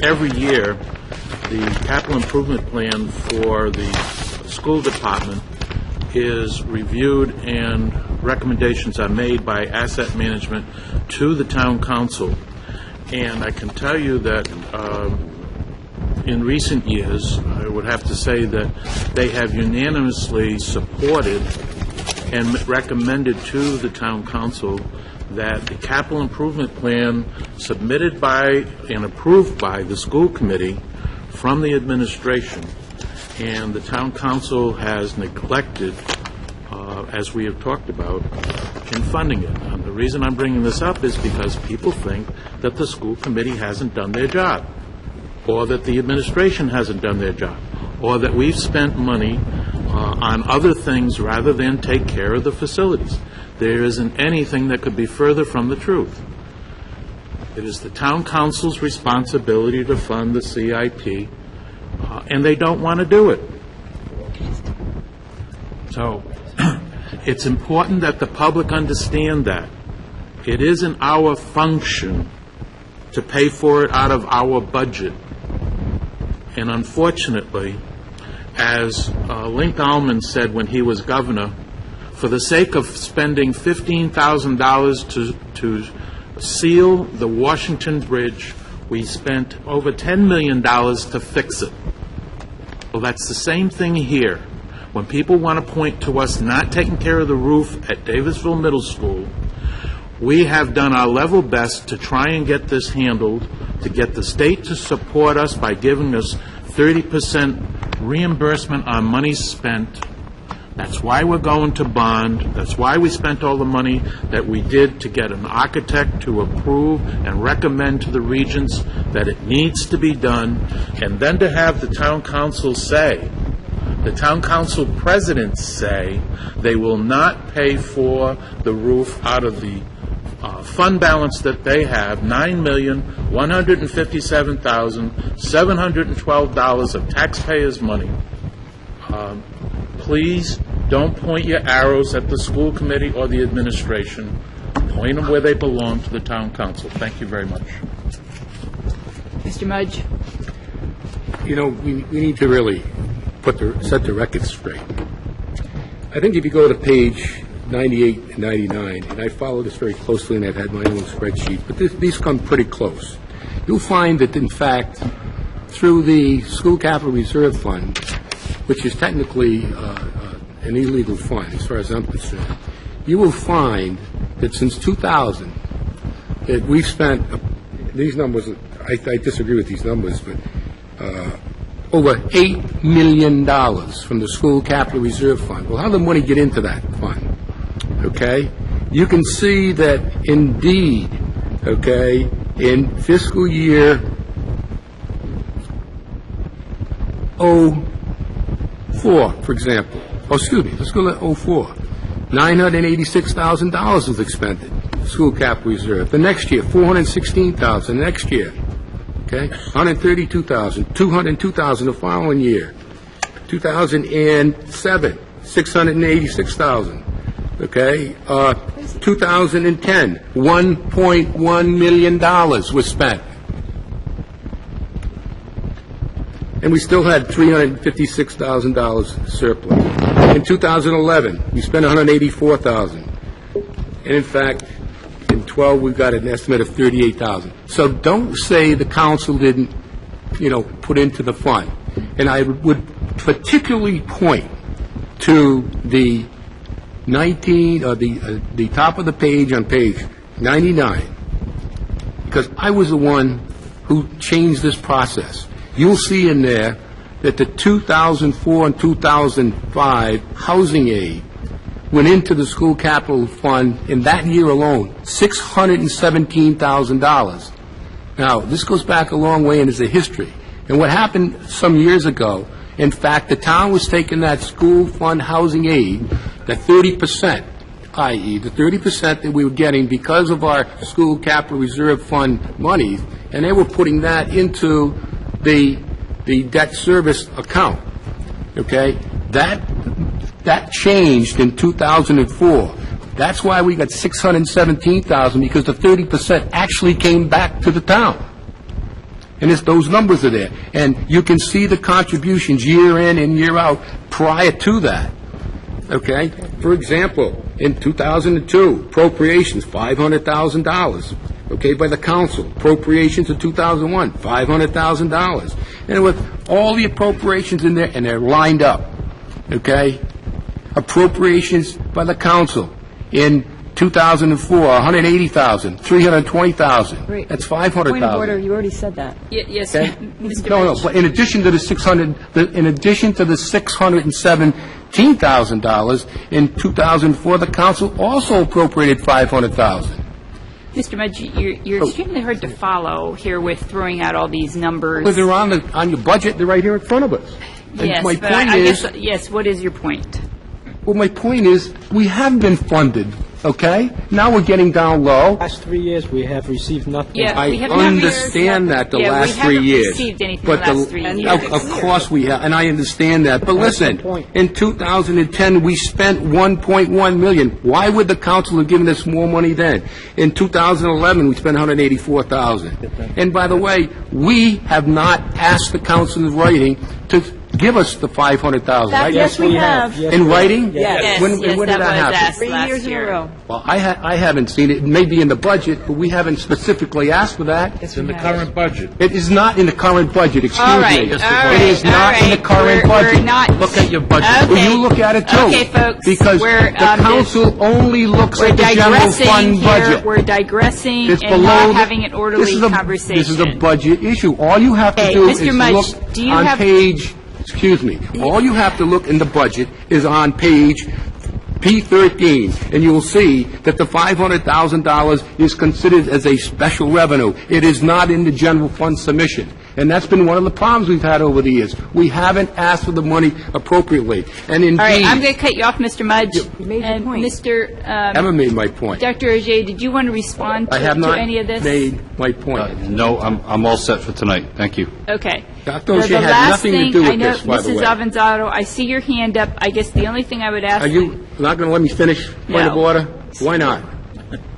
every year the capital improvement plan for the school department is reviewed and recommendations are made by asset management to the town council. And I can tell you that in recent years, I would have to say that they have unanimously supported and recommended to the town council that the capital improvement plan submitted by and approved by the school committee from the administration and the town council has neglected, as we have talked about, in funding it. And the reason I'm bringing this up is because people think that the school committee hasn't done their job, or that the administration hasn't done their job, or that we've spent money on other things rather than take care of the facilities. There isn't anything that could be further from the truth. It is the town council's responsibility to fund the CIP, and they don't want to do it. So it's important that the public understand that. It isn't our function to pay for it out of our budget. And unfortunately, as Link Alman said when he was governor, for the sake of spending $15,000 to seal the Washington Bridge, we spent over $10 million to fix it. Well, that's the same thing here. When people want to point to us not taking care of the roof at Davisville Middle School, we have done our level best to try and get this handled, to get the state to support us by giving us 30% reimbursement on money spent. That's why we're going to bond. That's why we spent all the money that we did to get an architect to approve and recommend to the regents that it needs to be done, and then to have the town council say, the town council presidents say, they will not pay for the roof out of the fund balance that they have, $9,157,712 of taxpayers' money. Please don't point your arrows at the school committee or the administration. Point them where they belong, to the town council. Thank you very much. Mr. Mudge? You know, we need to really set the record straight. I think if you go to page 98 and 99, and I follow this very closely, and I've had my own spreadsheet, but these come pretty close. You'll find that, in fact, through the School Capital Reserve Fund, which is technically an illegal fund, as far as I'm concerned, you will find that since 2000, that we've spent, these numbers, I disagree with these numbers, but over $8 million from the School Capital Reserve Fund. Well, how did the money get into that fund? Okay? You can see that, indeed, okay, in fiscal year 04, for example, let's go to 04, $986,000 was expended, School Capital Reserve. The next year, $416,000. The next year, okay, $132,000, $202,000 the following year. 2007, $686,000. Okay, 2010, $1.1 million was spent. And we still had $356,000 surplus. In 2011, we spent $184,000. And in fact, in 12, we've got an estimate of $38,000. So don't say the council didn't, put into the fund. And I would particularly point to the the top of the page on page 99, because I was the one who changed this process. You'll see in there that the 2004 and 2005 housing aid went into the school capital fund in that year alone, $617,000. Now, this goes back a long way and is a history. And what happened some years ago, in fact, the town was taking that school fund housing aid, the 30%, i.e., the 30% that we were getting because of our school capital reserve fund monies, and they were putting that into the debt service account. Okay? That changed in 2004. That's why we got $617,000, because the 30% actually came back to the town. And those numbers are there. And you can see the contributions year in and year out prior to that. Okay? For example, in 2002, appropriations, $500,000. Okay, by the council. Appropriations in 2001, $500,000. And with all the appropriations in there, and they're lined up. Okay? Appropriations by the council in 2004, $180,000, $320,000. Wait. That's $500,000. Point of order, you already said that. Yes, Okay? Mr. No, Birch. but in addition to the $617,000 in 2004, the council also appropriated $500,000. Mr. Mudge, you're extremely hard to follow here with throwing out all these numbers. Well, they're on your budget. They're right here in front of us. And Yes, my but point I is, guess, yes, what is your point? well, my point is, we have been funded. Okay? Now we're getting down low. Last 3 years, we have received nothing. Yeah, I we have not understand that the last 3 years. Yeah, we haven't received anything the last 3 years. Of course we have, and I understand that. But listen, in 2010, we spent $1.1 million. Why would the council have given us more money then? In 2011, we spent $184,000. And by the way, we have not asked the council in writing to give us the $500,000. right? Yes, we have. In writing? Yes. When did that happen? asked 3 last years in a year. row. Well, I haven't seen it. It may be in the budget, but we haven't specifically asked for that. It's in the current budget. It is not in the current budget, excuse All right, me. all right, It is not in the current budget. We're not. Look at your budget. Okay. Well, you look at it too. Okay, folks. Because we're, the council only looks we're at the general digressing fund here. budget. We're digressing It's and below not the- having an orderly conversation. This is a budget issue. All you have to Okay, do Mr. is Mudge, look do you on have- page, excuse me, all you have to look in the budget is on page P13, and you will see that the $500,000 is considered as a special revenue. It is not in the general fund submission. And that's been one of the problems we've had over the years. We haven't asked for the money appropriately. And indeed... All right, I'm going to cut you off, Mr. Mudge. You made your point. Mr. Emma made my point. Dr. Ajay, did you want to respond I have to not any of this? made my point. No, I'm all set for tonight. Thank you. Okay. Dr. O'Shea had nothing to do with this, by the way. I know, Mrs. Avanzato, I see your hand up. I guess the only thing I would ask... Are you not going to let me finish point of No. order? Why not?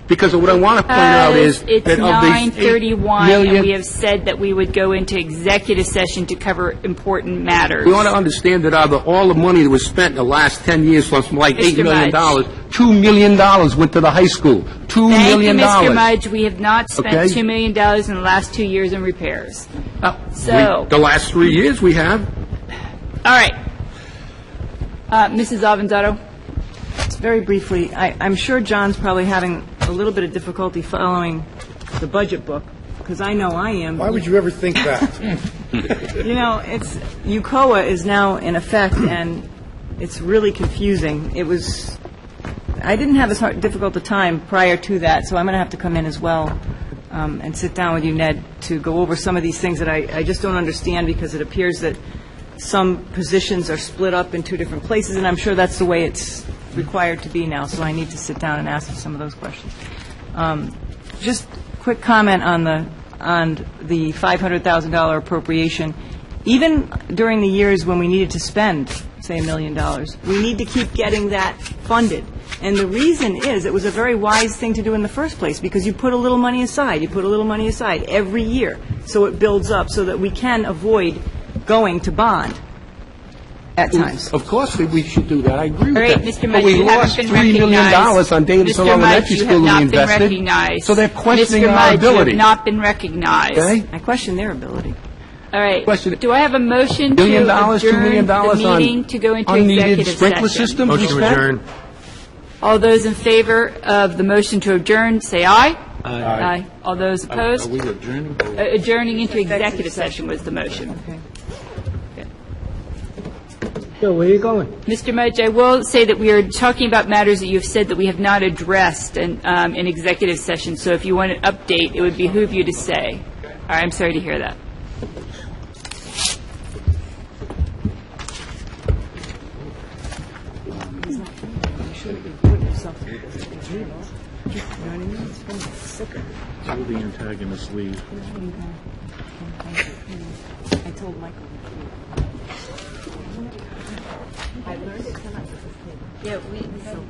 Because what I want to point out is It's that of these 9:31, $8 and we have said that we would go into executive session to cover important matters. we want to understand that out of all the money that was spent in the last 10 years, from like $8 Mr. million, Mudge. $2 million went to the high school. $2 million. Thank you, Mr. Mudge. We have not spent Okay. $2 million in the last 2 years in repairs. So, The last 3 years we have. all right. Mrs. Avanzato? Just very briefly, I'm sure John's probably having a little bit of difficulty following the budget book, because I know I am. Why would you ever think that? You know, it's, UCOA is now in effect, and it's really confusing. It was, I didn't have as difficult a time prior to that, so I'm going to have to come in as well and sit down with you, Ned, to go over some of these things that I just don't understand, because it appears that some positions are split up in two different places, and I'm sure that's the way it's required to be now, so I need to sit down and ask some of those questions. Just quick comment on the $500,000 appropriation. Even during the years when we needed to spend, say, $1 million, we need to keep getting that funded. And the reason is, it was a very wise thing to do in the first place, because you put a little money aside. You put a little money aside every year, so it builds up, so that we can avoid going to bond at times. Of course we should do that. I agree with All right, that. Mr. But Mudge, we you haven't lost been $3 million recognized. on Davidson Mr. Elementary Mudge, you School have we not been invested. recognized. So they're questioning Mr. our Mudge, you ability. have not been recognized. Okay? I question their ability. All right. Question- Do I have a motion $1 to million, $2 adjourn million the meeting on to go into unneeded executive sprinkler session? systems we Motion to spent? adjourn. All those in favor of the motion to adjourn, say aye. Aye. All those opposed? Are we adjourning? Adjourning into executive session was the motion. Okay. Bill, where are you going? Mr. Mudge, I will say that we are talking about matters that you have said that we have not addressed in executive session, so if you want an update, it would behoove you to say. All right, I'm sorry to hear that. Will the antagonists leave? I told Michael. Yeah, we emailed.